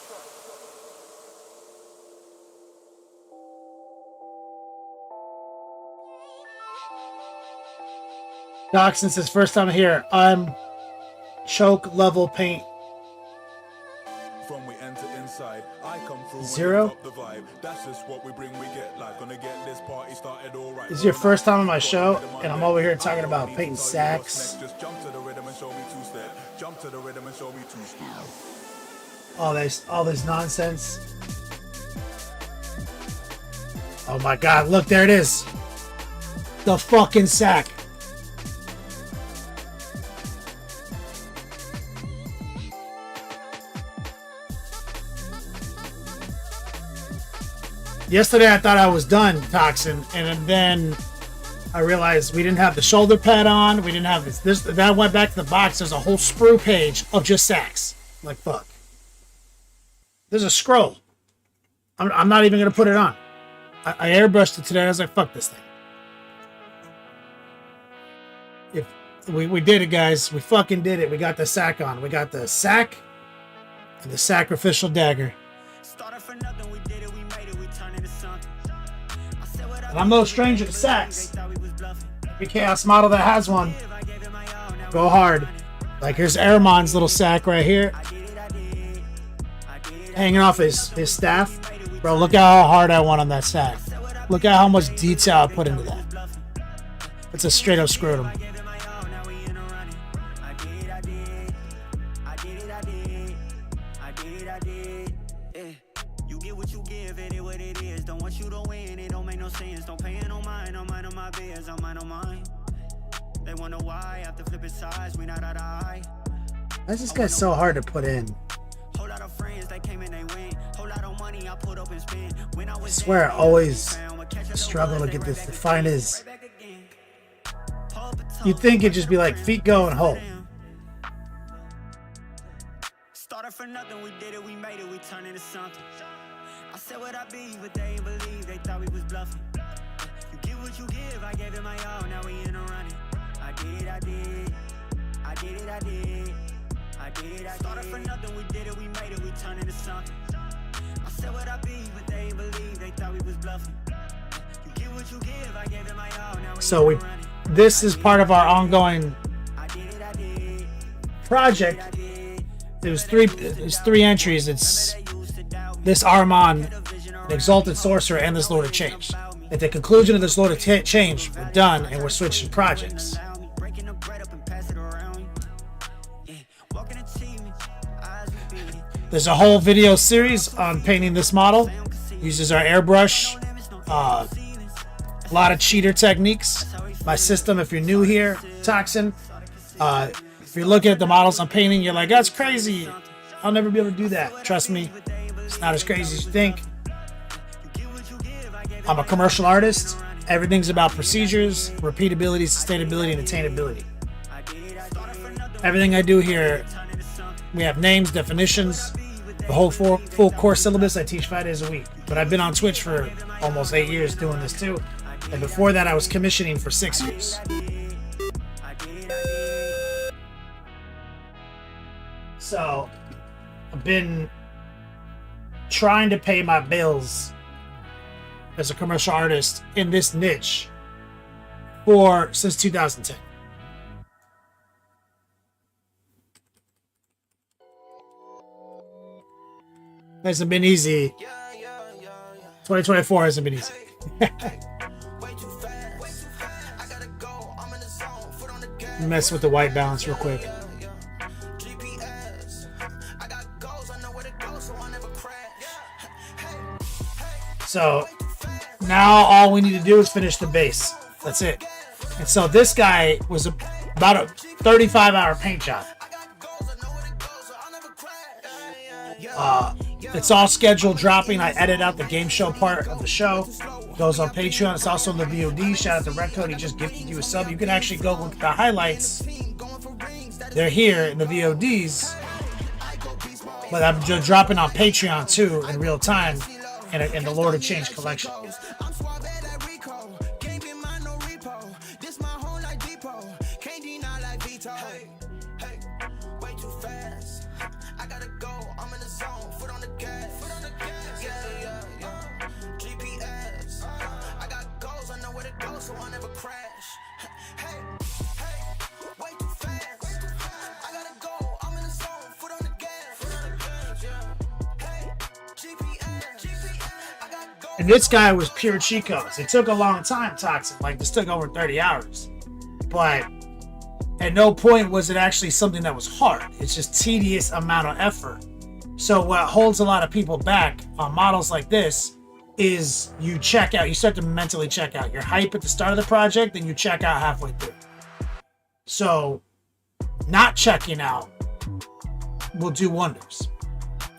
S2: Doc, since it's first time here, I'm choke level paint.
S8: From we enter inside, I come through
S2: 0.
S8: the vibe. That's just what we bring, we get like. Gonna get this party started all right.
S2: This is your first time on my show, and I'm over here talking about painting sacks.
S8: Just jump to the rhythm and show me two-step. Jump to the rhythm and show me two-step.
S2: All this nonsense. Oh my god, look, there it is. The fucking sack. Yesterday I thought I was done, Toxin, and then I realized we didn't have the shoulder pad on. We didn't have this. That went back to the box. There's a whole Sprue page of just sacks. Like, fuck. There's a scroll. I'm not even going to put it on. I airbrushed it today. I was like, fuck this thing. If we did it, guys. We fucking did it. We got the sack on. We got the sack and the sacrificial dagger. And I'm no stranger to sacks. Every Chaos model that has one, go hard. Like, here's Airmon's little sack right here, hanging off his staff. Bro, look at how hard I went on that sack. Look at how much detail I put into that. It's a straight up scrotum. Why is this guy so hard to put in? I swear I always struggle to get this to find his. You'd think it'd just be like feet go and hold.
S3: Started for nothing, we did it, we made it, we turned into something. I said what I be, but they ain't believe, they thought we was bluffing. You get what you give, I gave it my all, now we in a running. I did it, I did. I did it, I did. I did it, I did. Started for nothing, we did it, we made it, we turned into something. I said what I be, but they ain't believe, they thought we was bluffing. You get what you give, I gave it my all, now we
S2: So this is part of our ongoing project. There's three entries. It's this Armand, the Exalted Sorcerer, and this Lord of Change. At the conclusion of this Lord of Change, we're done and we're switching projects. There's a whole video series on painting this model. Uses our airbrush. A lot of cheater techniques. My system, if you're new here, Toxin. If you're looking at the models I'm painting, you're like, that's crazy. I'll never be able to do that. Trust me, it's not as crazy as you think. I'm a commercial artist. Everything's about procedures, repeatability, sustainability, and attainability. Everything I do here, we have names, definitions, the whole full course syllabus. I teach 5 days a week. But I've been on Twitch for almost 8 years doing this too. And before that, I was commissioning for 6 years. So, I've been trying to pay my bills as a commercial artist in this niche since 2010. Hasn't been easy. 2024 hasn't been easy. Mess with the white balance real quick. So now all we need to do is finish the base. That's it. And so this guy was about a 35-hour paint job. It's all scheduled dropping. I edit out the game show part of the show. It goes on Patreon. It's also in the VOD. Shout out to Redcoat. He just gifted you a sub. You can actually go look at the highlights. They're here in the VODs. But I'm just dropping on Patreon too in real time in the Lord of Change collection. And this guy was pure cheat codes. It took a long time, Toxic. Like, this took over 30 hours. But at no point was it actually something that was hard. It's just tedious amount of effort. So what holds a lot of people back on models like this is you check out. You start to mentally check out. You're hype at the start of the project, then you check out halfway through. So not checking out will do wonders.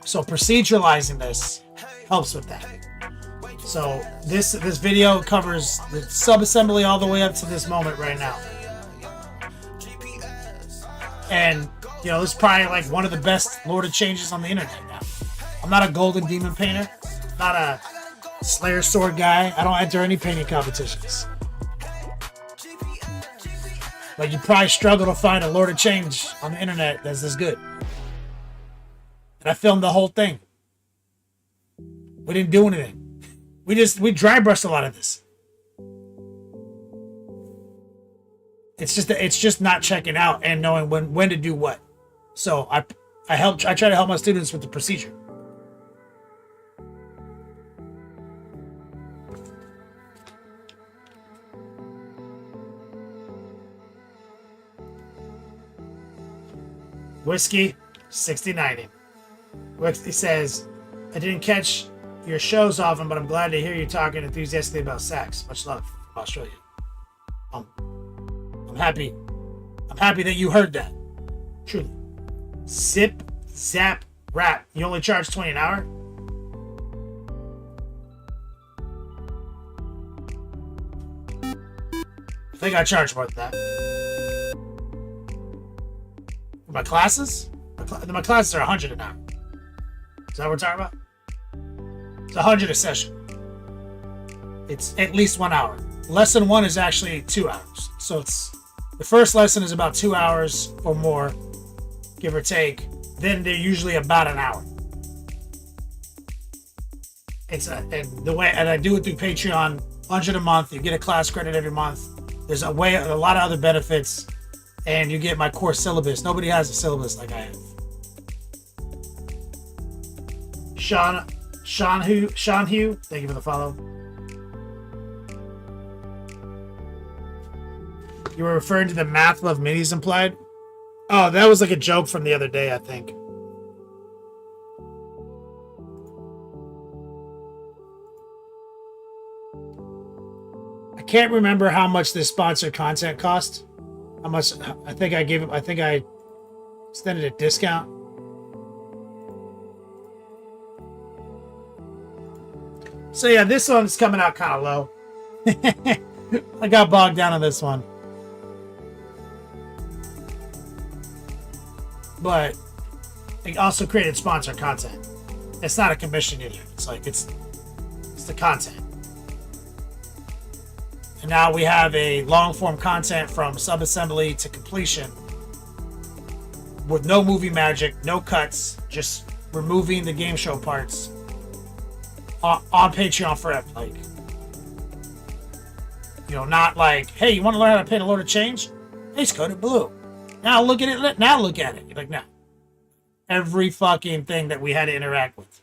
S2: So proceduralizing this helps with that. So this video covers the sub-assembly all the way up to this moment right now. And, you know, this is probably like one of the best Lord of Changes on the internet now. I'm not a golden demon painter. Not a Slayer sword guy. I don't enter any painting competitions. But you probably struggle to find a Lord of Change on the internet that's this good. And I filmed the whole thing. We didn't do anything. We dry brushed a lot of this. It's just not checking out and knowing when to do what. So I try to help my students with the procedure. Whiskey 6090. Whiskey says, I didn't catch your shows often, but I'm glad to hear you talking enthusiastically about sax. Much love from Australia. I'm happy. I'm happy that you heard that. Truly. Zip, zap, rap. You only charge $20 an hour? I think I charge more than that. For my classes? My classes are $100 an hour. Is that what we're talking about? It's $100 a session. It's at least 1 hour. Lesson 1 is actually 2 hours. So it's the first lesson is about 2 hours or more, give or take. Then they're usually about an hour. And I do it through Patreon, $100 a month. You get a class credit every month. There's a lot of other benefits, and you get my course syllabus. Nobody has a syllabus like I have. Sean Hugh, thank you for the follow. You were referring to the Math Love minis implied? Oh, that was like a joke from the other day, I think. I can't remember how much this sponsored content cost. How much? I think I extended a discount. So yeah, this one's coming out kind of low. I got bogged down on this one. But it also created sponsored content. It's not a commission either. It's like it's the content. And now we have a long form content from sub-assembly to completion with no movie magic, no cuts, just removing the game show parts on Patreon forever. Like, you know, not like, hey, you want to learn how to paint a Lord of Change? Base coat it blue. Now look at it. Now look at it. You're like, no. Every fucking thing that we had to interact with.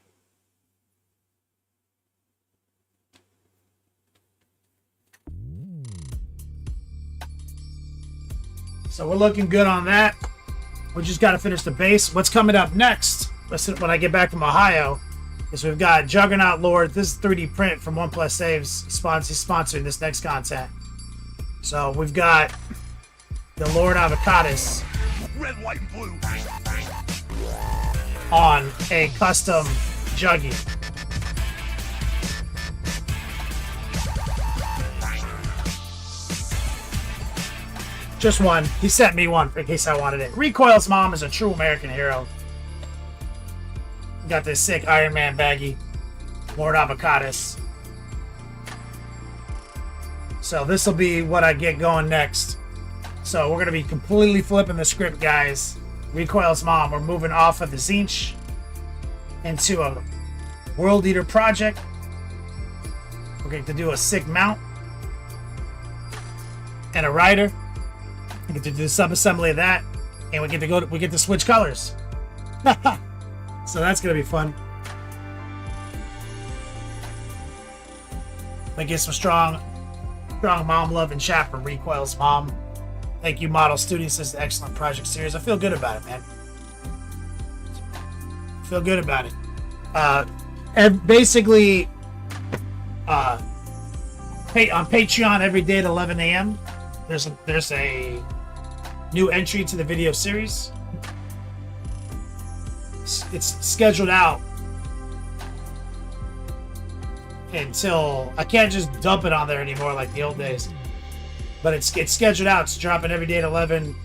S2: So we're looking good on that. We just got to finish the base. What's coming up next? Listen, when I get back from Ohio, is we've got Juggernaut Lord. This is 3D print from OnePlus Saves. He's sponsoring this next content. So we've got the Lord Avocatus
S8: Red, white, and blue.
S2: on a custom Juggy. Just one. He sent me one in case I wanted it. Recoil's mom is a true American hero. Got this sick Iron Man baggie. Lord Avocatus. So this will be what I get going next. So we're going to be completely flipping the script, guys. Recoil's mom. We're moving off of the Zinch into a World Eater project. We're going to do a sick mount and a rider. We get to do the sub-assembly of that, and we get to switch colors. So that's gonna be fun. We get some strong mom love and chat from Recoil's mom. Thank you, Model Studios. This is an excellent project series. I feel good about it, man. Feel good about it. And basically, on Patreon every day at 11 a.m. There's a new entry to the video series. It's scheduled out until I can't just dump it on there anymore like the old days. But it's scheduled out. It's dropping every day at 11.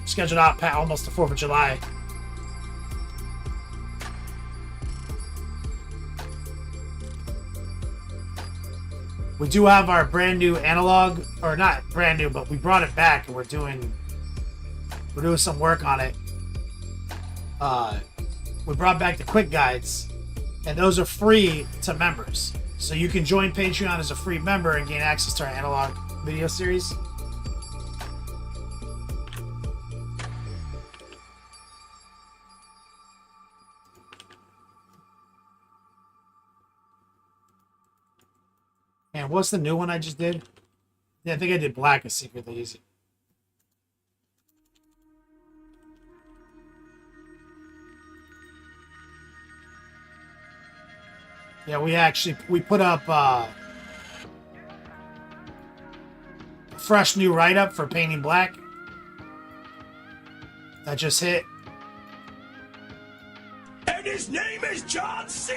S2: Scheduled out almost the 4th of July. We do have our brand new analog, or not brand new, but we brought it back and we're doing some work on it. We brought back the quick guides, and those are free to members. So you can join Patreon as a free member and gain access to our analog video series. And what's the new one I just did? Yeah, I think I did black is secretly easy. Yeah, we put up a fresh new write-up for painting black. That just hit.
S8: And his name is John C.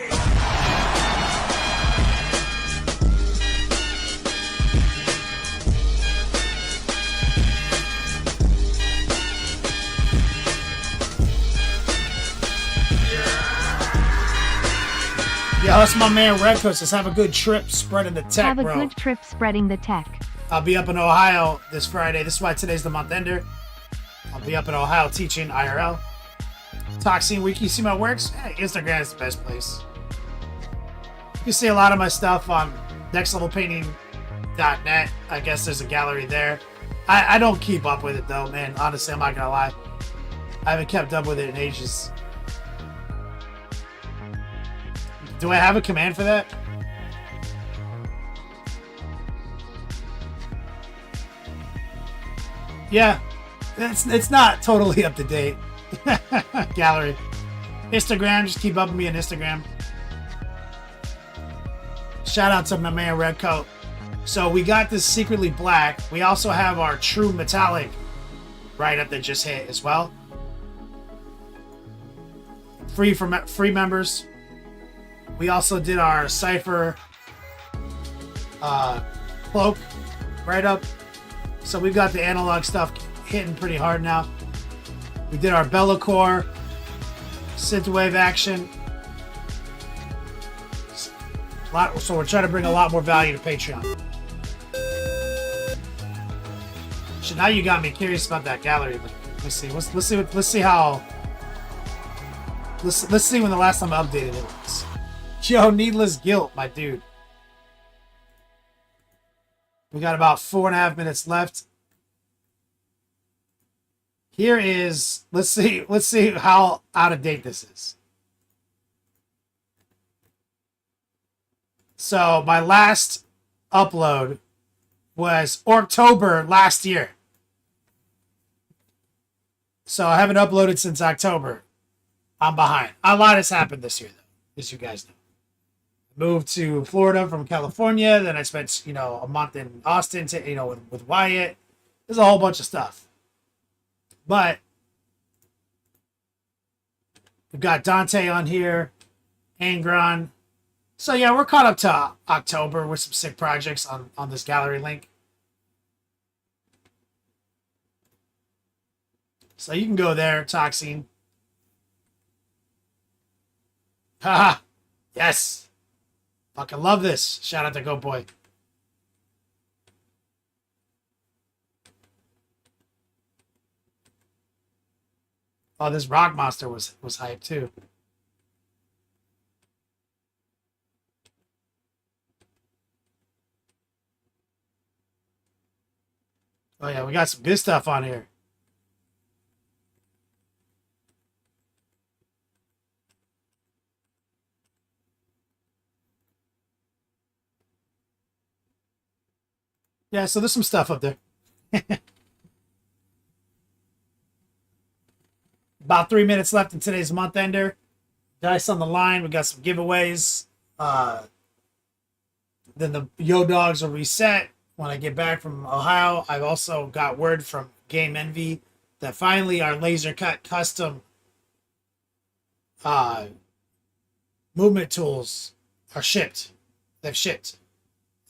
S2: Yeah, that's my man Redcoats. Let's have a good trip spreading the tech,
S6: Have a
S2: bro.
S6: good trip spreading the tech.
S2: I'll be up in Ohio this Friday. This is why today's the month ender. I'll be up in Ohio teaching IRL. Toxine Week. You see my works? Hey, Instagram is the best place. You can see a lot of my stuff on nextlevelpainting.net. I guess there's a gallery there. I don't keep up with it though, man. Honestly, I'm not gonna lie. I haven't kept up with it in ages. Do I have a command for that? Yeah, it's not totally up to date. Gallery. Instagram, just keep up with me on Instagram. Shout out to my man Redcoat. So we got this secretly black. We also have our true metallic write-up that just hit as well. Free for free members. We also did our Cypher cloak write-up. So we've got the analog stuff hitting pretty hard now. We did our Bellacore synthwave action. So we're trying to bring a lot more value to Patreon. So now you got me curious about that gallery. But let's see. Let's see how. Let's see when the last time I updated it was. Yo, Needless Guilt, my dude. We got about 4.5 minutes left. Here is, let's see how out of date this is. So my last upload was October last year. So I haven't uploaded since October. I'm behind. A lot has happened this year, though, as you guys know. Moved to Florida from California. Then I spent, a month in Austin with Wyatt. There's a whole bunch of stuff. But we've got Dante on here, Angron. So yeah, we're caught up to October with some sick projects on this gallery link. So you can go there, Toxine. Haha. Yes. Fucking love this. Shout out to Go Boy. Oh, this Rock Monster was hype too. Oh yeah, we got some good stuff on here. Yeah, so there's some stuff up there. About 3 minutes left in today's month ender. Dice on the line. We got some giveaways. Then the Yo Dogs will reset when I get back from Ohio. I've also got word from Game Envy that finally our laser cut custom movement tools are shipped. They've shipped.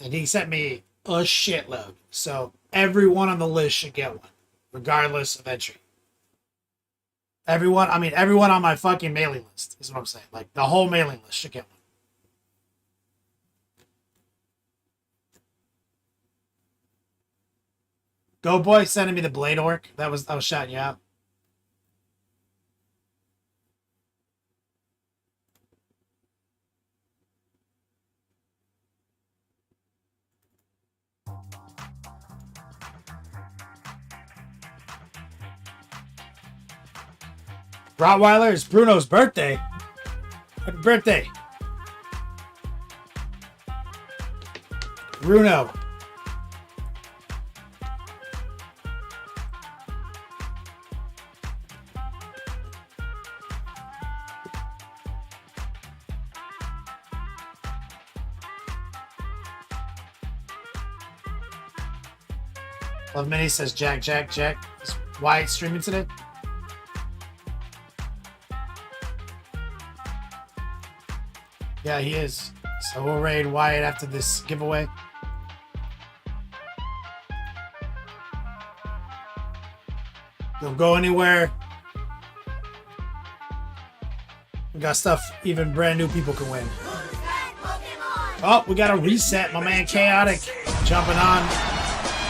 S2: And he sent me a shitload. So everyone on the list should get one, regardless of entry. Everyone on my fucking mailing list is what I'm saying. Like the whole mailing list should get one. Go Boy sending me the Blade Orc. I was shouting you out. Rottweiler, it's Bruno's birthday. Happy birthday. Bruno. Love Mini says Jack. Is Wyatt streaming today? Yeah, he is. So we'll raid Wyatt after this giveaway. Don't go anywhere. We got stuff even brand new people can win. Oh, we got a reset. My man Chaotic jumping on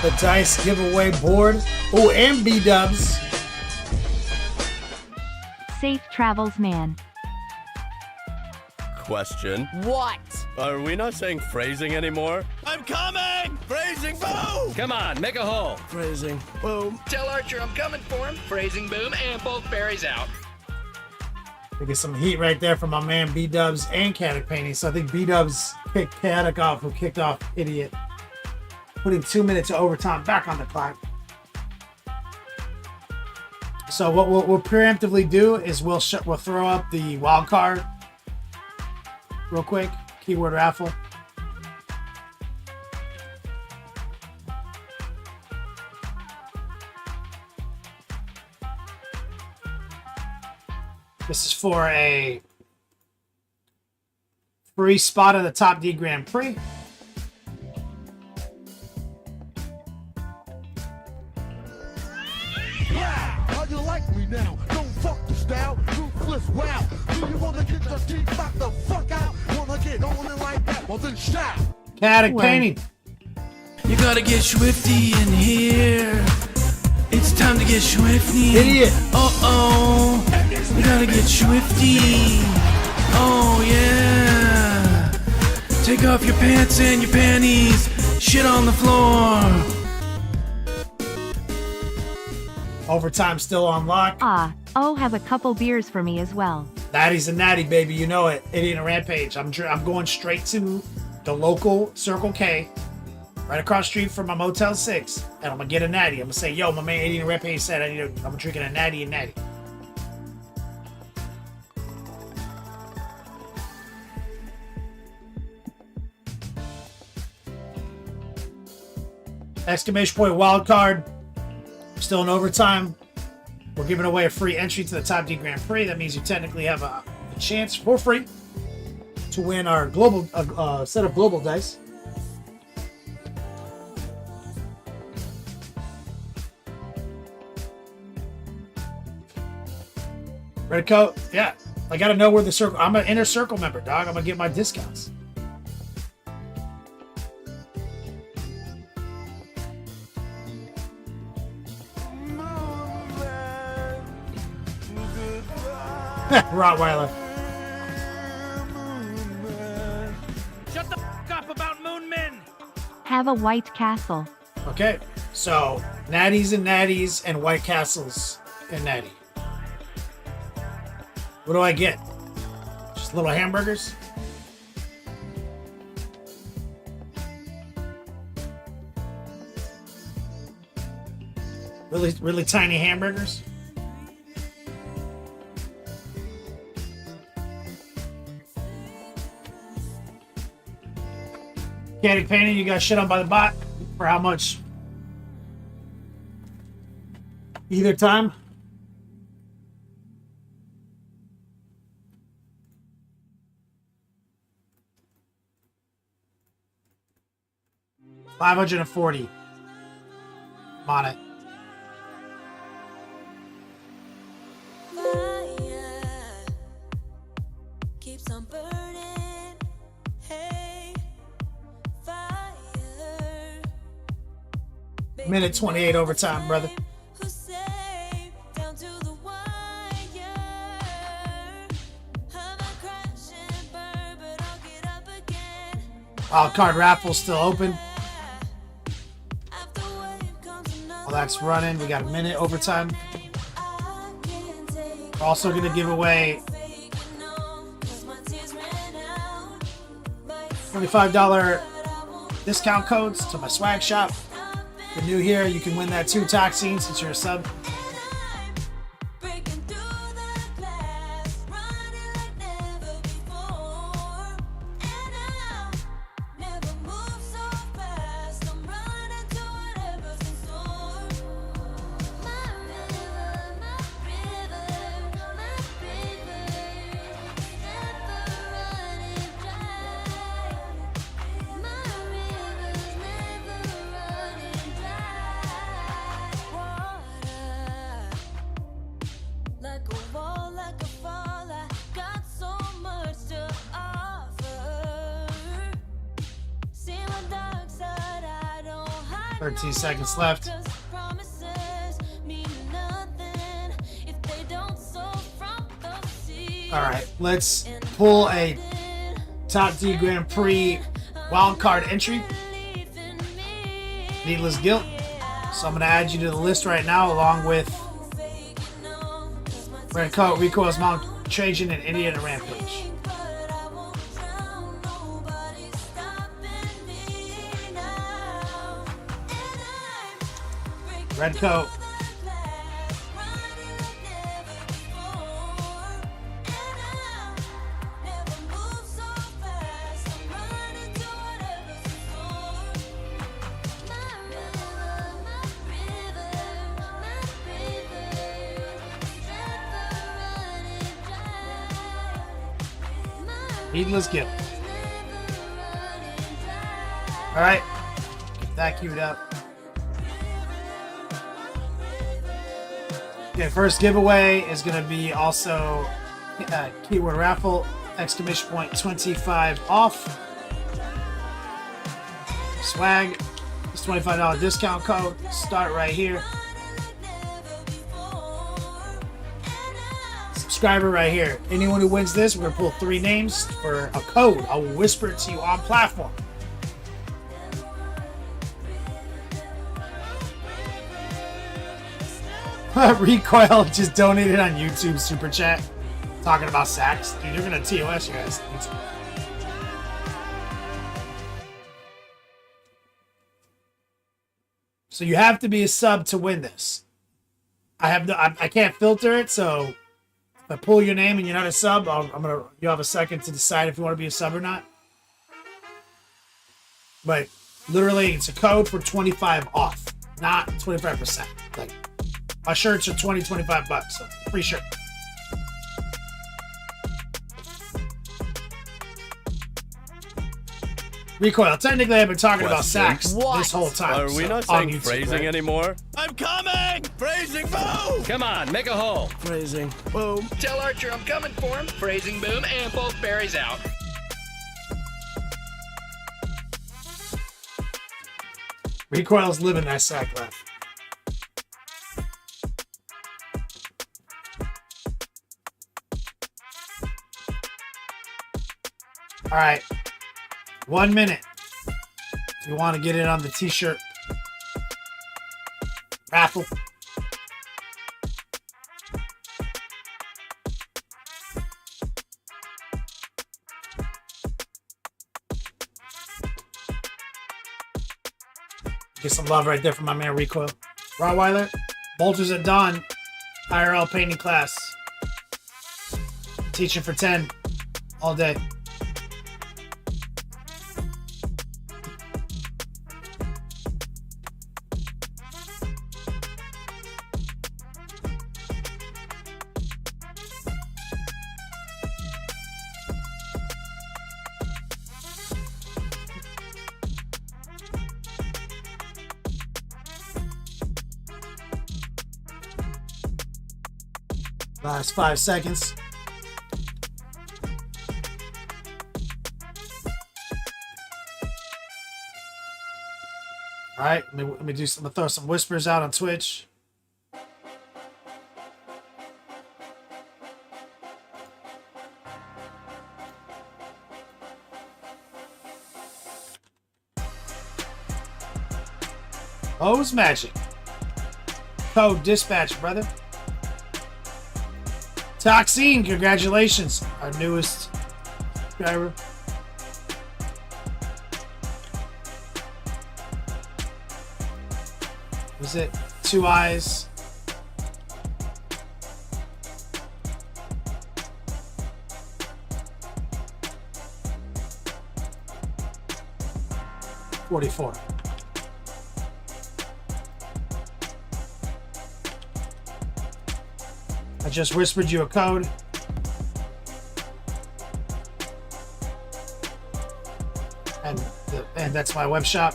S2: the dice giveaway board. Oh, and B-dubs.
S6: Safe travels, man.
S9: Question.
S10: What?
S9: Are we not saying phrasing anymore? I'm coming! Phrasing boom!
S11: Come on, make a hole.
S9: Phrasing boom.
S11: Tell Archer I'm coming for him. Phrasing boom and both berries out.
S2: We get some heat right there from my man B-dubs and Chaotic Painting. So I think B-dubs kicked Chaotic off, who kicked off Idiot. Putting 2 minutes of overtime back on the clock. So what we'll preemptively do is we'll throw up the wild card real quick. Keyword raffle. This is for a free spot at the Top D Grand Prix.
S12: How you like me now? Don't fuck the style, ruthless wow. Do you wanna get your teeth knocked the fuck out? Wanna get on it like that? Well then shout.
S2: Chaotic Painting.
S5: You gotta get swifty in here. It's time to get swifty.
S2: Idiot.
S5: Uh-oh. You gotta get swifty. Oh, yeah. Take off your pants and your panties. Shit on the floor.
S2: Overtime still on lock.
S6: Have a couple beers for me as well.
S2: Natty's a natty, baby. You know it. Idiot and Rampage. I'm going straight to the local Circle K, right across the street from my Motel 6, and I'm gonna get a natty. I'm gonna say, yo, my man Idiot and Rampage said I'm drinking a natty and natty. Exclamation point wild card. Still in overtime. We're giving away a free entry to the Top D Grand Prix. That means you technically have a chance for free to win our global set of global dice. Red coat, yeah. I gotta know where the circle. I'm an inner circle member, dog. I'm gonna get my discounts. Rottweiler.
S11: Shut the fuck up about Moon Men!
S6: Have a White Castle.
S2: Okay, so natties and White Castles and natty. What do I get? Just little hamburgers? Really tiny hamburgers? Candy painting, you got shit on by the bot for how much? Either time? $540. I'm on it.
S3: Keeps on burning. Hey, fire.
S2: Minute 28 overtime, brother.
S3: Who say down to the wire? I'm a crash and burn, but I'll get up again.
S2: Wild card raffle still open. While that's running, we got a minute overtime. We're also going to give away $25 discount codes to my swag shop. If you're new here, you can win that 2 Toxine since you're a sub.
S3: Like a wall, like a fall, I got so much to offer. See my dark side, I don't hide.
S2: 13 seconds left.
S3: Just promises mean nothing if they don't sow from the seed.
S2: All right, let's pull a Top D Grand Prix wildcard entry. Needless Guilt. So I'm going to add you to the list right now along with Red Coat, Recoil's Mount Trajan, and Indiana Rampage. Red Coat. Needless Guilt. Alright. Get that queued up. Okay, first giveaway is going to be also keyword raffle, exclamation point 25 off. Swag. It's $25 discount code. Start right here. Subscriber right here. Anyone who wins this, we're gonna pull 3 names for a code. I will whisper it to you on platform. Recoil just donated on YouTube super chat, talking about sacks. Dude, you're gonna TOS your ass. So you have to be a sub to win this. I can't filter it, so if I pull your name and you're not a sub, you have a second to decide if you want to be a sub or not. But Literally, it's a code for 25 off, not 25%. Like, my shirts are 25 bucks, so free shirt. Recoil. Technically, I've been talking about sax this whole time.
S9: Are we not
S2: on
S9: saying
S2: YouTube,
S9: phrasing
S2: right?
S9: anymore? I'm coming! Phrasing boom!
S7: Come on, make a hole.
S9: Phrasing boom.
S11: Tell Archer I'm coming for him. Phrasing boom and both berries out.
S2: Recoil's living that sack left. All right. 1 minute. If you want to get in on the t-shirt raffle. Get some love right there from my man Recoil. Rottweiler, Bolters at Dawn, IRL painting class. Teaching for 10 all day. Last 5 seconds. All right, let me do some. Throw some whispers out on Twitch. O's Magic. Code dispatch, brother. Toxine, congratulations, our newest subscriber. Was it 2 eyes? $44. I just whispered you a code. And that's my web shop.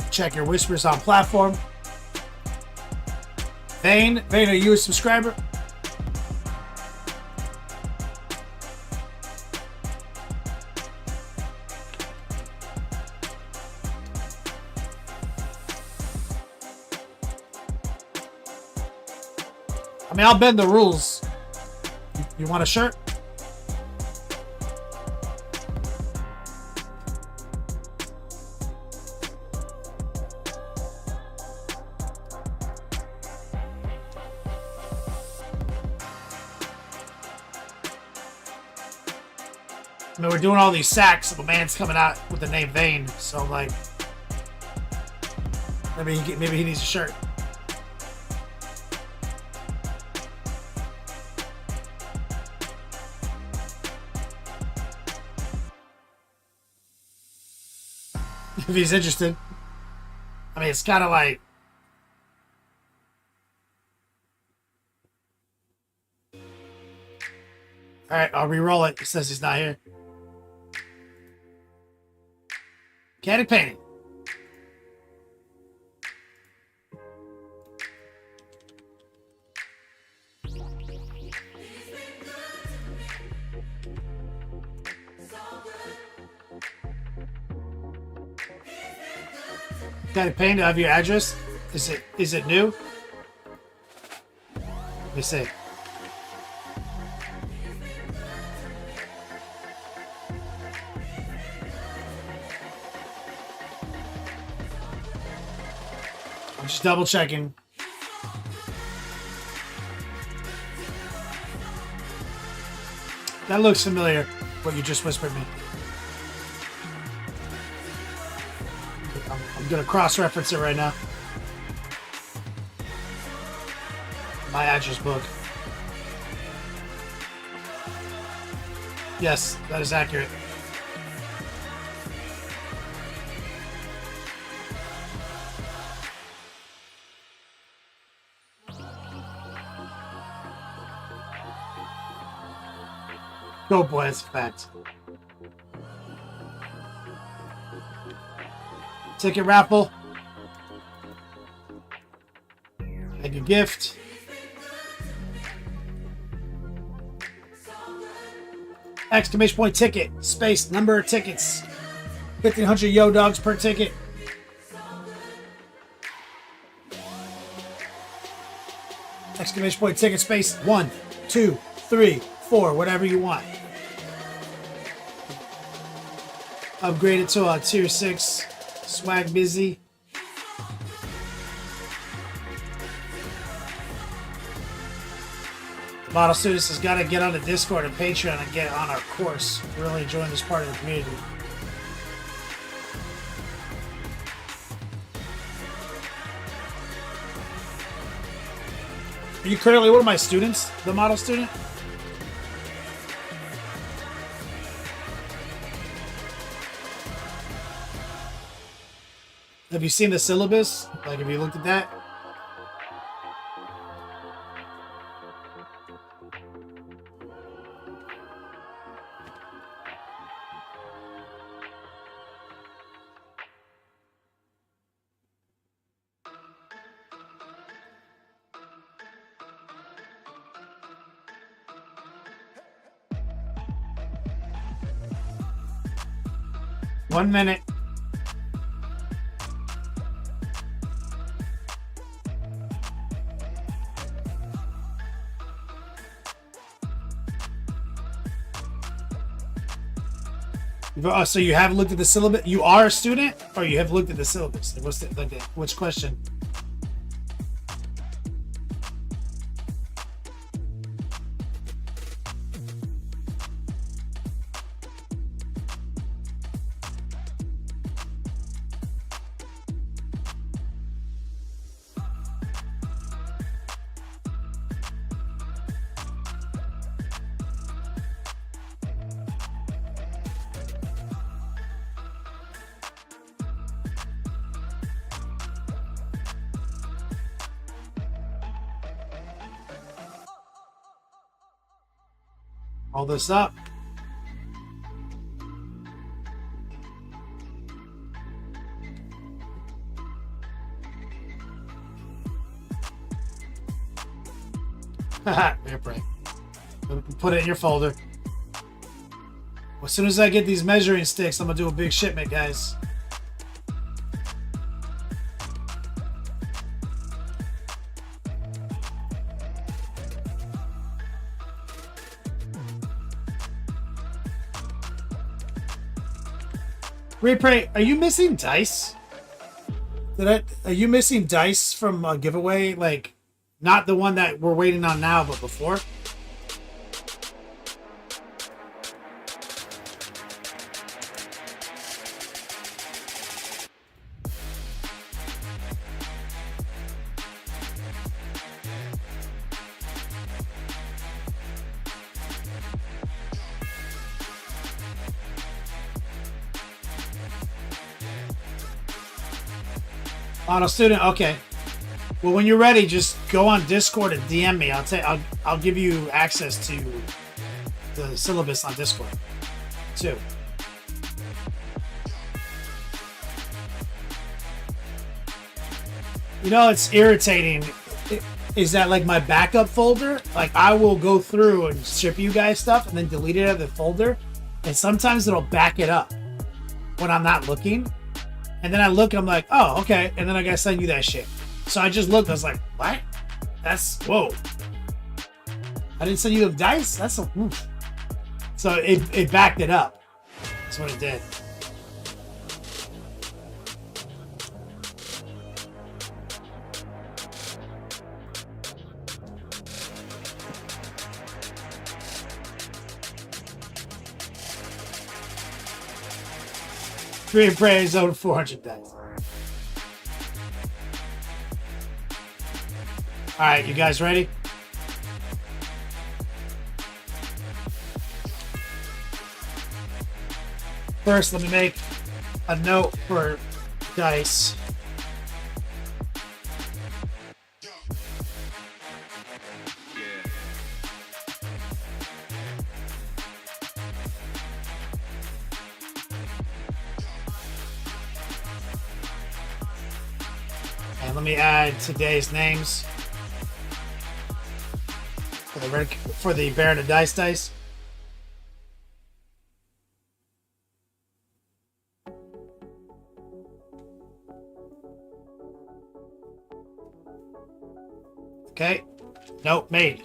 S2: Check your whispers on platform. Vane, are you a subscriber? I mean, I'll bend the rules. You want a shirt? I mean, we're doing all these sacks, and the man's coming out with the name Vane, so I'm like, maybe he needs a shirt. If he's interested. I mean, it's kind of like... Alright, I'll re-roll it. It says he's not here. Mechanic painting. Mechanic painting, do I have your address? Is it new? Let me see. I'm just double checking. That looks familiar, what you just whispered me. I'm gonna cross-reference it right now. My address book. Yes, that is accurate. Go, boy, that's a fact. Ticket raffle. Like a gift. Exclamation point ticket. Space. Number of tickets. 1,500 yo dogs per ticket. Exclamation point ticket space. 1, 2, 3, 4. Whatever you want. Upgraded to a tier 6. Swag busy. Model Students has got to get on the Discord and Patreon and get on our course. Really enjoying this part of the community. Are you currently one of my students, the Model Student? Have you seen the syllabus? Like, have you looked at that? One minute. So you have looked at the syllabus? You are a student, or you have looked at the syllabus? What's the, like, which question? All this up. Haha, Airbrushing. Put it in your folder. As soon as I get these measuring sticks, I'm gonna do a big shipment, guys. Repray, are you missing dice? Are you missing dice from a giveaway? Like, not the one that we're waiting on now, but before? Auto student, okay. Well, when you're ready, just go on Discord and DM me. I'll give you access to the syllabus on Discord too. You know, it's irritating. Is that like my backup folder? Like, I will go through and ship you guys stuff and then delete it out of the folder, and sometimes it'll back it up when I'm not looking. And then I look and I'm like, oh, okay. And then I gotta send you that shit. So I just looked, I was like, what? That's, whoa. I didn't send you the dice? That's a, oof. So it backed it up. That's what it did. Free and praise over 400 dice. All right, you guys ready? First, let me make a note for dice. And let me add today's names for the Baron of Dice. Okay, note made.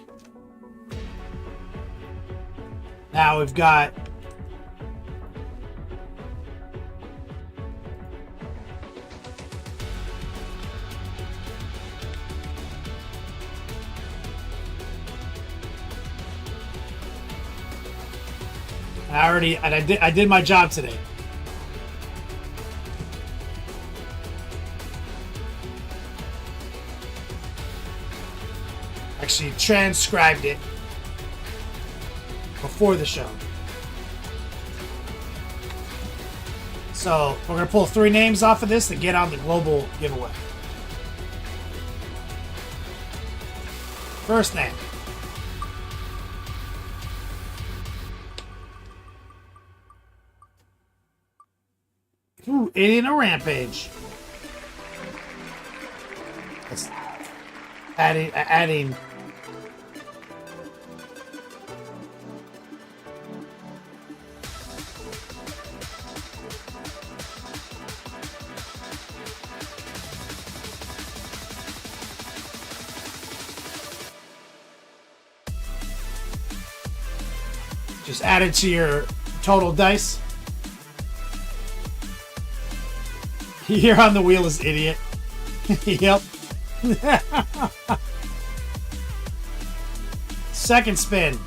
S2: Now we've got I did my job today. Actually transcribed it before the show. So we're gonna pull 3 names off of this to get on the global giveaway. First name. Ooh, Idiot and a Rampage. That's adding. Just add it to your total dice. Here on the wheel is Idiot. Yep. Second spin.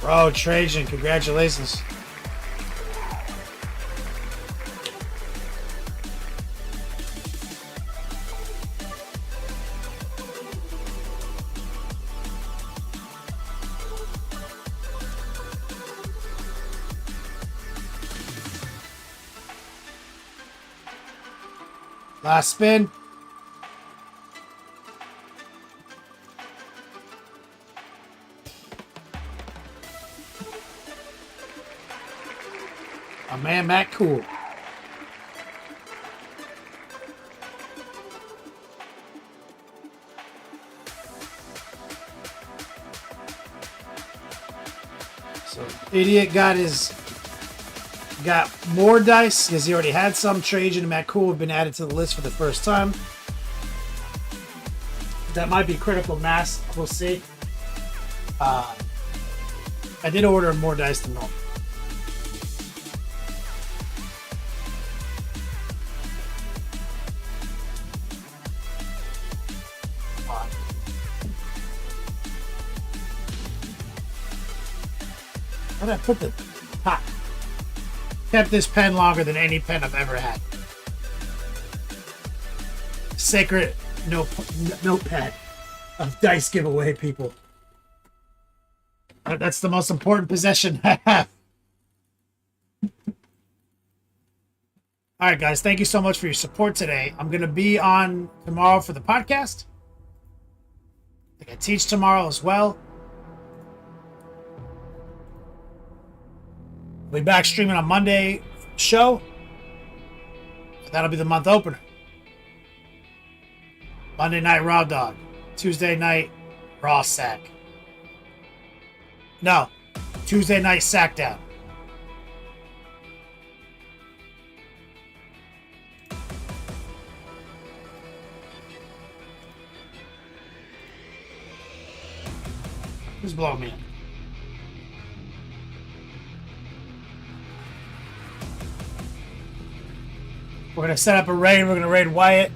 S2: Bro, Trajan, congratulations. Last spin. My man, Matt Cool. So, Idiot got more dice because he already had some. Trajan and Matt Cool have been added to the list for the first time. That might be critical mass. We'll see. I did order more dice than normal. Where did I put the top? Kept this pen longer than any pen I've ever had. Sacred notepad of dice giveaway, people. That's the most important possession I have. All right, guys. Thank you so much for your support today. I'm going to be on tomorrow for the podcast. I think I teach tomorrow as well. We'll be back streaming on Monday show. That'll be the month opener. Monday night Raw Dog. Tuesday night Raw Sack. No. Tuesday night Sack Down. Who's blowing me up? We're going to set up a raid. We're going to raid Wyatt.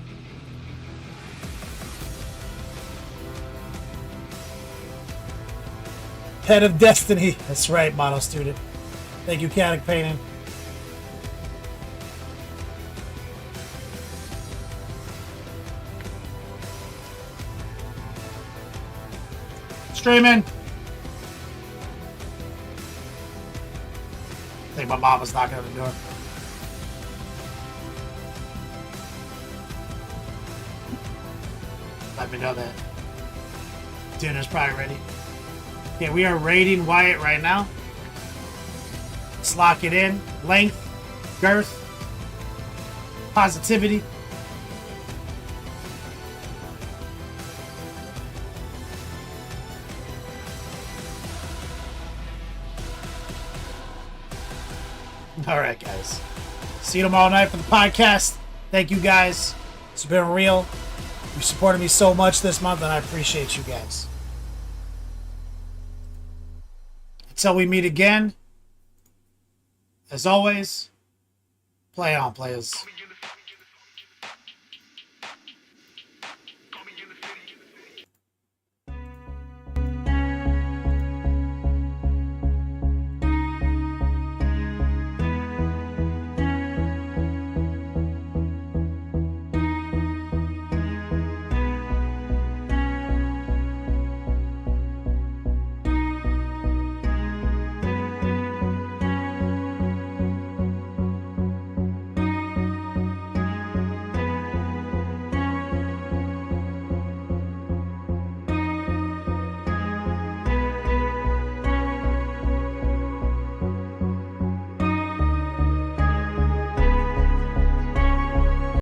S2: Head of Destiny. That's right, Mono Student. Thank you, Caddick Painting. Streaming. I think my mom was knocking on the door. Let me know that. Dinner's probably ready. Okay, we are rating Wyatt right now. Let's lock it in. Length, girth, positivity. All right, guys. See you tomorrow night for the podcast. Thank you, guys. It's been real. You supported me so much this month, and I appreciate you guys. Until we meet again, as always, play on, players.